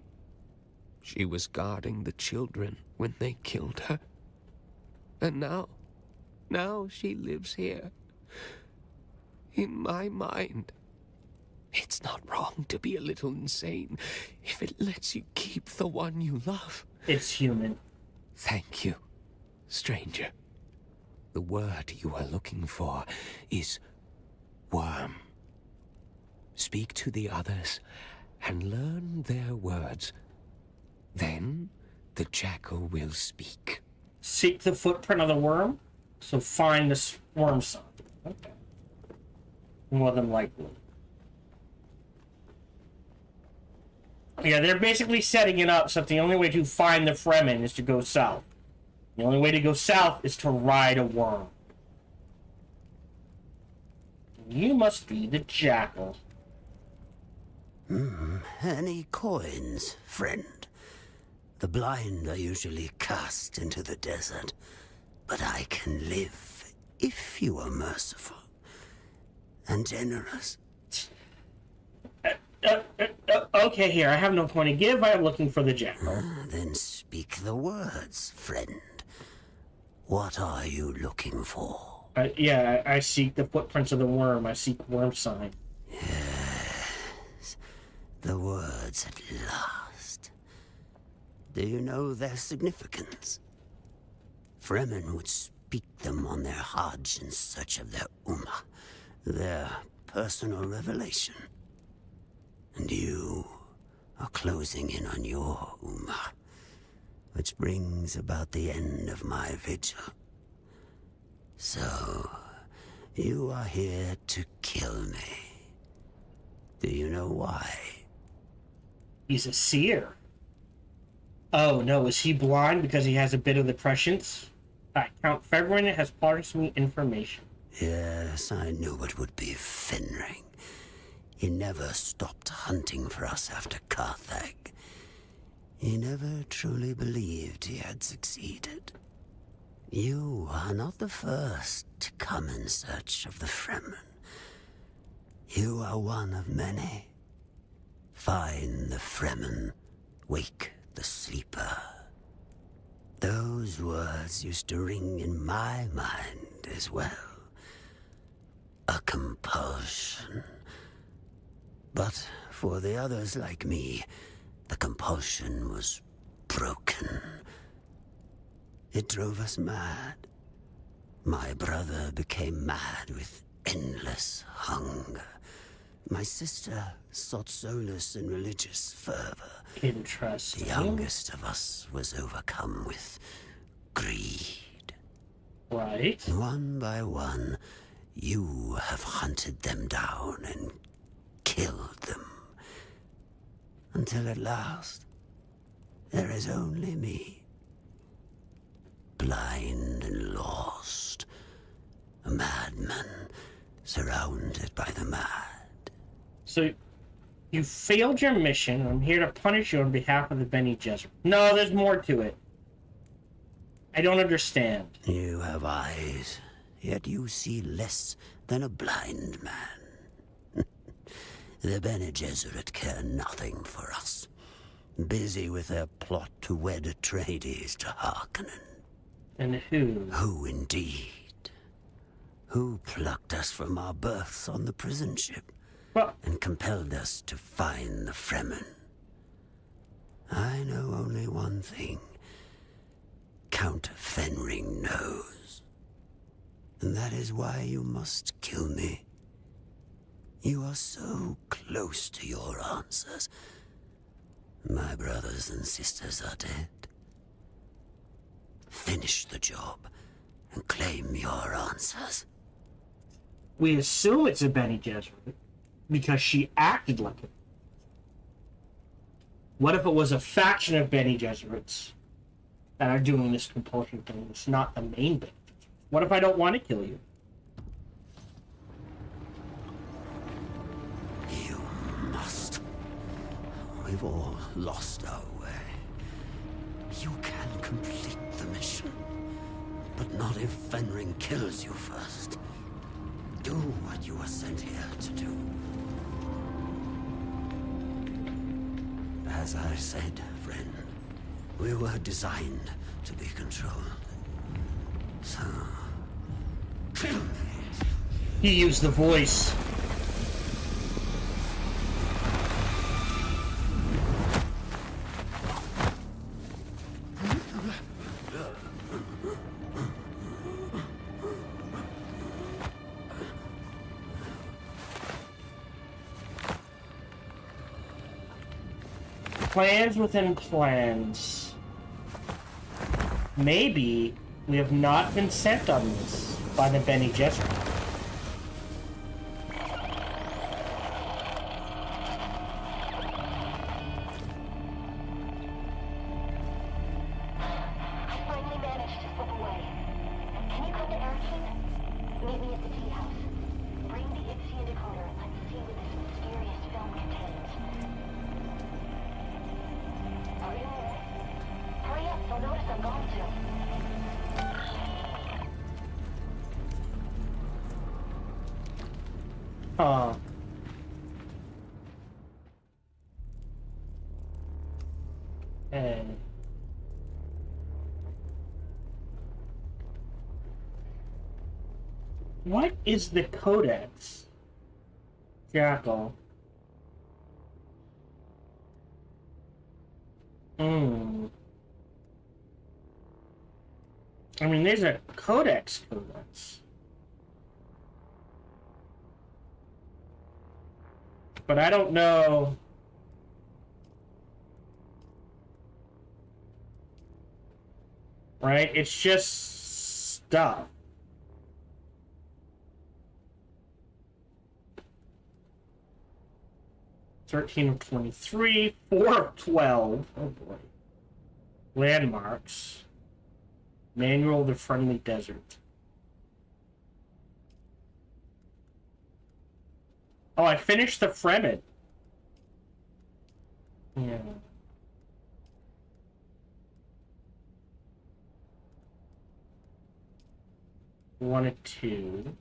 She was guarding the children when they killed her. And now she lives here, in my mind. It's not wrong to be a little insane if it lets you keep the one you love. It's human. Thank you, stranger. The word you are looking for is worm. Speak to the others and learn their words. Then the jackal will speak. Seek the footprint of the worm? So find the worm sign. Okay. More than likely. Yeah, they're basically setting it up so that the only way to find the Fremen is to go south. The only way to go south is to ride a worm. You must be the Jackal. Any coins, friend? The blind are usually cast into the desert, but I can live if you are merciful and generous. Okay, here. I have no point to give. I am looking for the Jackal. Then speak the words, friend. What are you looking for? Yeah, I seek the footprints of the worm. I seek worm sign. Yes, the words at last. Do you know their significance? Fremen would speak them on their Hajj in search of their Ummah, their personal revelation. And you are closing in on your Ummah, which brings about the end of my vigil. So, you are here to kill me. Do you know why? He's a seer. Oh no, is he blind because he has a bit of the prescience? Count Fegrin has parsed me information. Yes, I knew it would be Fenring. He never stopped hunting for us after Carthag. He never truly believed he had succeeded. You are not the first to come in search of the Fremen. You are one of many. Find the Fremen, wake the sleeper. Those words used to ring in my mind as well. A compulsion. But for the others like me, the compulsion was broken. It drove us mad. My brother became mad with endless hunger. My sister sought solace in religious fervor. Interesting. The youngest of us was overcome with greed. Right. One by one, you have hunted them down and killed them. Until at last, there is only me. Blind and lost. A madman surrounded by the mad. So, you failed your mission. I'm here to punish you on behalf of the Bene Gesserit. No, there's more to it. I don't understand. You have eyes, yet you see less than a blind man. The Bene Gesserit care nothing for us. Busy with their plot to wed Atreides to Harkonnen. And who? Who indeed? Who plucked us from our berths on the prison ship and compelled us to find the Fremen? I know only one thing. Count Fenring knows. And that is why you must kill me. You are so close to your answers. My brothers and sisters are dead. Finish the job and claim your answers. We assume it's a Bene Gesserit because she acted like it. What if it was a faction of Bene Gesserits that are doing this compulsion thing? It's not the main Bene Gesserit. What if I don't want to kill you? You must. We've all lost our way. You can complete the mission, but not if Fenring kills you first. Do what you were sent here to do. As I said, friend, we were designed to be controlled. So, kill me. He used the voice. Plans within plans. Maybe we have not been sent on this by the Bene Gesserit. Meet me at the tea house. Bring the I notice I'm going to. Huh. And what is the Codex? Jackal. I mean, there's a Codex. But I don't know. Right? It's just stuff. "13 of 23, 4 of 12. Oh boy. Landmarks. Manual of the Friendly Desert. Oh, I finished the Fremen. Yeah. One of two.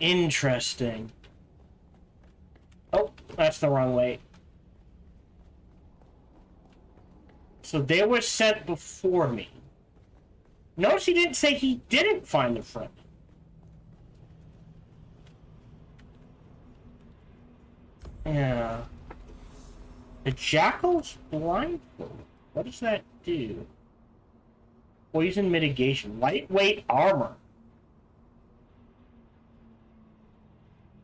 Interesting. Oh, that's the wrong way. So they were sent before me. Notice he didn't say he didn't find the friend. Yeah. The Jackal's blindfold. What does that do? Poison mitigation. Lightweight armor.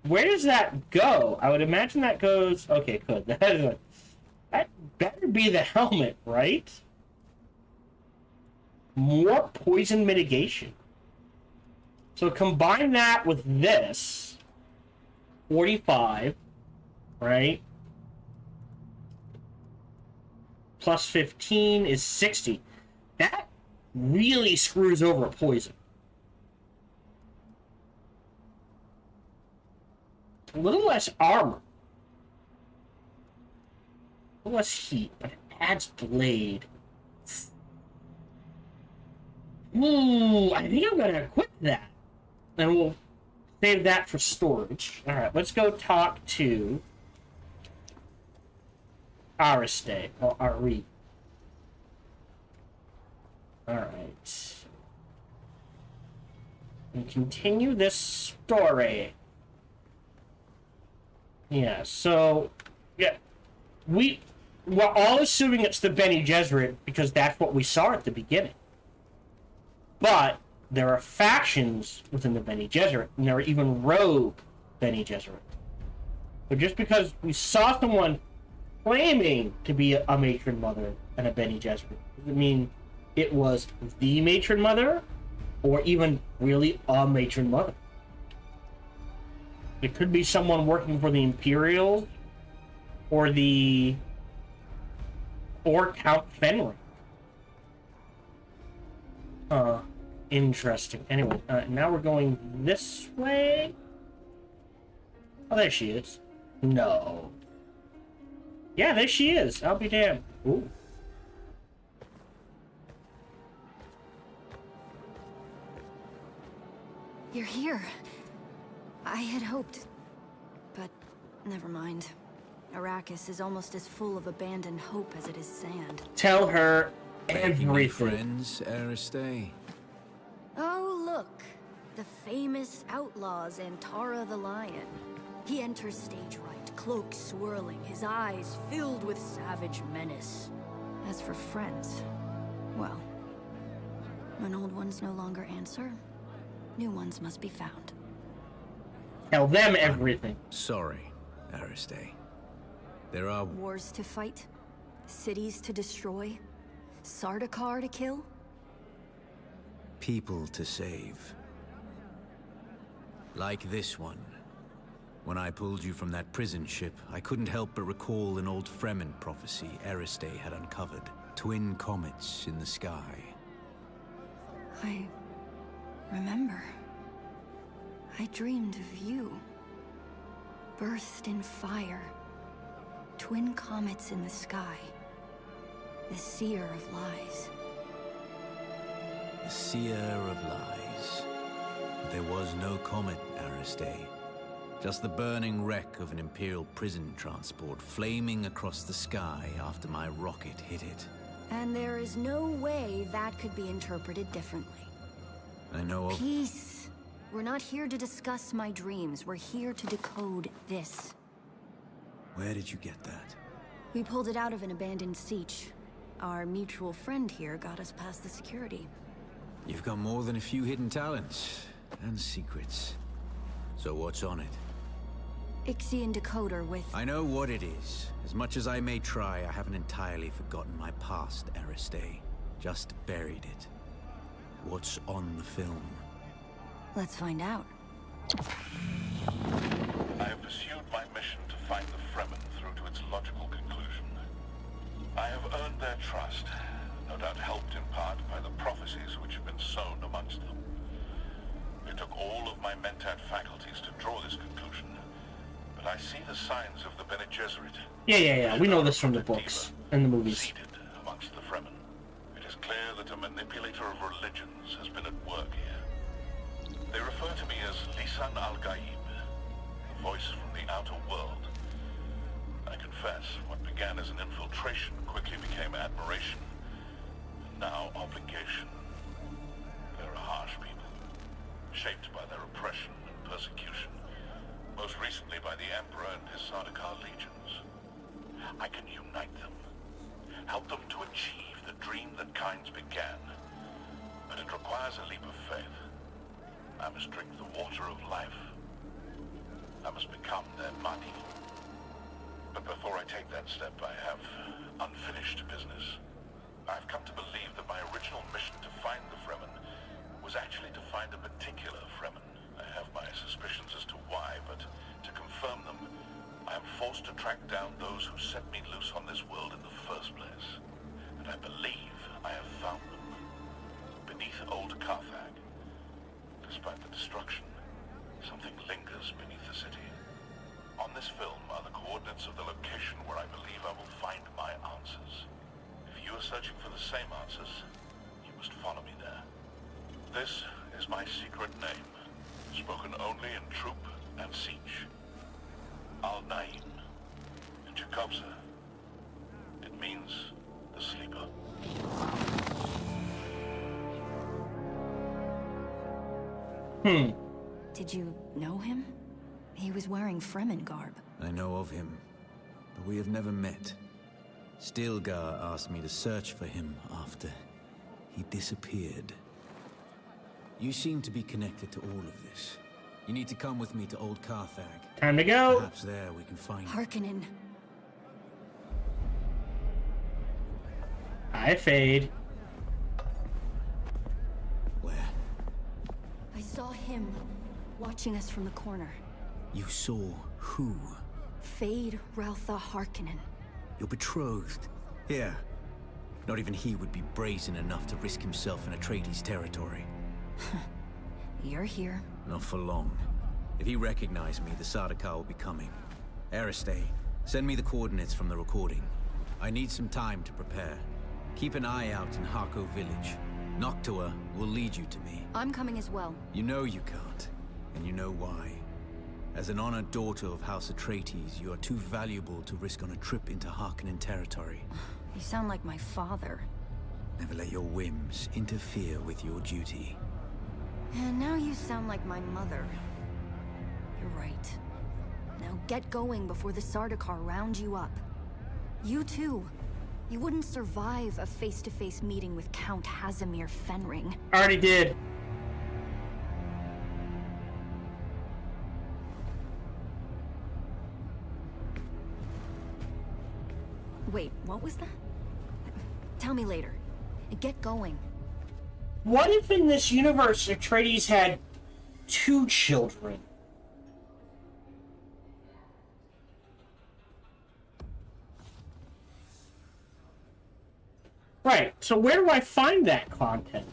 Where does that go? I would imagine that goes... Okay, good. That better be the helmet, right? More poison mitigation. So combine that with this. 45. Right? Plus 15 is 60. That really screws over poison. A little less armor. A little less heat, but it adds blade. Ooh, I think I'm going to equip that. And we'll save that for storage. Alright, let's go talk to Ariste, or Ari. Alright. And continue this story. Yeah, so... Yeah. We're all assuming it's the Bene Gesserit because that's what we saw at the beginning. But there are factions within the Bene Gesserit, and there are even rogue Bene Gesserit. So just because we saw someone claiming to be a matron mother and a Bene Gesserit doesn't mean it was the matron mother or even really a matron mother. It could be someone working for the Imperials or Count Fenrir. Interesting. Anyway, now we're going this way. Oh, there she is. No. Yeah, there she is. I'll be damned. Ooh. You're here. I had hoped, but never mind. Arrakis is almost as full of abandoned hope as it is sand. Tell her everything. Friends, Ariste. Oh, look. The famous outlaw Zantara the Lion. He enters stage right, cloak swirling, his eyes filled with savage menace. As for friends, well, when old ones no longer answer, new ones must be found. Tell them everything. Sorry, Ariste. There are wars to fight, cities to destroy, Sardaukar to kill. People to save. Like this one. When I pulled you from that prison ship, I couldn't help but recall an old Fremen prophecy Ariste had uncovered. Twin comets in the sky. I remember. I dreamed of you. burst in fire. Twin comets in the sky. The seer of lies. The seer of lies. But there was no comet, Aristae. Just the burning wreck of an Imperial prison transport flaming across the sky after my rocket hit it. And there is no way that could be interpreted differently. I know of... Peace. We're not here to discuss my dreams. We're here to decode this. Where did you get that? We pulled it out of an abandoned siege. Our mutual friend here got us past the security. You've got more than a few hidden talents and secrets. So what's on it? Ixian decoder with... I know what it is. As much as I may try, I haven't entirely forgotten my past, Aristae. Just buried it. What's on the film? Let's find out. I have pursued my mission to find the Fremen through to its logical conclusion. I have earned their trust, no doubt helped in part by the prophecies which have been sown amongst them. It took all of my mentat faculties to draw this conclusion, but I see the signs of the Bene Gesserit. Yeah. We know this from the books and the movies. Seated amongst the Fremen. It is clear that a manipulator of religions has been at work here. They refer to me as Lisan al-Gaib, the voice from the outer world. I confess, what began as an infiltration quickly became admiration, and now obligation. They're a harsh people, shaped by their oppression and persecution, most recently by the Emperor and his Sardaukar legions. I can unite them, help them to achieve the dream that Kynes began, but it requires a leap of faith. I must drink the water of life. I must become their money. But before I take that step, I have unfinished business. I've come to believe that my original mission to find the Fremen was actually to find a particular Fremen. I have my suspicions as to why, but to confirm them, I am forced to track down those who set me loose on this world in the first place. And I believe I have found them. Beneath old Carthage. Despite the destruction, something lingers beneath the city. On this film are the coordinates of the location where I believe I will find my answers. If you are searching for the same answers, you must follow me there. This is my secret name, spoken only in troop and siege. Al-Naim, in Chekhovza. It means the sleeper. Did you know him? He was wearing Fremen garb. I know of him, but we have never met. Stilgar asked me to search for him after he disappeared. You seem to be connected to all of this. You need to come with me to Old Carthage. Time to go. Perhaps there we can find Harkonnen. Hi, Fade. Where? I saw him watching us from the corner. You saw who? Fade Raltha Harkonnen. Your betrothed. Here. Not even he would be brazen enough to risk himself in Atreides territory. You're here. Not for long. If he recognized me, the Sardaukar will be coming. Aristae, send me the coordinates from the recording. I need some time to prepare. Keep an eye out in Harko village. Noctua will lead you to me. I'm coming as well. You know you can't, and you know why. As an honored daughter of House Atreides, you are too valuable to risk on a trip into Harkonnen territory. You sound like my father. Never let your whims interfere with your duty. And now you sound like my mother. You're right. Now get going before the Sardaukar round you up. You too. You wouldn't survive a face-to-face meeting with Count Hazimir Fenring. Already did. Wait, what was that? Tell me later. Get going. What if in this universe Atreides had 2 children? Right, so where do I find that content?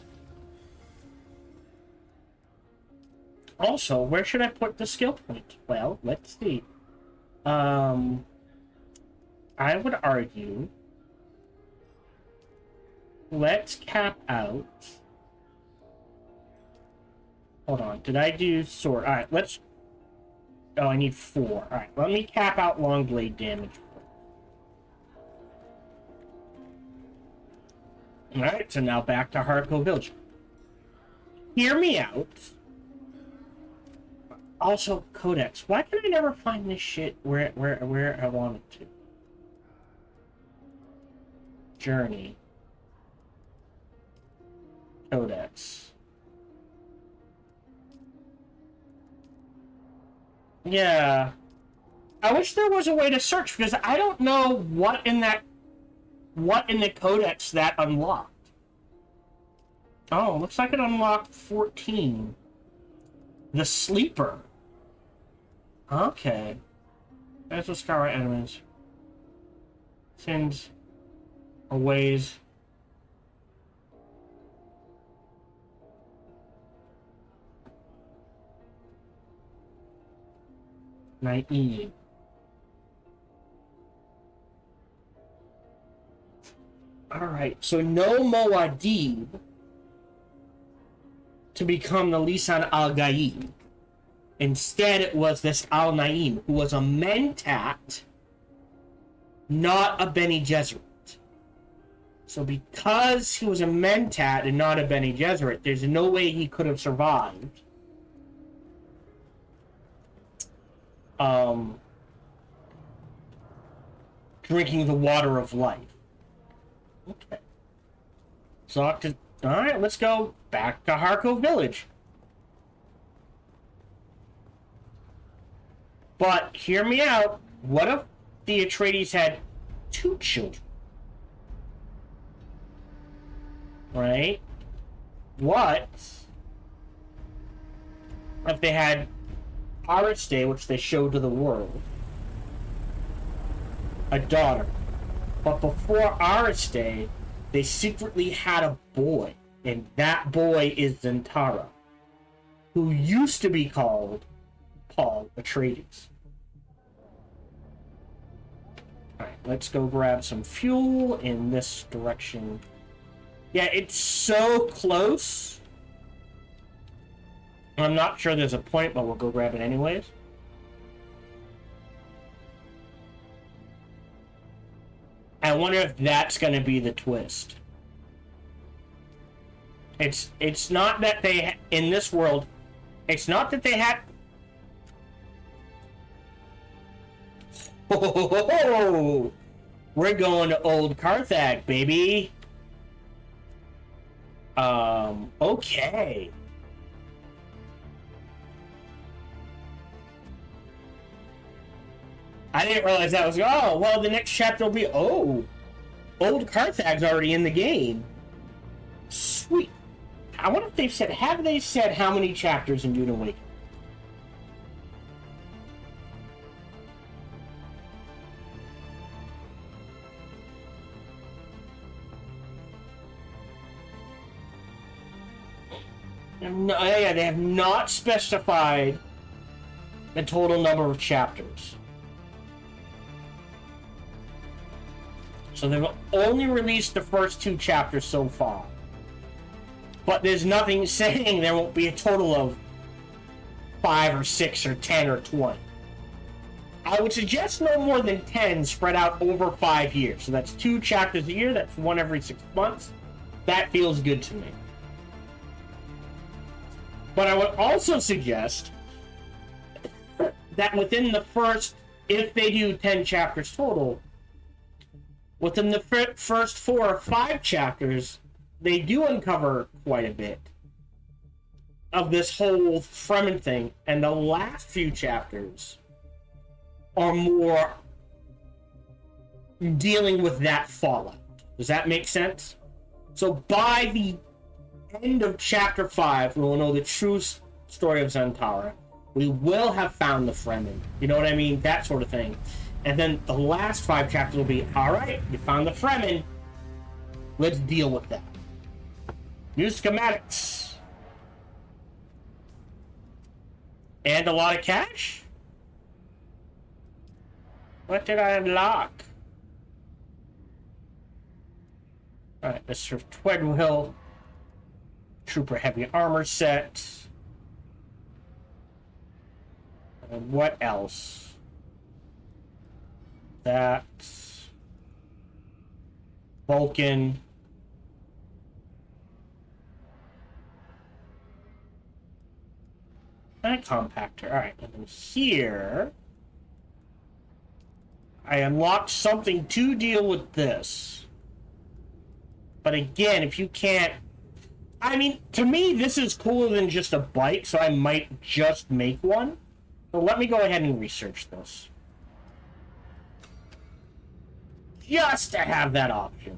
Also, where should I put the skill point? Well, let's see. I would argue, let's cap out. Hold on, did I do sword? All right, let's. Oh, I need 4. All right, let me cap out long blade damage. All right, so now back to Harco Village. Hear me out. Also, Codex. Why can I never find this shit where I want it to? Journey. Codex. Yeah. I wish there was a way to search, because I don't know what in the codex that unlocked. Oh, looks like it unlocked 14. The Sleeper. Okay. That's what Skyward enemies. Sins or ways. Naive. Alright, so no Moadib to become the Lisan al-Gaib. Instead, it was this Al-Naim, who was a Mentat, not a Bene Gesserit. So because he was a Mentat and not a Bene Gesserit, there's no way he could have survived. Drinking the water of life. Okay. So, alright, let's go back to Harco Village. But, hear me out. What if the Atreides had 2 children? Right? What if they had Ariste, which they showed to the world, a daughter? But before Ariste, they secretly had a boy, and that boy is Zentara, who used to be called Paul Atreides. Alright, let's go grab some fuel in this direction. Yeah, it's so close. I'm not sure there's a point, but we'll go grab it anyways. I wonder if that's going to be the twist. It's not that they, in this world, it's not that they had... Oh, we're going to Old Carthage, baby. Okay. I didn't realize that was... Oh, well, the next chapter will be... Oh, Old Carthage's already in the game. Sweet. I wonder if they've said... Have they said how many chapters in Dune Awakening? No, yeah, they have not specified the total number of chapters. So they've only released the first 2 chapters so far. But there's nothing saying there won't be a total of 5 or 6 or 10 or 20. I would suggest no more than 10 spread out over 5 years. So that's 2 chapters a year, that's 1 every 6 months. That feels good to me. But I would also suggest that within the first, if they do 10 chapters total, within the first 4 or 5 chapters, they do uncover quite a bit of this whole Fremen thing, and the last few chapters are more dealing with that fallout. Does that make sense? So by the end of chapter 5, we will know the true story of Zentara. We will have found the Fremen. You know what I mean? That sort of thing. And then the last 5 chapters will be, alright, you found the Fremen. Let's deal with that. New schematics. And a lot of cash? What did I unlock? Alright, Mr. Twedwill. Trooper heavy armor set. And what else? That. Vulcan. And a compactor. Alright, and then here I unlocked something to deal with this. But again, if you can't... I mean, to me, this is cooler than just a bike, so I might just make one. So let me go ahead and research this. Just to have that option.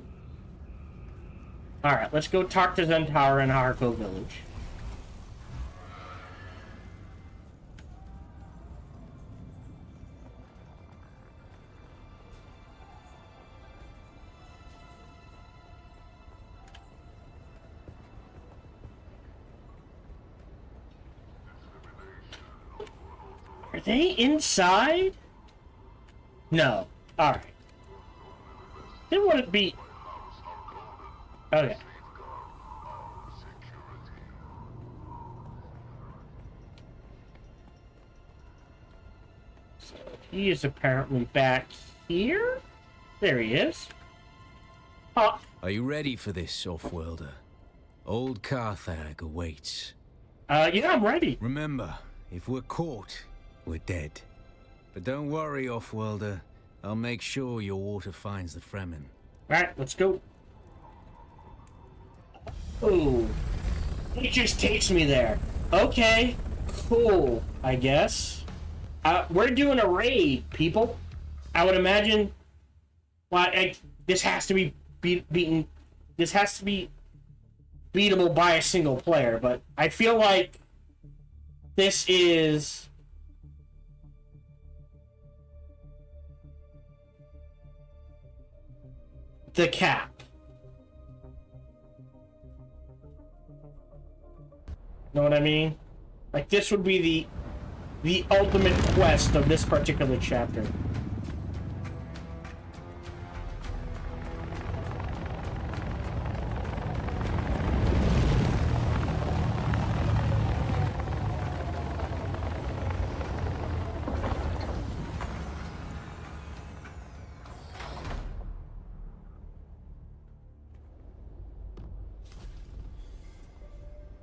Alright, let's go talk to Zentara in Harko Village. Are they inside? No. Alright. Then would it be... Okay. So he is apparently back here? There he is. Oh. Are you ready for this, Offworlder? Old Carthag awaits. Yeah, I'm ready. Remember, if we're caught, we're dead. But don't worry, Offworlder. I'll make sure your water finds the Fremen. Alright, let's go. Ooh. It just takes me there. Okay. Cool, I guess. We're doing a raid, people. I would imagine... Well, this has to be beaten... This has to be beatable by a single player, but I feel like this is... the cap. Know what I mean? Like, this would be the ultimate quest of this particular chapter.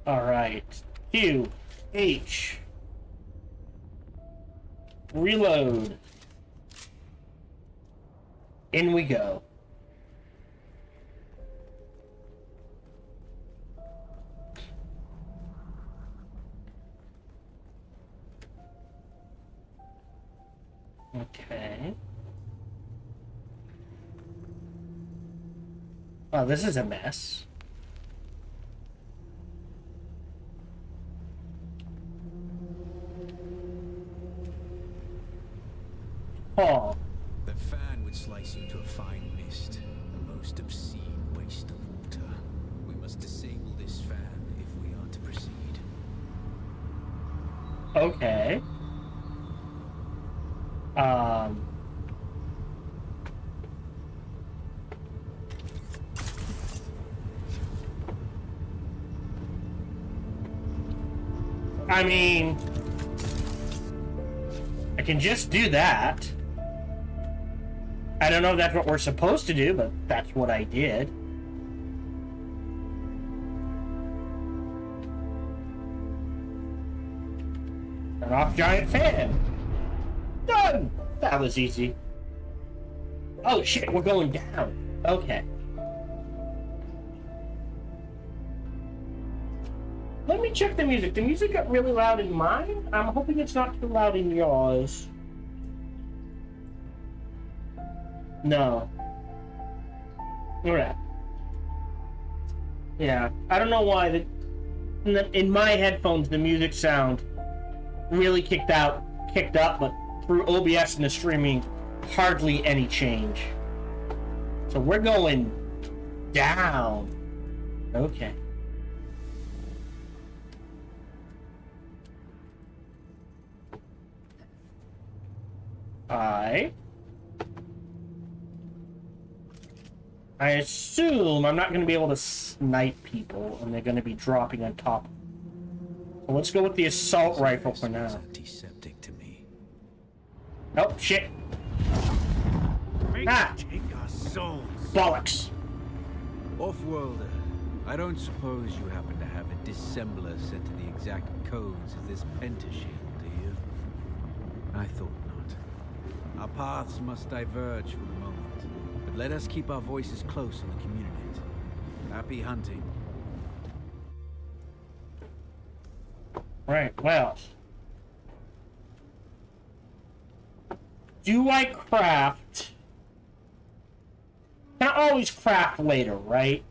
Alright. Q. H. Reload. In we go. Okay. Oh, this is a mess. Oh. The fan would slice you to a fine mist, a most obscene waste of water. We must disable this fan if we are to proceed. Okay. I mean, I can just do that. I don't know if that's what we're supposed to do, but that's what I did. Turn off giant fan. Done! That was easy. Oh shit, we're going down. Okay. Let me check the music. The music got really loud in mine. I'm hoping it's not too loud in yours. No. Alright. Yeah, I don't know why. In my headphones, the music sound really kicked up, but through OBS and the streaming, hardly any change. So we're going down. Okay. I assume I'm not going to be able to snipe people, and they're going to be dropping on top. So let's go with the assault rifle for now. Antiseptic to me. Oh, shit. Ah! Bollocks. Off-worlder, I don't suppose you happen to have a dissembler set to the exact codes of this pentashield, do you? I thought not. Our paths must diverge for the moment, but let us keep our voices close on the community. Happy hunting. Right, well. Do I craft? Can I always craft later, right?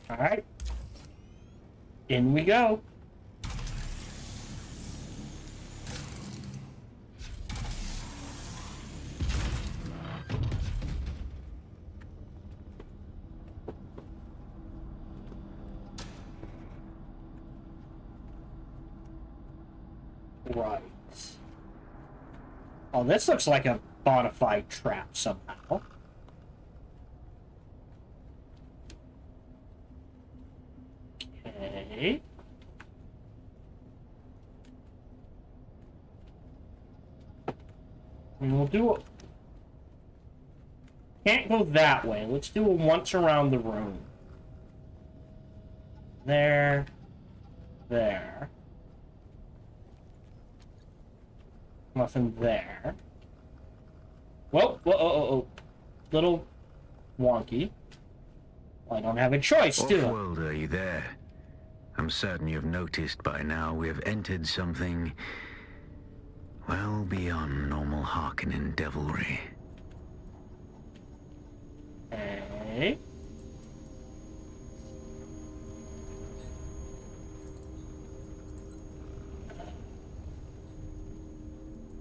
Alright. In we go. Right. Oh, this looks like a bona fide trap somehow. Okay. And we'll do it. Can't go that way. Let's do it once around the room. There. There. Nothing there. Whoa, whoa, oh. Little wonky. Well, I don't have a choice, do I? Off-world, are you there? I'm certain you've noticed by now we have entered something well beyond normal Harkonnen devilry. Okay.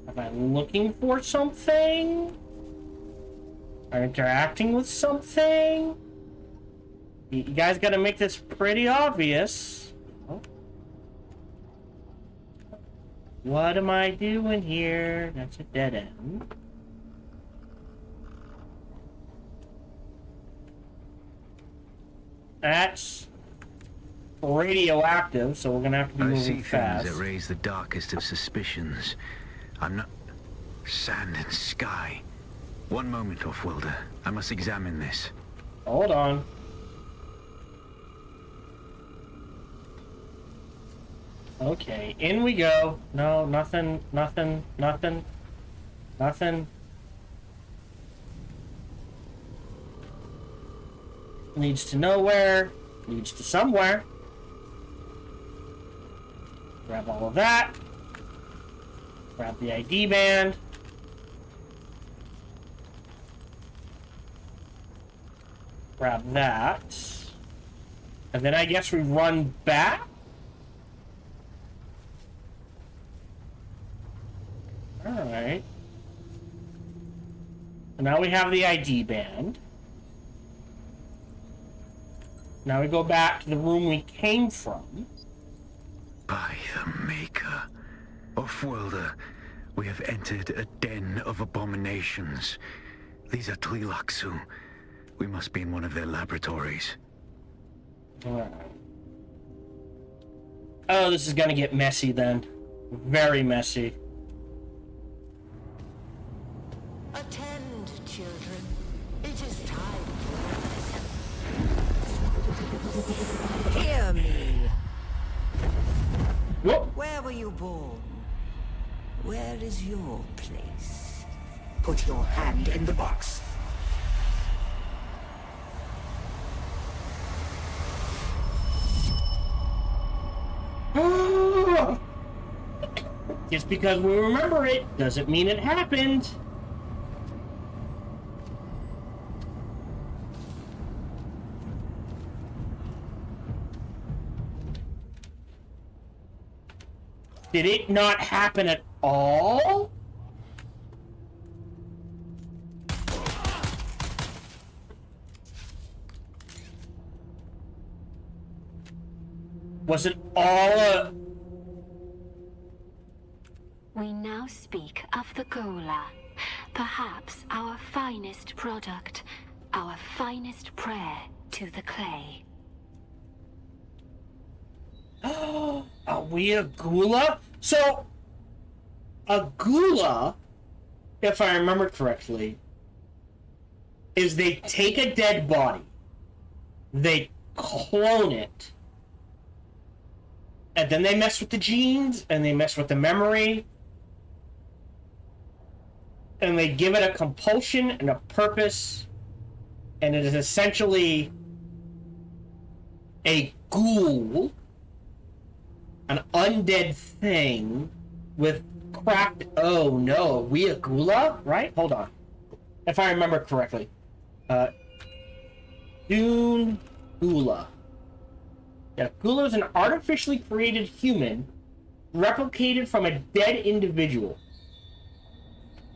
Am I looking for something? Or interacting with something? You guys gotta make this pretty obvious. What am I doing here? That's a dead end. That's radioactive, so we're gonna have to be moving fast. I see things that raise the darkest of suspicions. I'm not... Sand and sky. One moment, Off-worlder. I must examine this. Hold on. Okay, in we go. No, nothing. Leads to nowhere. Leads to somewhere. Grab all of that. Grab the ID band. Grab that. And then I guess we run back? Alright. So now we have the ID band. Now we go back to the room we came from. By the Maker. Off-worlder, we have entered a den of abominations. These are Tleilaxu. We must be in one of their laboratories. Alright. Oh, this is gonna get messy then. Very messy. Attend, children. It is time for rest. Hear me. Whoa. Where were you born? Where is your place? Put your hand in the box. Just because we remember it doesn't mean it happened. Did it not happen at all? Was it all a... We now speak of the Gola, perhaps our finest product, our finest prayer to the clay. Are we a gula? So, a gula, if I remember correctly, is they take a dead body, they clone it, and then they mess with the genes, and they mess with the memory, and they give it a compulsion and a purpose, and it is essentially a ghoul, an undead thing with cracked... Oh no, we a gula? Right? Hold on. If I remember correctly. Dune gula. Yeah, gula is an artificially created human replicated from a dead individual.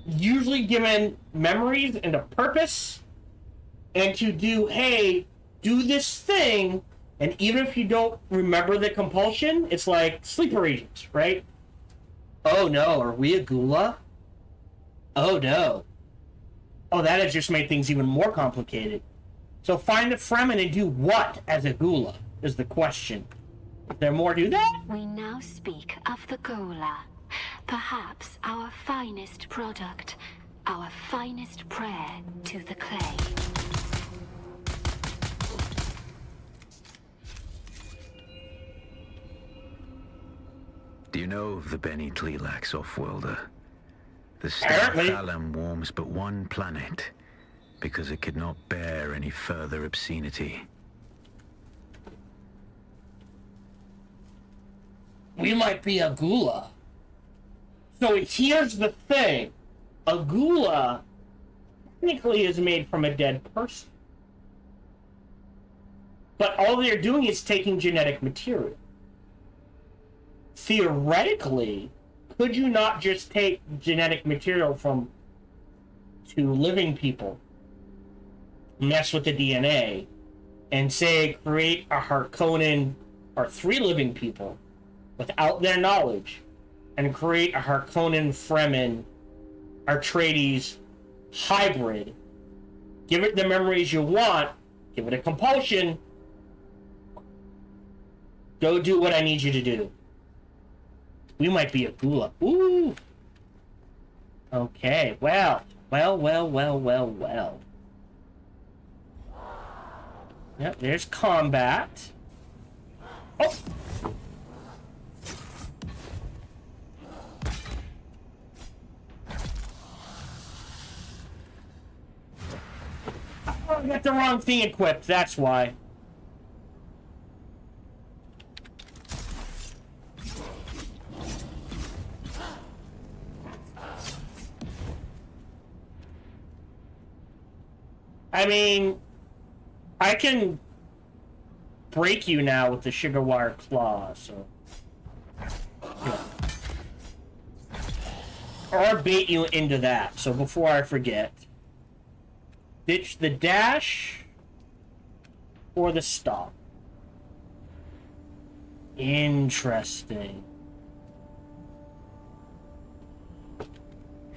Usually given memories and a purpose, and to do, hey, do this thing, and even if you don't remember the compulsion, it's like sleeper agents, right? Oh no, are we a gula? Oh no. Oh, that has just made things even more complicated. So find the Fremen and do what as a gula, is the question. Is there more to that? We now speak of the Gola. Perhaps our finest product, our finest prayer to the clay. Do you know of the Beni Tleilax off-worlder? The star Apparently. Thalam warms but one planet because it could not bear any further obscenity. We might be a gula. So here's the thing. A gula technically is made from a dead person. But all they're doing is taking genetic material. Theoretically, could you not just take genetic material from two living people, mess with the DNA, and say create a Harkonnen or three living people without their knowledge, and create a Harkonnen Fremen Atreides hybrid, give it the memories you want, give it a compulsion, go do what I need you to do. We might be a gula. Ooh. Okay, well. Yep, there's combat. Oh! I got the wrong thing equipped, that's why. I mean, I can break you now with the sugar wire claw, so... Yeah. Or bait you into that, so before I forget. Ditch the dash or the stop. Interesting.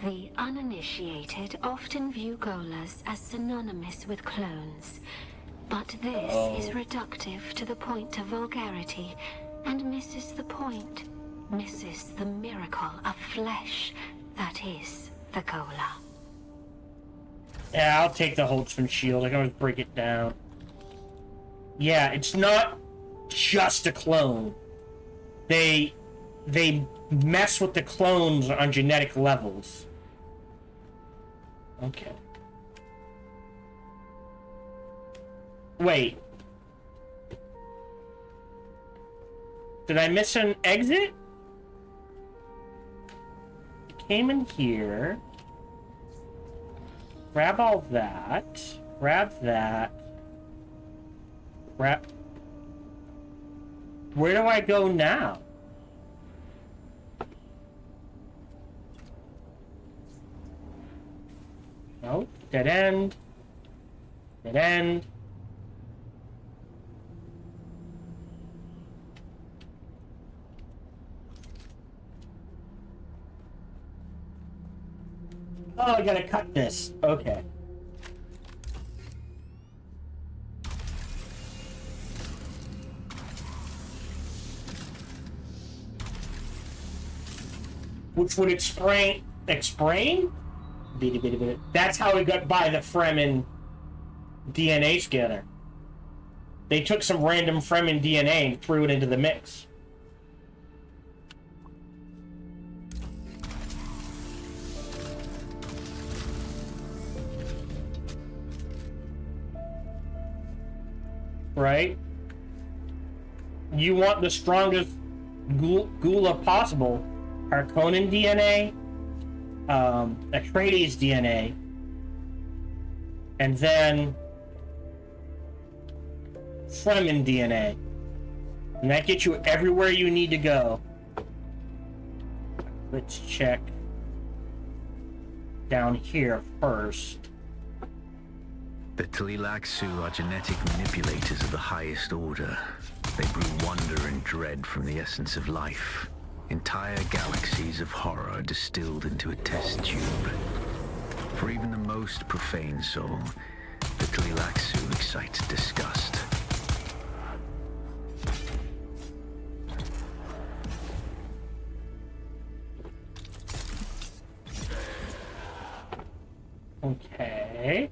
The uninitiated often view Golas as synonymous with clones, but this is reductive to the point of vulgarity and misses the point, misses the miracle of flesh that is the Gola. Yeah, I'll take the Holtzman shield. I can always break it down. Yeah, it's not just a clone. They mess with the clones on genetic levels. Okay. Wait. Did I miss an exit? I came in here. Grab all that. Grab that. Grab... Where do I go now? No, dead end. Dead end. Oh, I gotta cut this. Okay. which would explain? That's how we got by the Fremen DNA scanner. They took some random Fremen DNA and threw it into the mix. Right? You want the strongest Gula possible. Harkonnen DNA, Atreides DNA, and then Fremen DNA. And that gets you everywhere you need to go. Let's check down here first. The Tleilaxu are genetic manipulators of the highest order. They brew wonder and dread from the essence of life. Entire galaxies of horror distilled into a test tube. For even the most profane soul, the Tleilaxu excites disgust. Okay.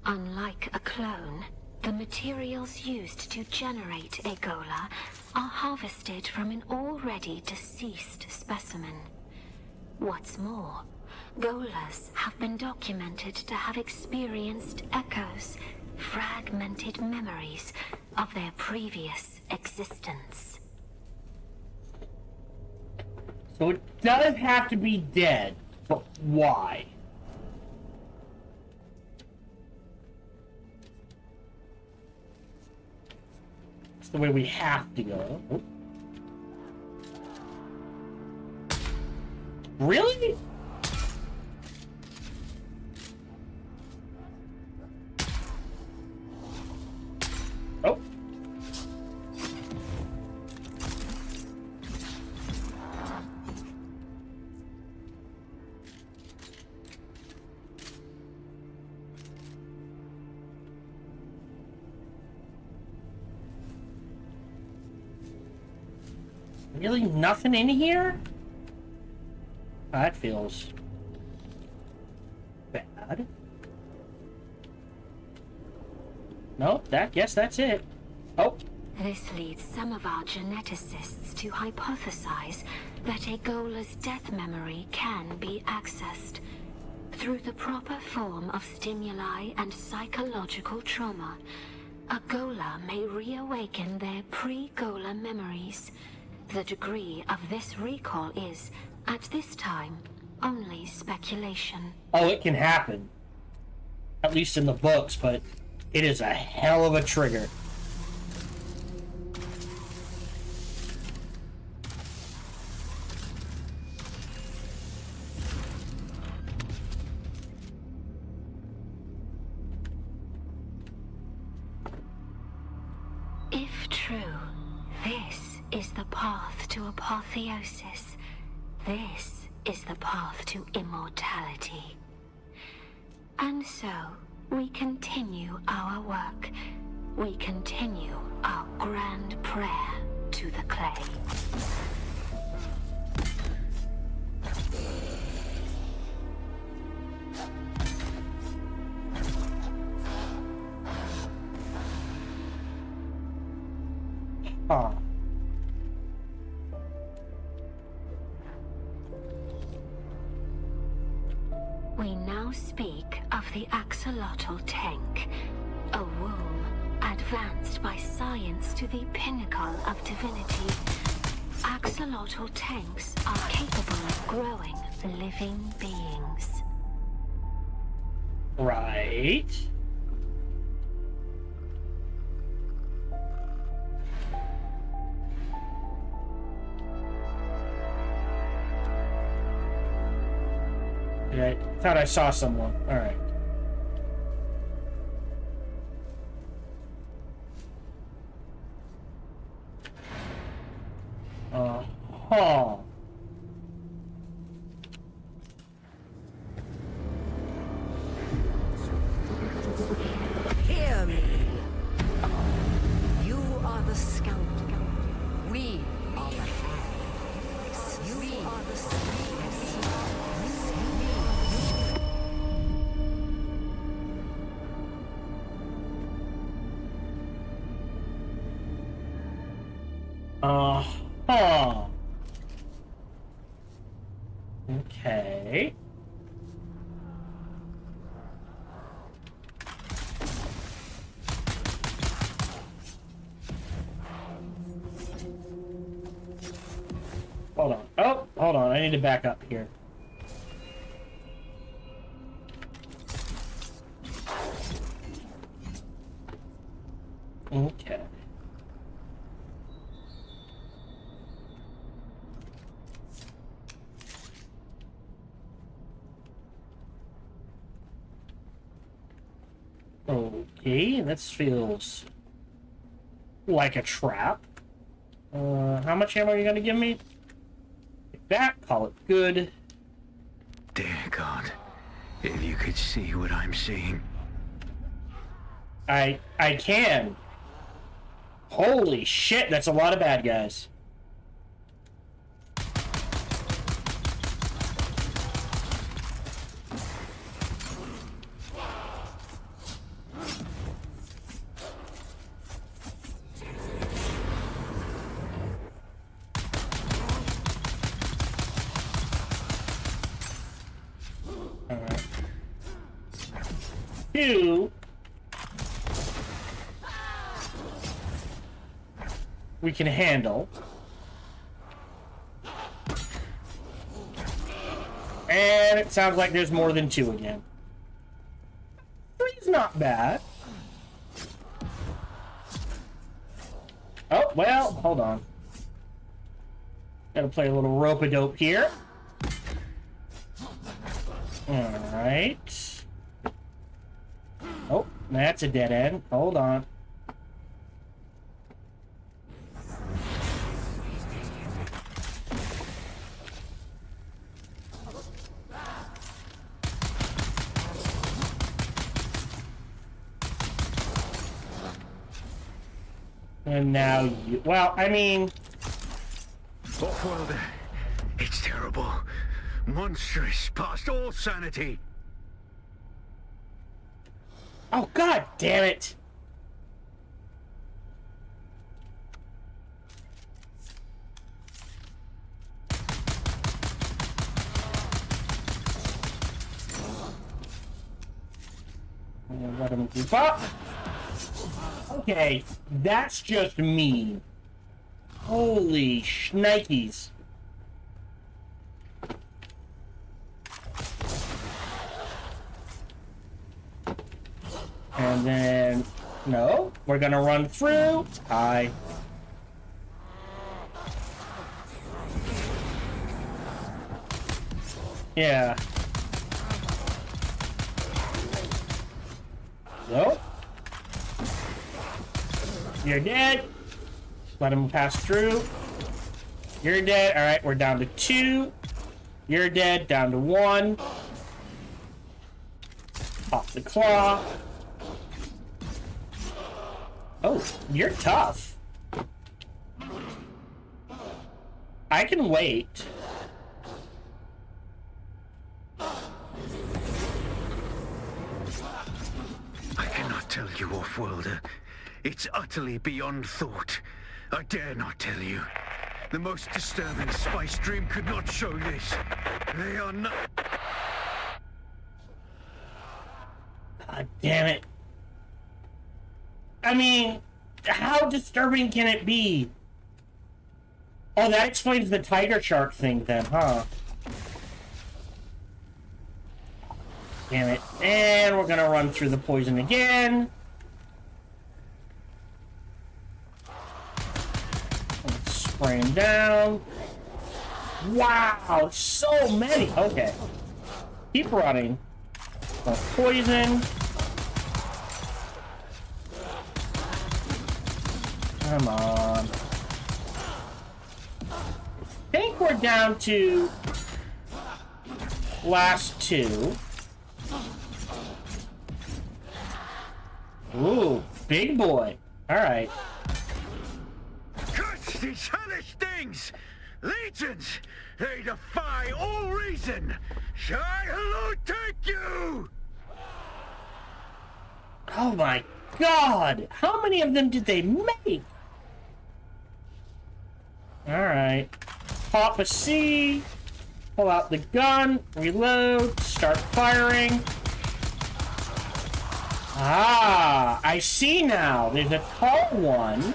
Unlike a clone, the materials used to generate a Gola are harvested from an already deceased specimen. What's more, Golas have been documented to have experienced echoes, fragmented memories of their previous existence. So it does have to be dead, but why? It's the way we have to go. Oh. Really? Oh. Really nothing in here? That feels bad. No, guess that's it. Oh. This leads some of our geneticists to hypothesize that a Gola's death memory can be accessed. Through the proper form of stimuli and psychological trauma, a Gola may reawaken their pre-Gola memories. The degree of this recall is, at this time, only speculation. Oh, it can happen. At least in the books, but it is a hell of a trigger. If true, this is the path to apotheosis. This is the path to immortality. And so, we continue our work. We continue our grand prayer to the clay. Huh. We now speak of the axolotl tank, a womb advanced by science to the pinnacle of divinity. Axolotl tanks are capable of growing living beings. Right. Yeah, I thought I saw someone. All right. Uh-huh. Hear me. You are the scoundrel. We are the hags. You are the Uh-huh. Okay. Hold on. Oh, hold on. I need to back up here. Okay. Okay, this feels like a trap. How much ammo are you gonna give me? Take that, call it good. Dear God, if you could see what I'm seeing. I can. Holy shit, that's a lot of bad guys. Alright. 2. We can handle. And it sounds like there's more than 2 again. 3's not bad. Oh, well, hold on. Gotta play a little rope-a-dope here. Alright. Oh, that's a dead end. Hold on. And now you... Well, I mean... Offworlder, it's terrible. Monstrous, past all sanity. Oh, god damn it! Let him keep up. Okay, that's just mean. Holy shnikes. And then, no, we're gonna run through. Hi. Yeah. Nope. You're dead. Let him pass through. You're dead. Alright, we're down to 2. You're dead. Down to 1. Pop the claw. Oh, you're tough. I can wait. I cannot tell you, Offworlder. It's utterly beyond thought. I dare not tell you. The most disturbing spice dream could not show this. They are not... God damn it. I mean, how disturbing can it be? Oh, that explains the tiger shark thing then, huh? Damn it. And we're gonna run through the poison again. Let's spray him down. Wow, so many. Okay. Keep running. Poison. Come on. I think we're down to last 2. Ooh, big boy. Alright. Curse these hellish things! Legions! They defy all reason! Shall I hello take you? Oh my god! How many of them did they make? Alright. Pop a C. Pull out the gun. Reload. Start firing. Ah, I see now. There's a tall one.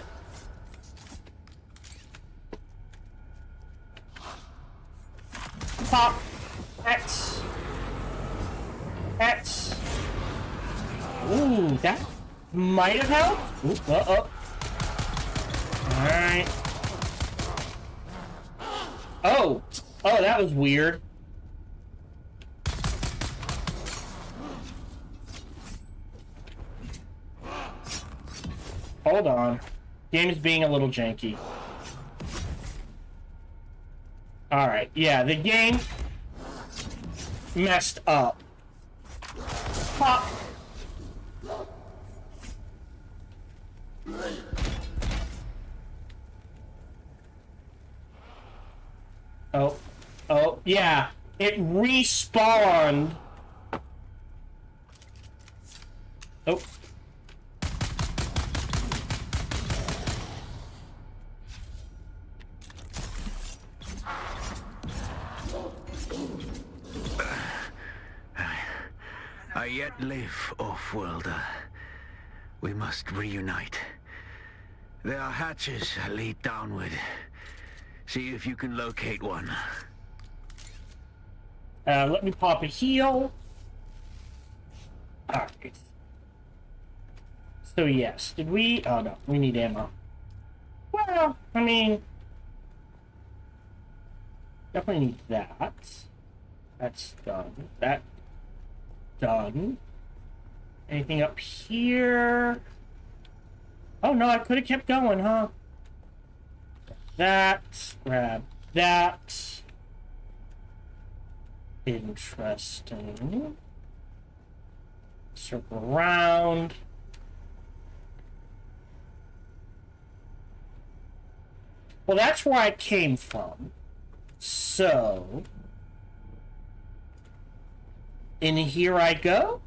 Pop. X. X. Ooh, that might have helped. Ooh, uh-oh. Alright. Oh! Oh, that was weird. Hold on. Game is being a little janky. Alright, yeah, the game messed up. Pop! Oh. Oh, yeah. It respawned. Oh. I yet live, off-worlder. We must reunite. There are hatches that lead downward. See if you can locate one. Let me pop a heal. Alright. So yes, did we... Oh no, we need ammo. Well, I mean... Definitely need that. That's done. That... Done. Anything up here? Oh no, I could have kept going, huh? That. Grab that. Interesting. Circle around. Well, that's where I came from. So... in here I go?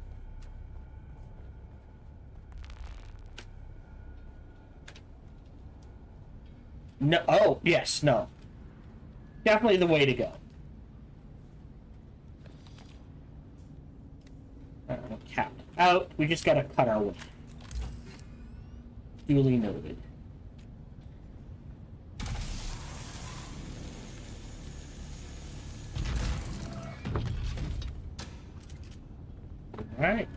No. Oh, yes, no. Definitely the way to go. Cap out. We just gotta cut our way. Duly noted. Alright.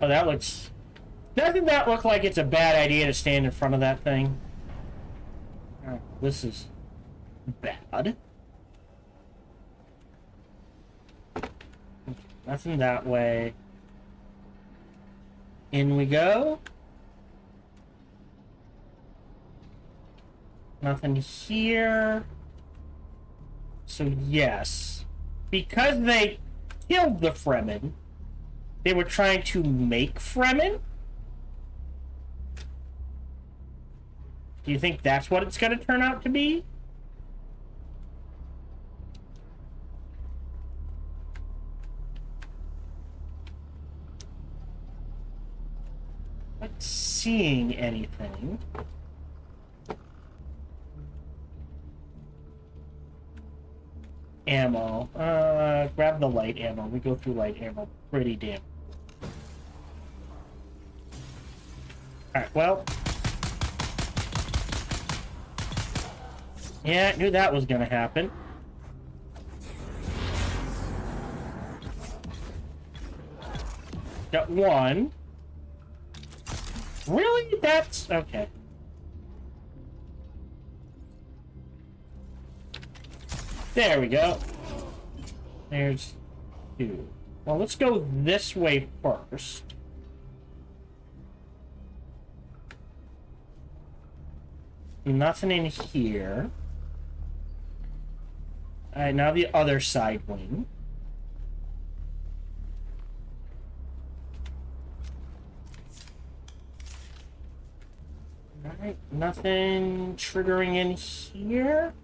Oh, that looks... Doesn't that look like it's a bad idea to stand in front of that thing? Oh, this is bad. Nothing that way. In we go. Nothing here. So yes, because they killed the Fremen, they were trying to make Fremen? Do you think that's what it's going to turn out to be? Not seeing anything. Ammo. Grab the light ammo. We go through light ammo pretty damn. Alright, well. Yeah, I knew that was gonna happen. Got one. Really? That's... okay. There we go. There's two. Well, let's go this way first. Nothing in here. Alright, now the other side wing. Alright, nothing triggering in here.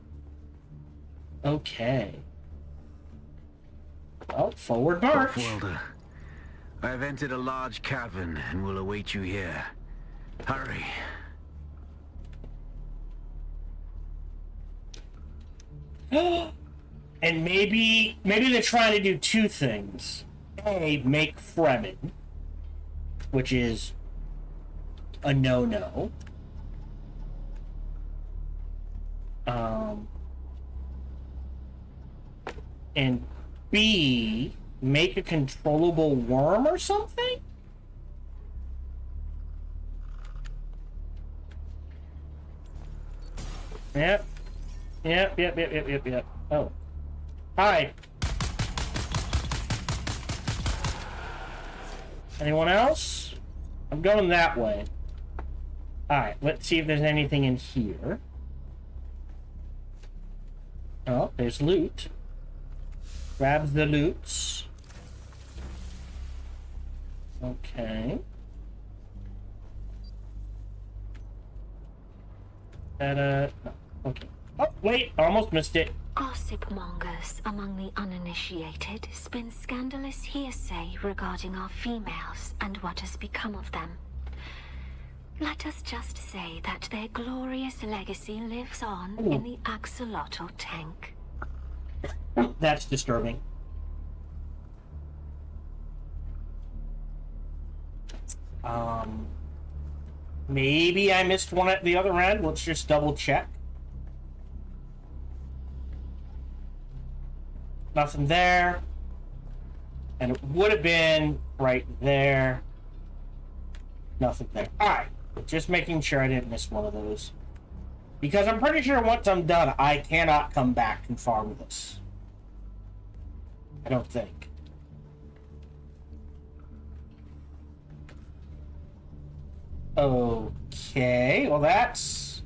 Okay. Well, forward march. Off-worlder, I've entered a large cavern and will await you here. Hurry. And maybe they're trying to do two things. A, make Fremen, which is a no-no. And B, make a controllable worm or something? Yep. Yep. Oh. Hi. Anyone else? I'm going that way. Alright, let's see if there's anything in here. Oh, there's loot. Grab the loots. Okay. Okay. Oh, wait, almost missed it. Gossip mongers among the uninitiated spin scandalous hearsay regarding our females and what has become of them. Let us just say that their glorious legacy lives on in the axolotl tank. That's disturbing. Maybe I missed one at the other end. Let's just double check. Nothing there. And it would have been right there. Nothing there. Alright. Just making sure I didn't miss one of those. Because I'm pretty sure once I'm done, I cannot come back too far with this. I don't think. Okay, well that's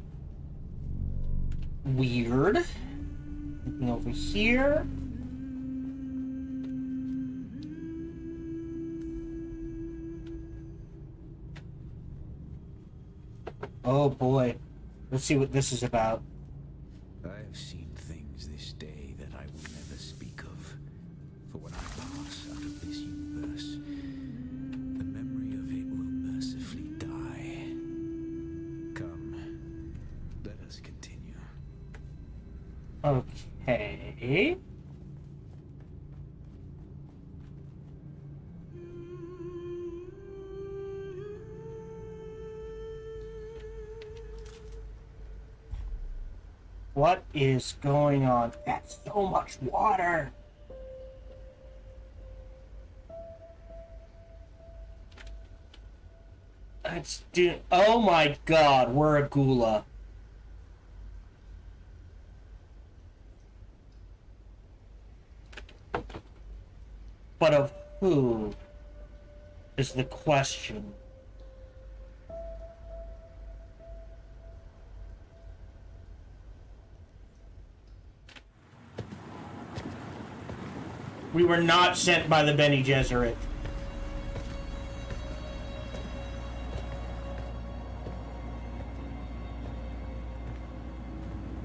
weird. Looking over here. Oh boy. Let's see what this is about. I have seen things this day that I will never speak of. For when I pass out of this universe, the memory of it will mercifully die. Come, let us continue. Okay. What is going on? That's so much water. That's oh my god, we're a gula. But of who is the question? We were not sent by the Bene Gesserit.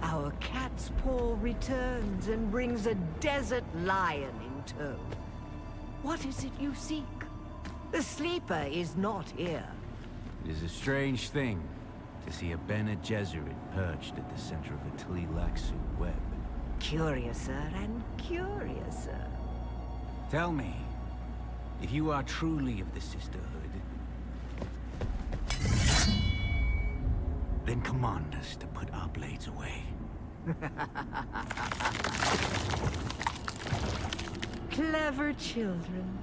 Our cat's paw returns and brings a desert lion in tow. What is it you seek? The sleeper is not here. It is a strange thing to see a Bene Gesserit perched at the center of a Tleilaxu web. Curiouser and curiouser. Tell me, if you are truly of the Sisterhood, then command us to put our blades away. Clever children.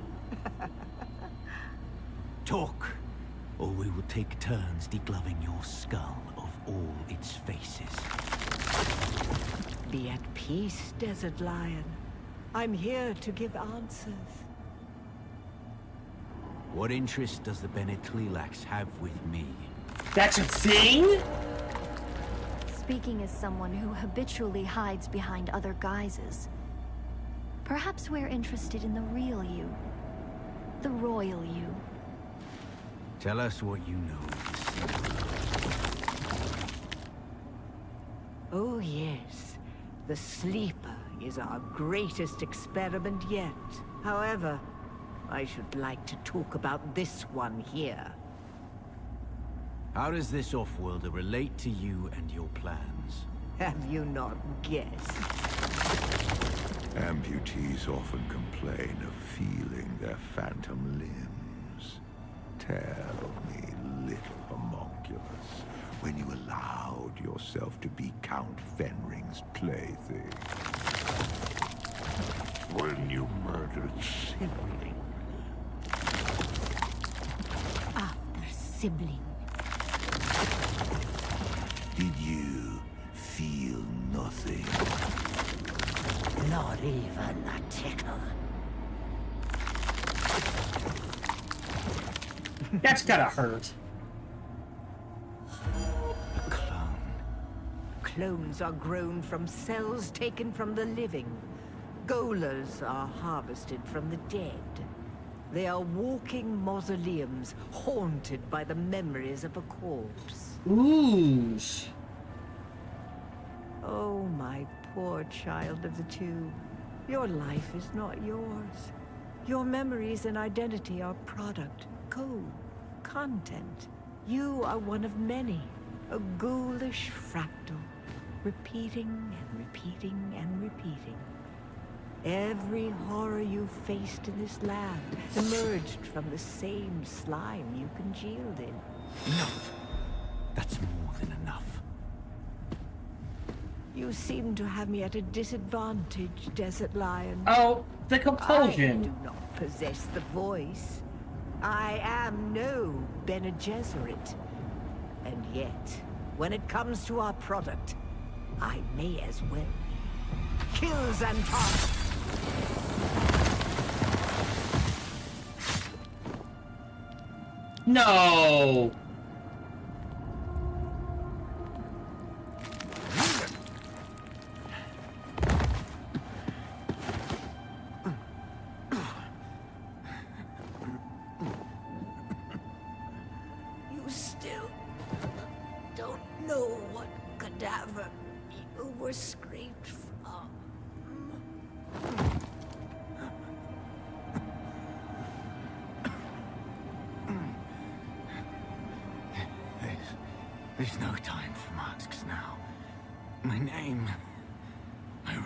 Talk, or we will take turns degloving your skull of all its faces. Be at peace, Desert Lion. I'm here to give answers. What interest does the Bene Tleilax have with me? That's a thing? Speaking as someone who habitually hides behind other guises, perhaps we're interested in the real you. The royal you. Tell us what you know of the Sleeper. Oh yes, the Sleeper is our greatest experiment yet. However, I should like to talk about this one here. How does this off-worlder relate to you and your plans? Have you not guessed? Amputees often complain of feeling their phantom limbs. Tell me, little homunculus, when you allowed yourself to be Count Fenring's plaything. When you murdered sibling. After sibling. Did you feel nothing? Not even a tickle. That's gotta hurt. A clone. Clones are grown from cells taken from the living. Golers are harvested from the dead. They are walking mausoleums, haunted by the memories of a corpse. Ooh. Oh, my poor child of the tube. Your life is not yours. Your memories and identity are product, code, content. You are one of many, a ghoulish fractal, repeating and repeating and repeating. Every horror you faced in this land emerged from the same slime you congealed in. Enough! That's more than enough. You seem to have me at a disadvantage, Desert Lion. Oh, the compulsion. I do not possess the voice. I am no Bene Gesserit. And yet, when it comes to our product, I may as well be. Kill Xantar! No! You still don't know what cadaver you were scraped from. There's no time for masks now. My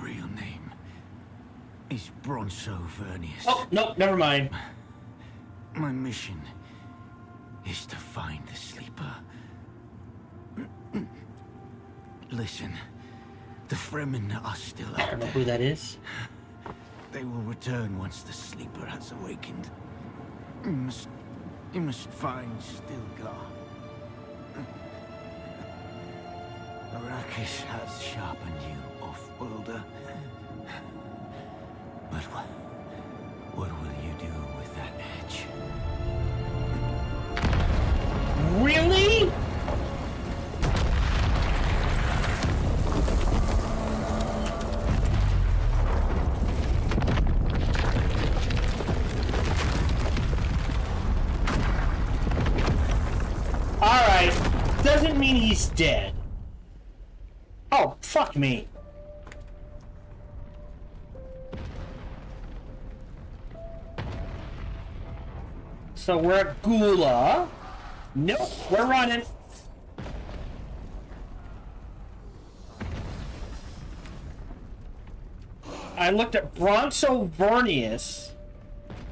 real name, is Bronzo Vernius. Oh, no, never mind. My mission is to find the Sleeper. Listen, the Fremen are still out. I don't know who that is. They will return once the Sleeper has awakened. You must find Stilgar. Arrakis has sharpened you, off-worlder. But what will you do with that edge? Really? Alright, doesn't mean he's dead. Oh, fuck me. So we're at Gula. Nope, we're running. I looked at Bronzo Vernius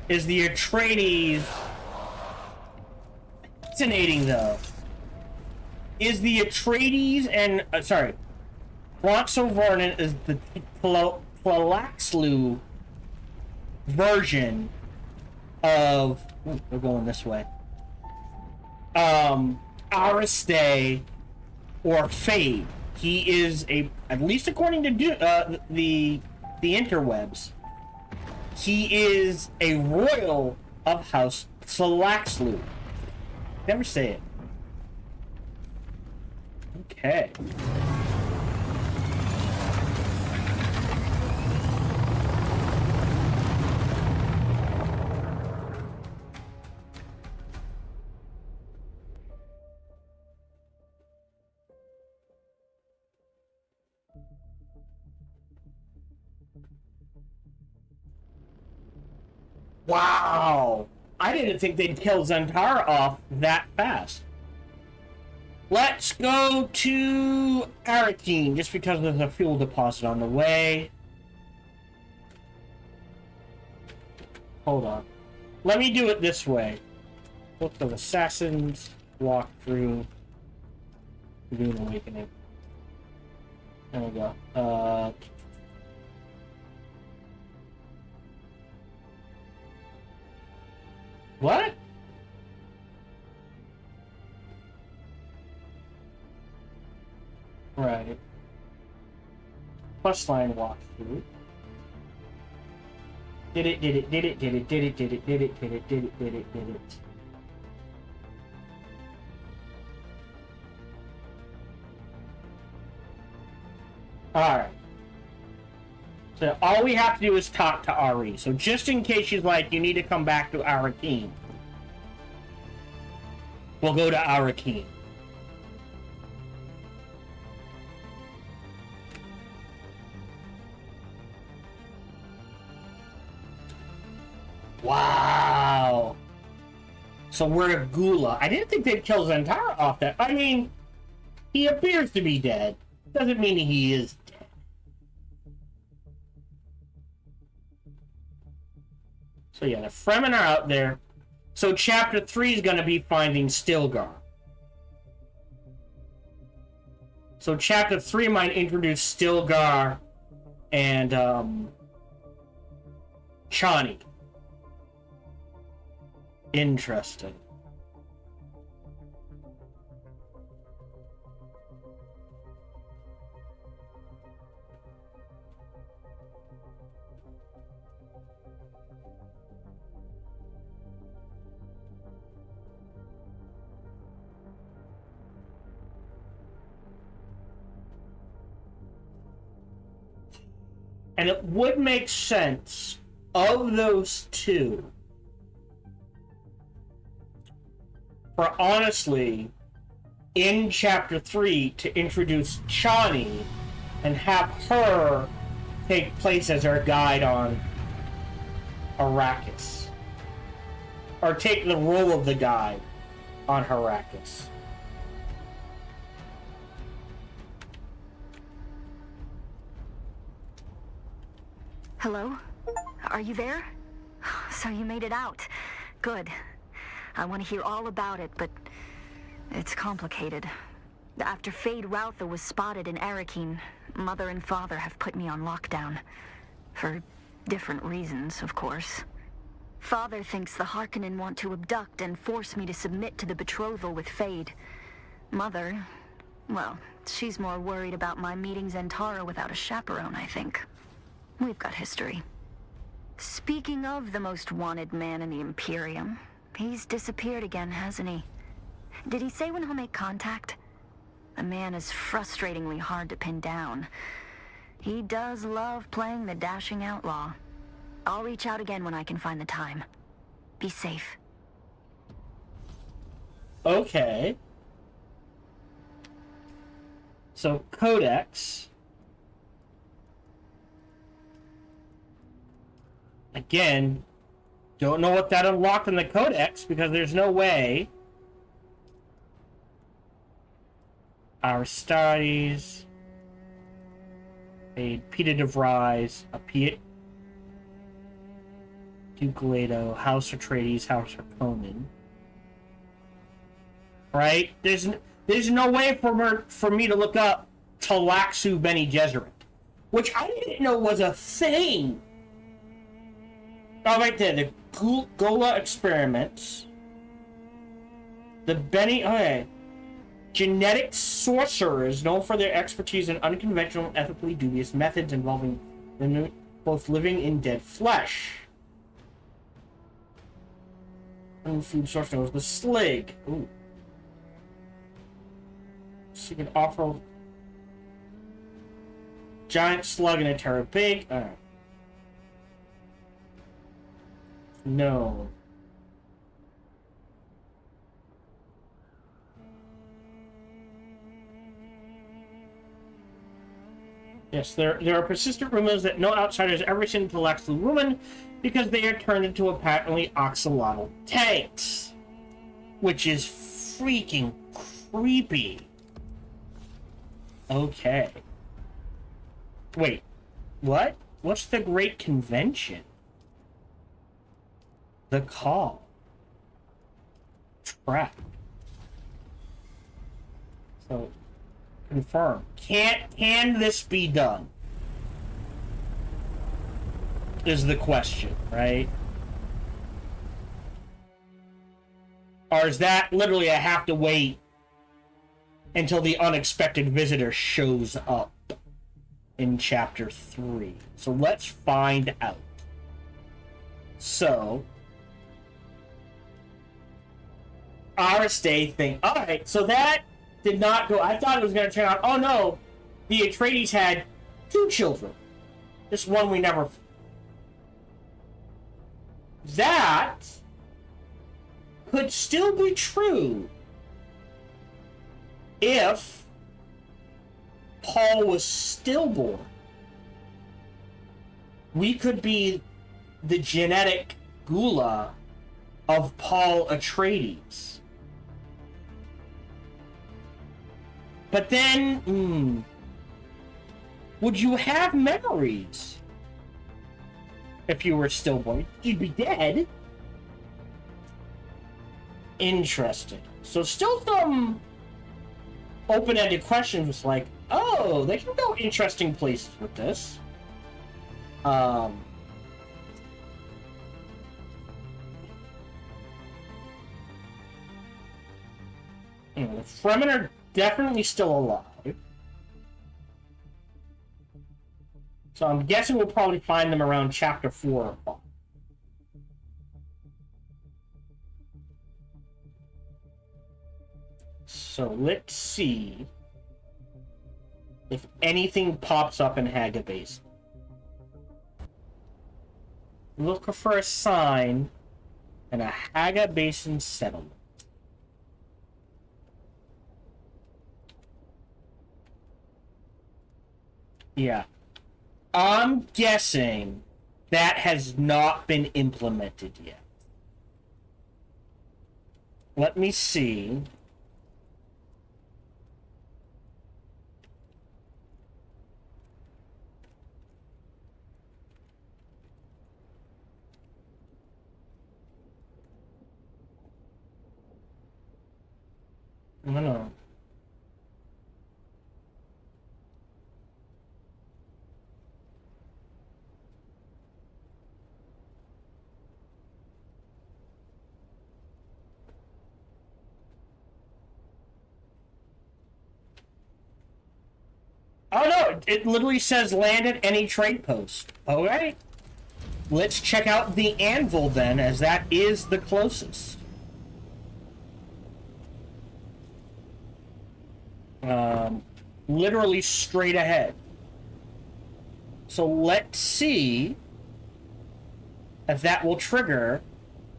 is the Atreides. Fascinating though. Is the Atreides and sorry, Bronzo Vernon is the Tlalaxlu version of. Ooh, we're going this way. Aristay or Fade. He is a, at least according to the interwebs, he is a royal of House Tlalaxlu. Never say it. Okay. Wow! I didn't think they'd kill Zantara off that fast. Let's go to Arakeen, just because there's a fuel deposit on the way. Hold on. Let me do it this way. Book of Assassins, walk through Dune Awakening. There we go. What? Right. Plus line walkthrough. Did it. Alright. So all we have to do is talk to Ari. So just in case she's like, you need to come back to Arakeen. We'll go to Arakeen. Wow. So we're to Gula. I didn't think they'd kill Zantara off that. I mean, he appears to be dead. Doesn't mean he is dead. So yeah, the Fremen are out there. So chapter 3 is going to be finding Stilgar. So chapter 3 might introduce Stilgar and Chani. Interesting. And it would make sense of those two for honestly in chapter 3 to introduce Chani and have her take place as our guide on Arrakis. Or take the role of the guide on Arrakis. Hello? Are you there? So you made it out. Good. I want to hear all about it, but it's complicated. After Fade Routha was spotted in Arakeen, Mother and Father have put me on lockdown. For different reasons, of course. Father thinks the Harkonnen want to abduct and force me to submit to the betrothal with Fade. Mother, well, she's more worried about my meeting Zantara without a chaperone, I think. We've got history. Speaking of the most wanted man in the Imperium, he's disappeared again, hasn't he? Did he say when he'll make contact? The man is frustratingly hard to pin down. He does love playing the dashing outlaw. I'll reach out again when I can find the time. Be safe. Okay. So, Codex. Again, don't know what that unlocked in the Codex, because there's no way. Our studies. A Peter DeVries, a Piet Duke Leto, House Atreides, House Harkonnen. Right? There's no way for me to look up Talaxu Bene Gesserit, which I didn't know was a thing. Oh, right there, the Gola experiments. The okay. Genetic sorcerers known for their expertise in unconventional and ethically dubious methods involving both living and dead flesh. And food source known as the Slig. Ooh. So you can offer giant slug and a terror big. Alright. No. Yes, there are persistent rumors that no outsiders ever seen the Laxlu woman because they are turned into apparently axolotl tanks. Which is freaking creepy. Okay. Wait, what? What's the Great Convention? The call. Trap. So, confirm. Can this be done? Is the question, right? Or is that literally I have to wait until the unexpected visitor shows up in Chapter 3? So let's find out. So, Aristay thing. Alright, so that did not go. I thought it was going to turn out, oh no, the Atreides had 2 children. This one we never... That could still be true if Paul was stillborn. We could be the genetic gula of Paul Atreides. But then, would you have memories if you were stillborn? You'd be dead. Interesting. So still some open-ended questions like, oh, they can go interesting places with this. The Fremen are definitely still alive. So I'm guessing we'll probably find them around Chapter 4 or 5. So let's see if anything pops up in Haga Basin. Look for a sign in a Haga Basin settlement. Yeah. I'm guessing that has not been implemented yet. Let me see. No. Oh no, it literally says land at any trade post. Alright. Let's check out the anvil then, as that is the closest. Literally straight ahead. So let's see if that will trigger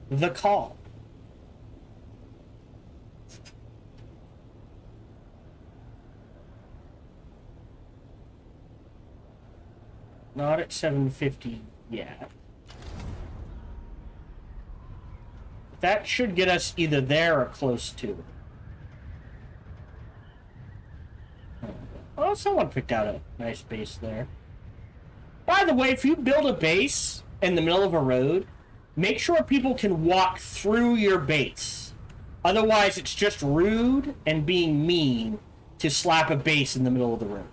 the call. Not at 750 yet. That should get us either there or close to it. Oh, someone picked out a nice base there. By the way, if you build a base in the middle of a road, make sure people can walk through your base. Otherwise, it's just rude and being mean to slap a base in the middle of the road.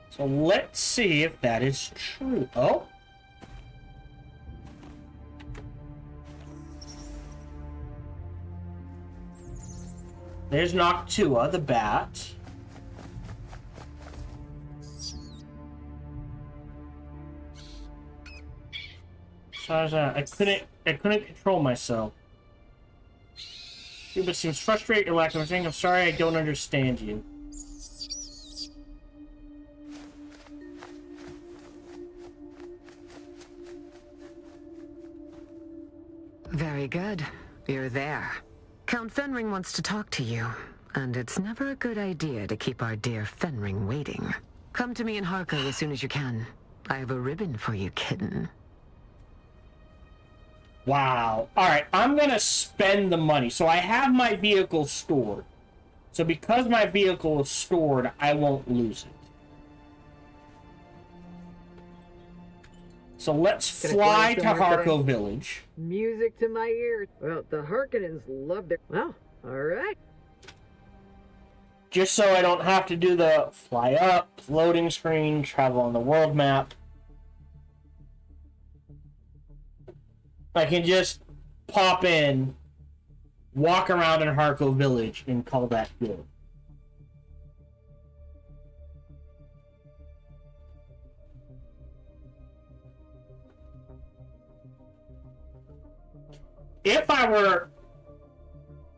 So let's see if that is true. Oh. There's Noctua, the bat. So I couldn't control myself. You but seems frustrated your lack of understanding. I'm sorry I don't understand you. Very good. You're there. Count Fenring wants to talk to you, and it's never a good idea to keep our dear Fenring waiting. Come to me in Harko as soon as you can. I have a ribbon for you, kitten. Wow. Alright, I'm gonna spend the money. So I have my vehicle stored. So because my vehicle is stored, I won't lose it. So let's fly to Harko Village. Music to my ears. Well, the Harkonnens loved it. Well, alright. Just so I don't have to do the fly up, loading screen, travel on the world map. I can just pop in, walk around in Harko Village, and call that good.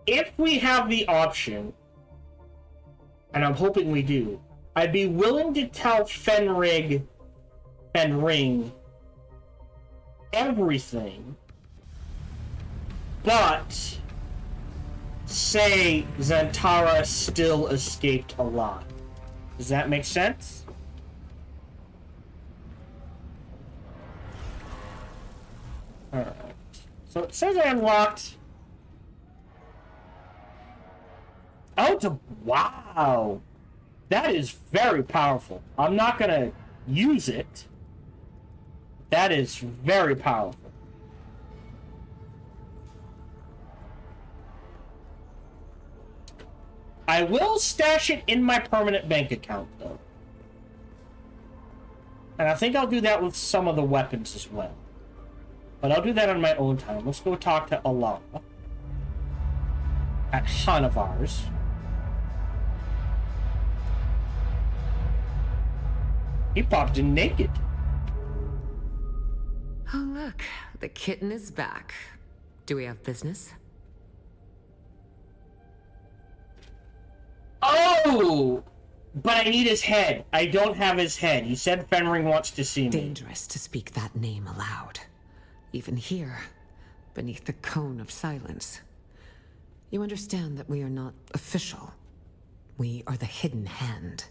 If we have the option, and I'm hoping we do, I'd be willing to tell Fenring everything, but say Zantara still escaped alive. Does that make sense? Alright. So it says I unlocked... Oh, it's a... Wow! That is very powerful. I'm not gonna use it. That is very powerful. I will stash it in my permanent bank account, though. And I think I'll do that with some of the weapons as well. But I'll do that on my own time. Let's go talk to Alara at Hanavar's. He popped in naked. Oh, look. The kitten is back. Do we have business? Oh! But I need his head. I don't have his head. He said Fenring wants to see me. Dangerous to speak that name aloud. Even here, beneath the cone of silence. You understand that we are not official. We are the Hidden Hand.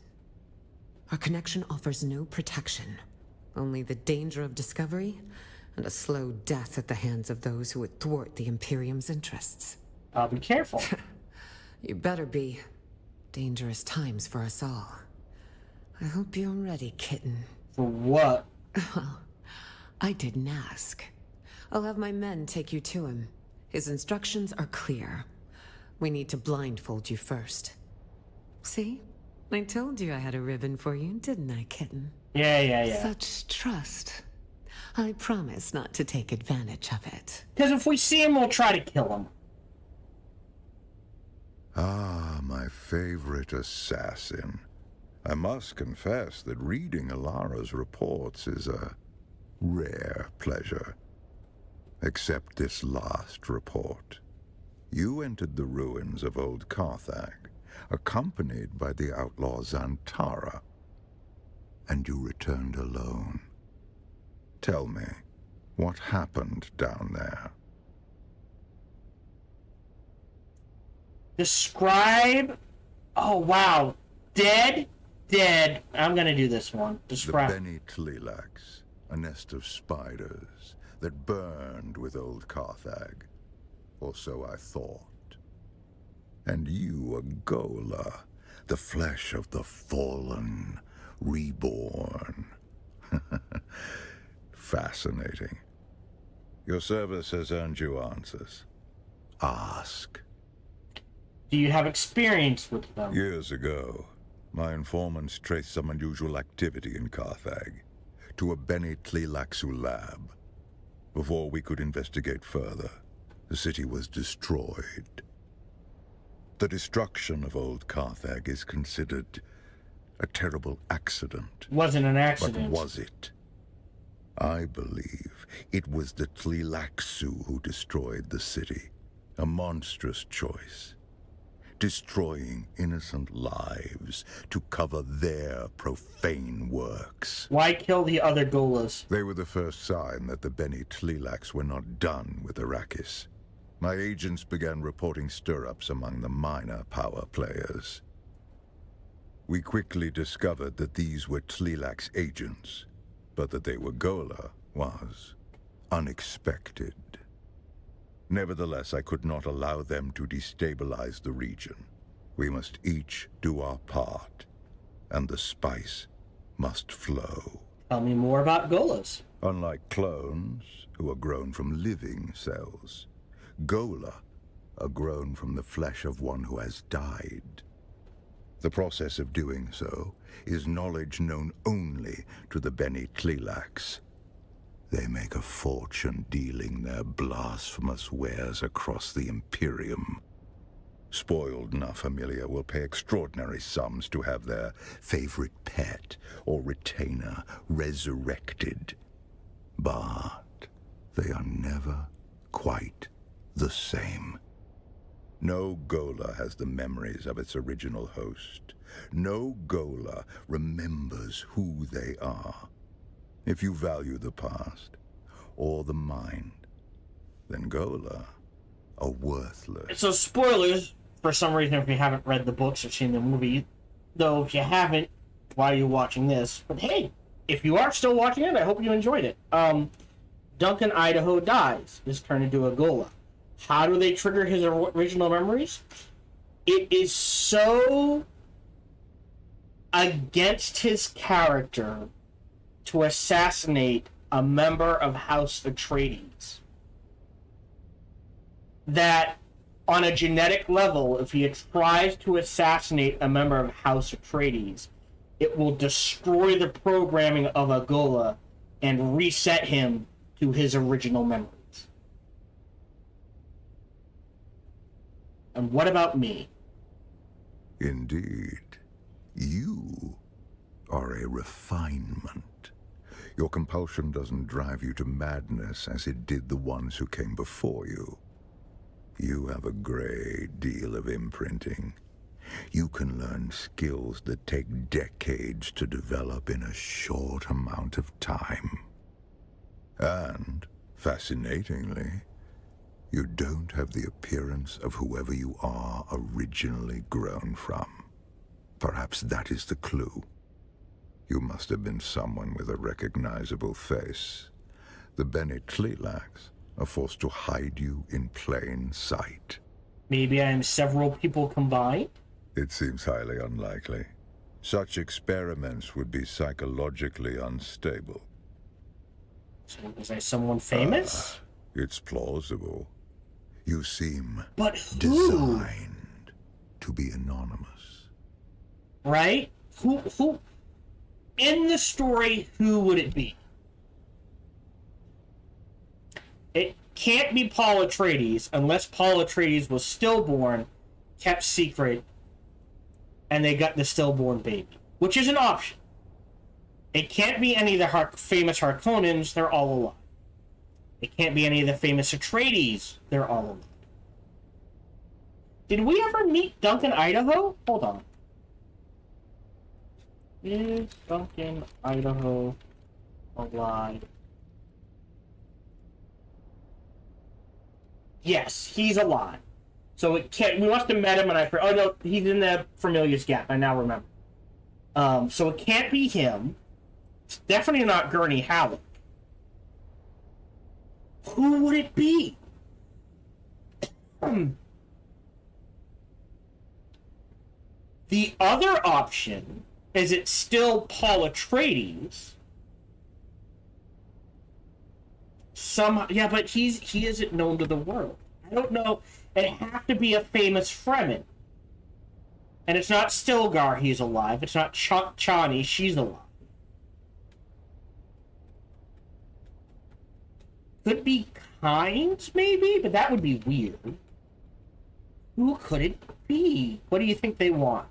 Our connection offers no protection. Only the danger of discovery and a slow death at the hands of those who would thwart the Imperium's interests. I'll be careful. You better be. Dangerous times for us all. I hope you're ready, kitten. For what? Well, I didn't ask. I'll have my men take you to him. His instructions are clear. We need to blindfold you first. See? I told you I had a ribbon for you, didn't I, kitten? Yeah. Such trust. I promise not to take advantage of it. Because if we see him, we'll try to kill him. Ah, my favorite assassin. I must confess that reading Alara's reports is a rare pleasure. Except this last report. You entered the ruins of Old Carthag, accompanied by the outlaw Zantara, and you returned alone. Tell me, what happened down there? Describe... Oh, wow. Dead. I'm gonna do this one. Describe... The Beni Tlilax, a nest of spiders that burned with Old Carthag. Or so I thought. And you, a Gola, the flesh of the fallen, reborn. Fascinating. Your service has earned you answers. Ask. Do you have experience with them? Years ago, my informants traced some unusual activity in Carthag to a Beni Tlilaxu lab. Before we could investigate further, the city was destroyed. The destruction of Old Carthag is considered a terrible accident. Wasn't an accident. But was it? I believe it was the Tlilaxu who destroyed the city. A monstrous choice. destroying innocent lives to cover their profane works. Why kill the other Golas? They were the first sign that the Bene Tleilax were not done with Arrakis. My agents began reporting stir-ups among the minor power players. We quickly discovered that these were Tleilax agents, but that they were Gola was unexpected. Nevertheless, I could not allow them to destabilize the region. We must each do our part, and the spice must flow. Tell me more about Golas. Unlike clones, who are grown from living cells, Gola are grown from the flesh of one who has died. The process of doing so is knowledge known only to the Bene Tleilax. They make a fortune dealing their blasphemous wares across the Imperium. Spoiled La Familia will pay extraordinary sums to have their favorite pet or retainer resurrected. But they are never quite the same. No Gola has the memories of its original host. No Gola remembers who they are. If you value the past or the mind, then Gola are worthless. So spoilers, for some reason, if you haven't read the books or seen the movie, though if you haven't, why are you watching this? But hey, if you are still watching it, I hope you enjoyed it. Duncan Idaho dies, is turned into a Gola. How do they trigger his original memories? It is so against his character to assassinate a member of House Atreides that on a genetic level, if he tries to assassinate a member of House Atreides, it will destroy the programming of a Gola and reset him to his original memories. And what about me? Indeed, you are a refinement. Your compulsion doesn't drive you to madness as it did the ones who came before you. You have a great deal of imprinting. You can learn skills that take decades to develop in a short amount of time. And, fascinatingly, you don't have the appearance of whoever you are originally grown from. Perhaps that is the clue. You must have been someone with a recognizable face. The Bene Tleilax are forced to hide you in plain sight. Maybe I am several people combined? It seems highly unlikely. Such experiments would be psychologically unstable. So was I someone famous? It's plausible. You seem but who? Designed to be anonymous. Right? Who? In the story, who would it be? It can't be Paul Atreides unless Paul Atreides was stillborn, kept secret, and they got the stillborn baby, which is an option. It can't be any of the famous Harkonnens, they're all alive. It can't be any of the famous Atreides, they're all alive. Did we ever meet Duncan Idaho? Hold on. Is Duncan Idaho alive? Yes, he's alive. So it can't. We must have met him, and I. Oh no, he's in the Familius Gap. I now remember. So it can't be him. It's definitely not Gurney Halleck. Who would it be? The other option is it's still Paul Atreides. Yeah, but he isn't known to the world. I don't know. It'd have to be a famous Fremen. And it's not Stilgar, he's alive. It's not Chani, she's alive. Could be Kynes, maybe? But that would be weird. Who could it be? What do you think they want?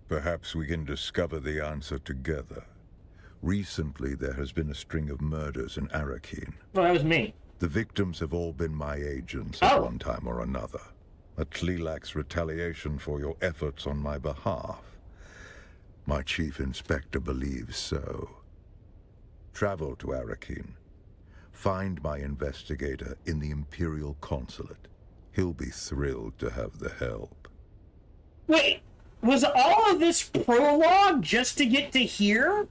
Perhaps we can discover the answer together. Recently, there has been a string of murders in Arrakeen. Well, that was me. The victims have all been my agents at one time or another. A Tleelak's retaliation for your efforts on my behalf. My chief inspector believes so. Travel to Arakeen. Find my investigator in the Imperial Consulate. He'll be thrilled to have the help. Wait, was all of this prologue just to get to here?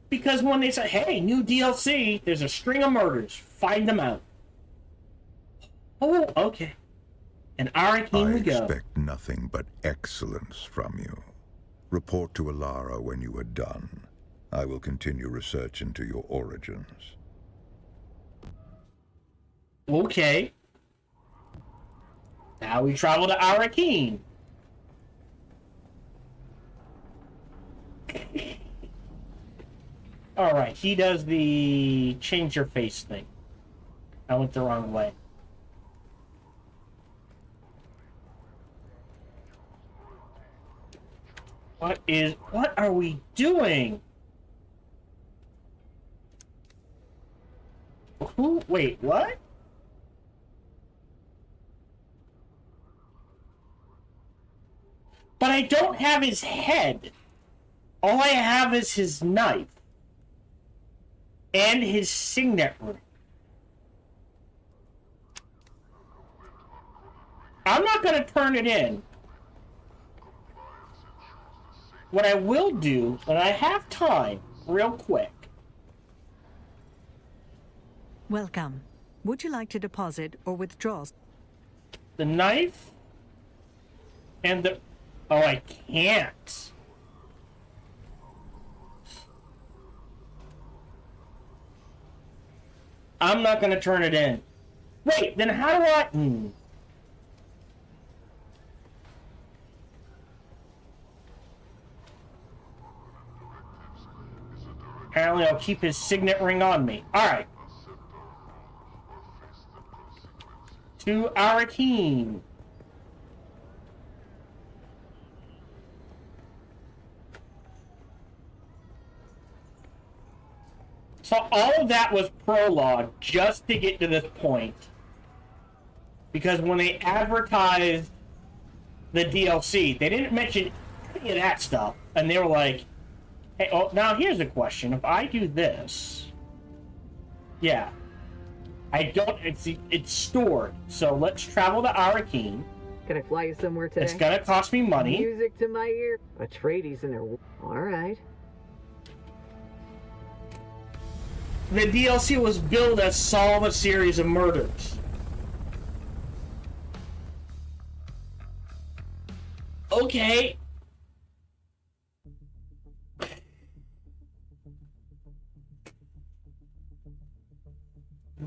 Because when they said, hey, new DLC, there's a string of murders. Find them out. Oh, okay. And Arakeen we go. I expect nothing but excellence from you. Report to Alara when you are done. I will continue research into your origins. Okay. Now we travel to Arakeen. Alright, he does the change your face thing. I went the wrong way. What are we doing? Who? Wait, what? But I don't have his head. All I have is his knife. And his signet ring. I'm not going to turn it in. What I will do, when I have time, real quick. Welcome. Would you like to deposit or withdraw? The knife and the... Oh, I can't. I'm not going to turn it in. Wait, then how do I... Apparently I'll keep his signet ring on me. Alright. To Arakeen. So all of that was prologue just to get to this point. Because when they advertised the DLC, they didn't mention any of that stuff. And they were like, hey, oh, now here's a question. If I do this, yeah, I don't, it's stored. So let's travel to Arakeen. Can I fly you somewhere today? It's gonna cost me money. Music to my ear. Atreides in there. All right. The DLC was billed as solve a series of murders. Okay.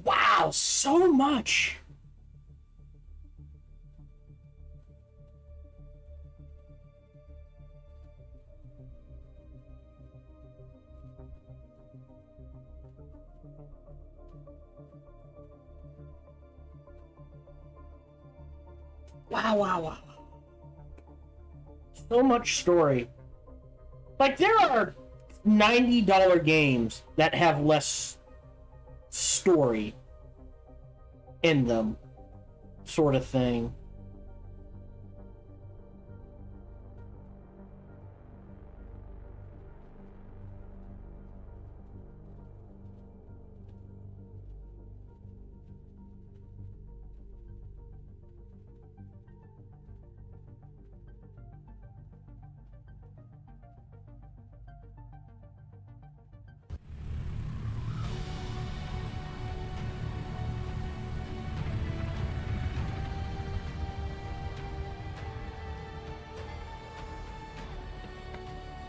Wow, so much. Wow. So much story. Like, there are $90 games that have less story in them, sort of thing.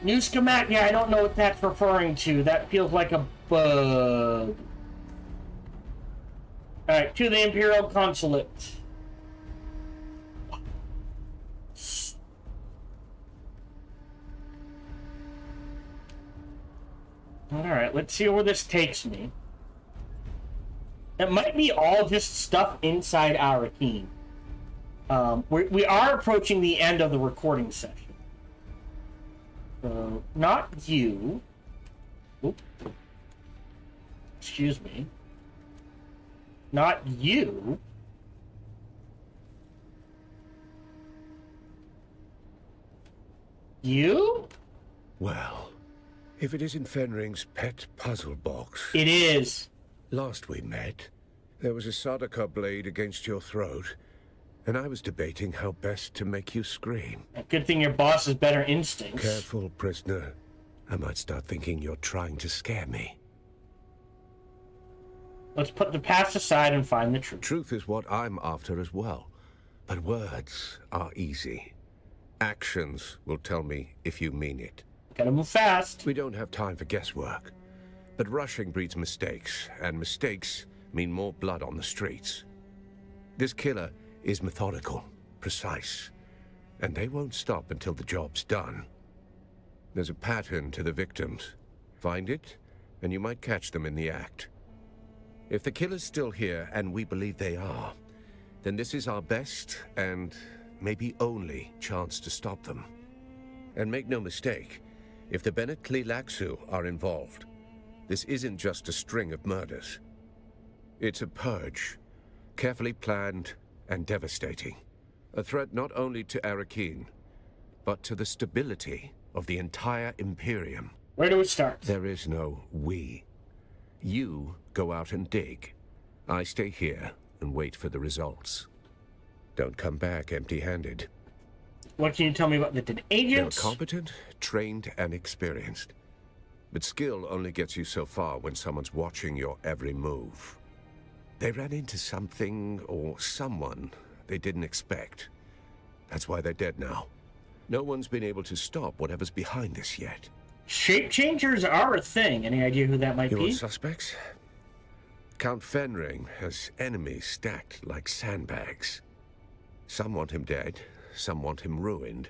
New schematic, yeah, I don't know what that's referring to. That feels like a bug. Alright, to the Imperial Consulate. Alright, let's see where this takes me. It might be all just stuff inside Arakeen. We are approaching the end of the recording session. So, not you. Oop. Excuse me. Not you. You? Well, if it isn't Fenring's pet puzzle box. It is. Last we met, there was a Sardaukar blade against your throat, and I was debating how best to make you scream. Good thing your boss has better instincts. Careful, prisoner. I might start thinking you're trying to scare me. Let's put the past aside and find the truth. Truth is what I'm after as well. But words are easy. Actions will tell me if you mean it. Gotta move fast. We don't have time for guesswork. But rushing breeds mistakes, and mistakes mean more blood on the streets. This killer is methodical, precise, and they won't stop until the job's done. There's a pattern to the victims. Find it, and you might catch them in the act. If the killer's still here, and we believe they are, then this is our best and maybe only chance to stop them. And make no mistake, if the Bennett Tleilaxu are involved, this isn't just a string of murders. It's a purge, carefully planned and devastating. A threat not only to Arakeen, but to the stability of the entire Imperium. Where do we start? There is no we. You go out and dig. I stay here and wait for the results. Don't come back empty-handed. What can you tell me about the dead agents? They're competent, trained, and experienced. But skill only gets you so far when someone's watching your every move. They ran into something or someone they didn't expect. That's why they're dead now. No one's been able to stop whatever's behind this yet. Shape changers are a thing. Any idea who that might Your be? suspects? Count Fenring has enemies stacked like sandbags. Some want him dead, some want him ruined,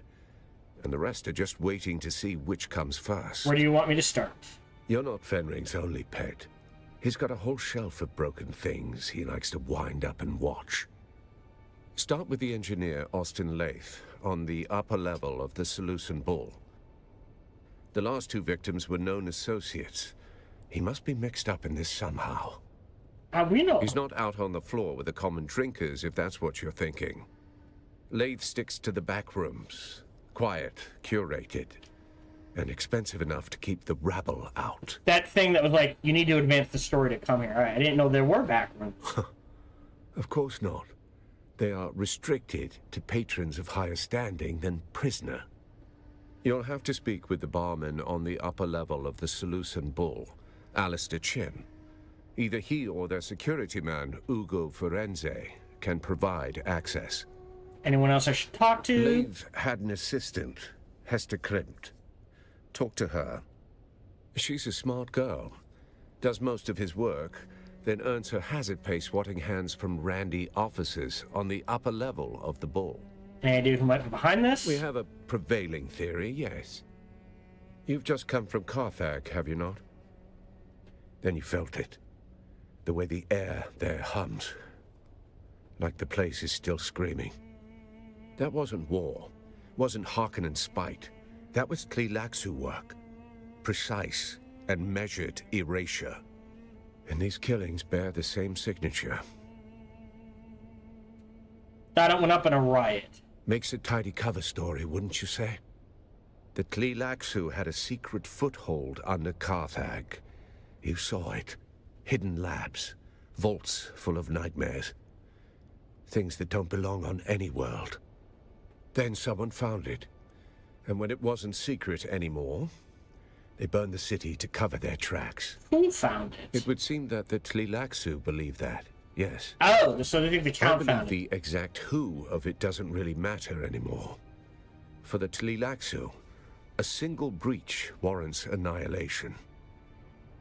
and the rest are just waiting to see which comes first. Where do you want me to start? You're not Fenring's only pet. He's got a whole shelf of broken things he likes to wind up and watch. Start with the engineer, Austin Lath, on the upper level of the Seleucid Bull. The last two victims were known associates. He must be mixed up in this somehow. How we know? He's not out on the floor with the common drinkers, if that's what you're thinking. Lath sticks to the back rooms. Quiet, curated, and expensive enough to keep the rabble out. That thing that was like, you need to advance the story to come here. All right, I didn't know there were back rooms. Of course not. They are restricted to patrons of higher standing than prisoner. You'll have to speak with the barman on the upper level of the Seleucid Bull, Alistair Chin. Either he or their security man, Ugo Ferenze, can provide access. Anyone else I should talk to? Lath had an assistant, Hester Klimt. Talk to her. She's a smart girl. Does most of his work, then earns her hazard pay swatting hands from randy officers on the upper level of the Bull. Any idea who might be behind this? We have a prevailing theory, yes. You've just come from Carthage, have you not? Then you felt it. The way the air there hums. Like the place is still screaming. That wasn't war. Wasn't Harkonnen spite. That was Tleilaxu work. Precise and measured erasure. And these killings bear the same signature. Thought it went up in a riot. Makes a tidy cover story, wouldn't you say? The Tleilaxu had a secret foothold under Carthage. You saw it. Hidden labs. Vaults full of nightmares. Things that don't belong on any world. Then someone found it. And when it wasn't secret anymore, they burned the city to cover their tracks. Who found it? It would seem that the Tleilaxu believe that, yes. Oh, so they think the Count I found believe the exact who of it doesn't really matter anymore. For the Tleilaxu, a single breach warrants annihilation.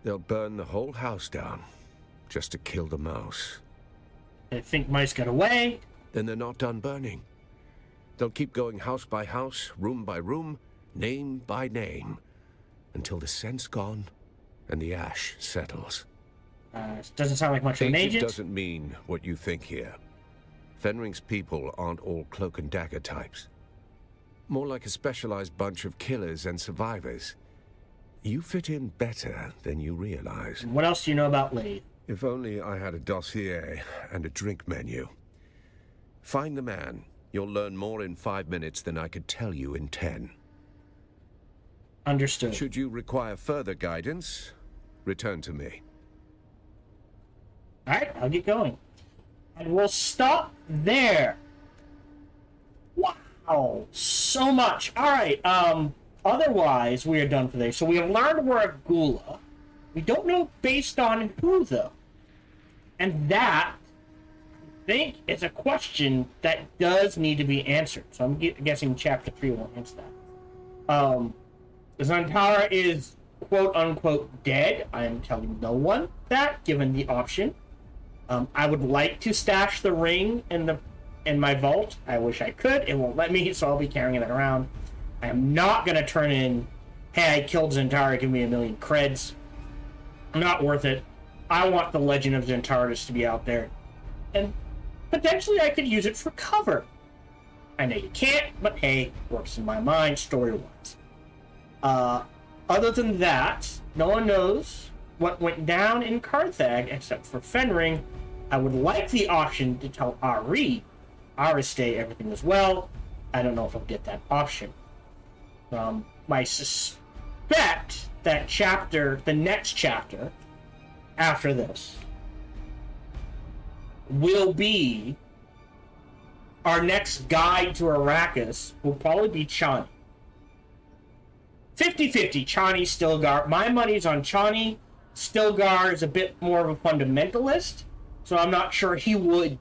They'll burn the whole house down, just to kill the mouse. They think mice got away. Then they're not done burning. They'll keep going house by house, room by room, name by name, until the scent's gone and the ash settles. Doesn't sound like much of an agent. Doesn't mean what you think here. Fenring's people aren't all cloak and dagger types. More like a specialized bunch of killers and survivors. You fit in better than you realize. What else do you know about Lath? If only I had a dossier and a drink menu. Find the man. You'll learn more in 5 minutes than I could tell you in 10. Understood. Should you require further guidance, return to me. Alright, I'll get going. And we'll stop there. Wow, so much. Alright, otherwise we are done for today. So we have learned we're a Gula. We don't know based on who, though. And that, I think, is a question that does need to be answered. So I'm guessing Chapter 3 will answer that. Zantara is quote-unquote dead. I am telling no one that, given the option. I would like to stash the ring in my vault. I wish I could. It won't let me, so I'll be carrying it around. I am not going to turn in, hey, I killed Zantara, give me 1,000,000 creds. Not worth it. I want the legend of Zantara to be out there. And potentially I could use it for cover. I know you can't, but hey, works in my mind, story-wise. Other than that, no one knows what went down in Carthag except for Fenring. I would like the option to tell Ari, Aristay, everything as well. I don't know if I'll get that option. I suspect that chapter, the next chapter after this, will be our next guide to Arrakis. Will probably be Chani. 50-50, Chani, Stilgar. My money's on Chani. Stilgar is a bit more of a fundamentalist, so I'm not sure he would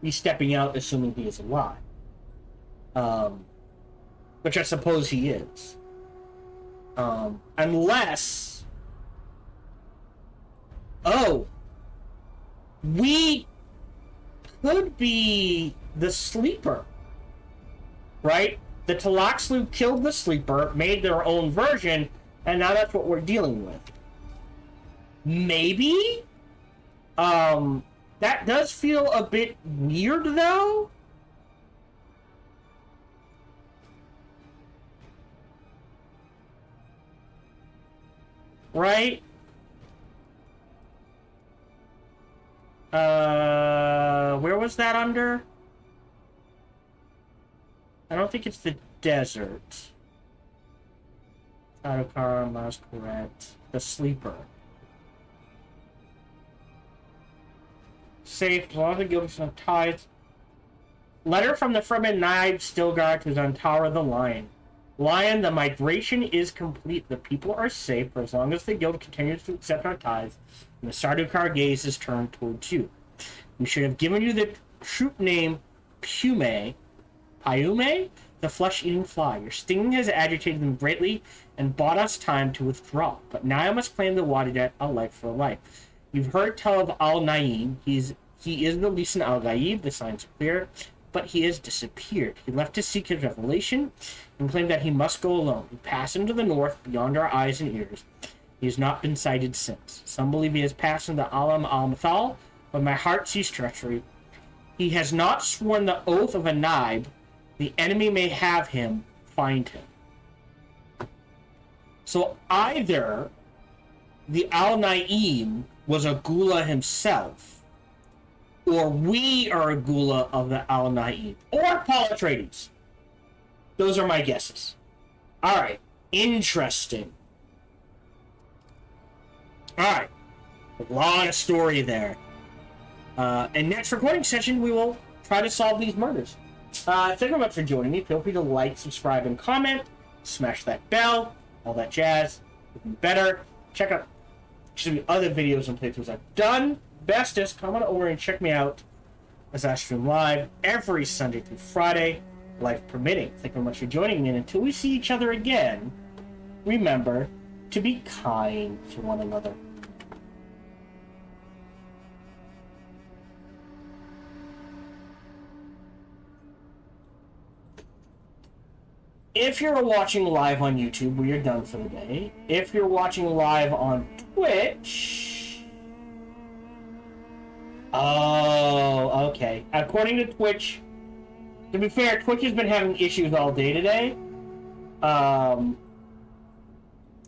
be stepping out, assuming he is alive. Which I suppose he is. Unless... Oh! We could be the Sleeper. Right? The Talaxlu killed the Sleeper, made their own version, and now that's what we're dealing with. Maybe? That does feel a bit weird, though. Right? Where was that under? I don't think it's the desert. Adokar, Masquerade, the Sleeper. Safe, as long as the guild is not tied. Letter from the Fremen Naib Stilgar to Zantara the Lion. Lion, the migration is complete. The people are safe for as long as the guild continues to accept our tithes, and the Sardaukar gaze is turned towards you. We should have given you the troop name Pyume, the flesh-eating fly. Your stinging has agitated them greatly and bought us time to withdraw. But now I must claim the Wadidet, a life for a life. You've heard tell of Al-Naim. He is the Lisan Al-Gaib, the signs are clear, but he has disappeared. He left to seek his revelation and claimed that he must go alone. He passed into the north, beyond our eyes and ears. He has not been sighted since. Some believe he has passed into Alam al-Mathal, but my heart sees treachery. He has not sworn the oath of a Naib. The enemy may have him. Find him. So either the Al-Naim was a Gula himself, or we are a Gula of the Al-Naim, or Paul Atreides. Those are my guesses. Alright, interesting. Alright, a lot of story there. And next recording session, we will try to solve these murders. Thank you very much for joining me. Feel free to like, subscribe, and comment. Smash that bell, all that jazz. Even better. Check out some other videos and playthroughs I've done. Bestest, come on over and check me out as I stream live every Sunday through Friday, life permitting. Thank you very much for joining me, and until we see each other again, remember to be kind to one another. If you're watching live on YouTube, we are done for the day. If you're watching live on Twitch... Oh, okay. According to Twitch, to be fair, Twitch has been having issues all day today. But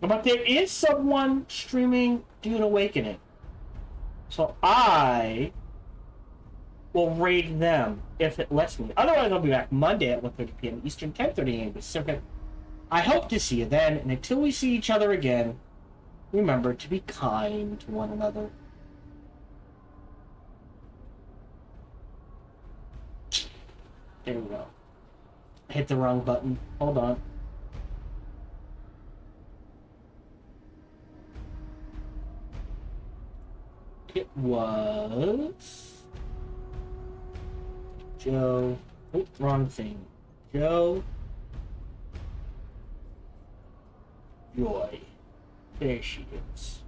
there is someone streaming Dune Awakening. So I will raid them if it lets me. Otherwise, I'll be back Monday at 1:30 p.m. Eastern, 10:30 a.m. Pacific. I hope to see you then, and until we see each other again, remember to be kind to one another. There we go. I hit the wrong button. Hold on. It was Joe. Oh, wrong thing. Joe. Joy. There she is.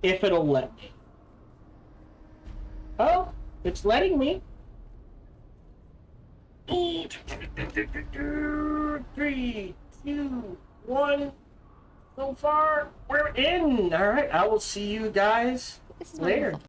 If it'll let me. Oh, it's letting me. 3, 2, 1. So far, we're in. All right, I will see you guys later.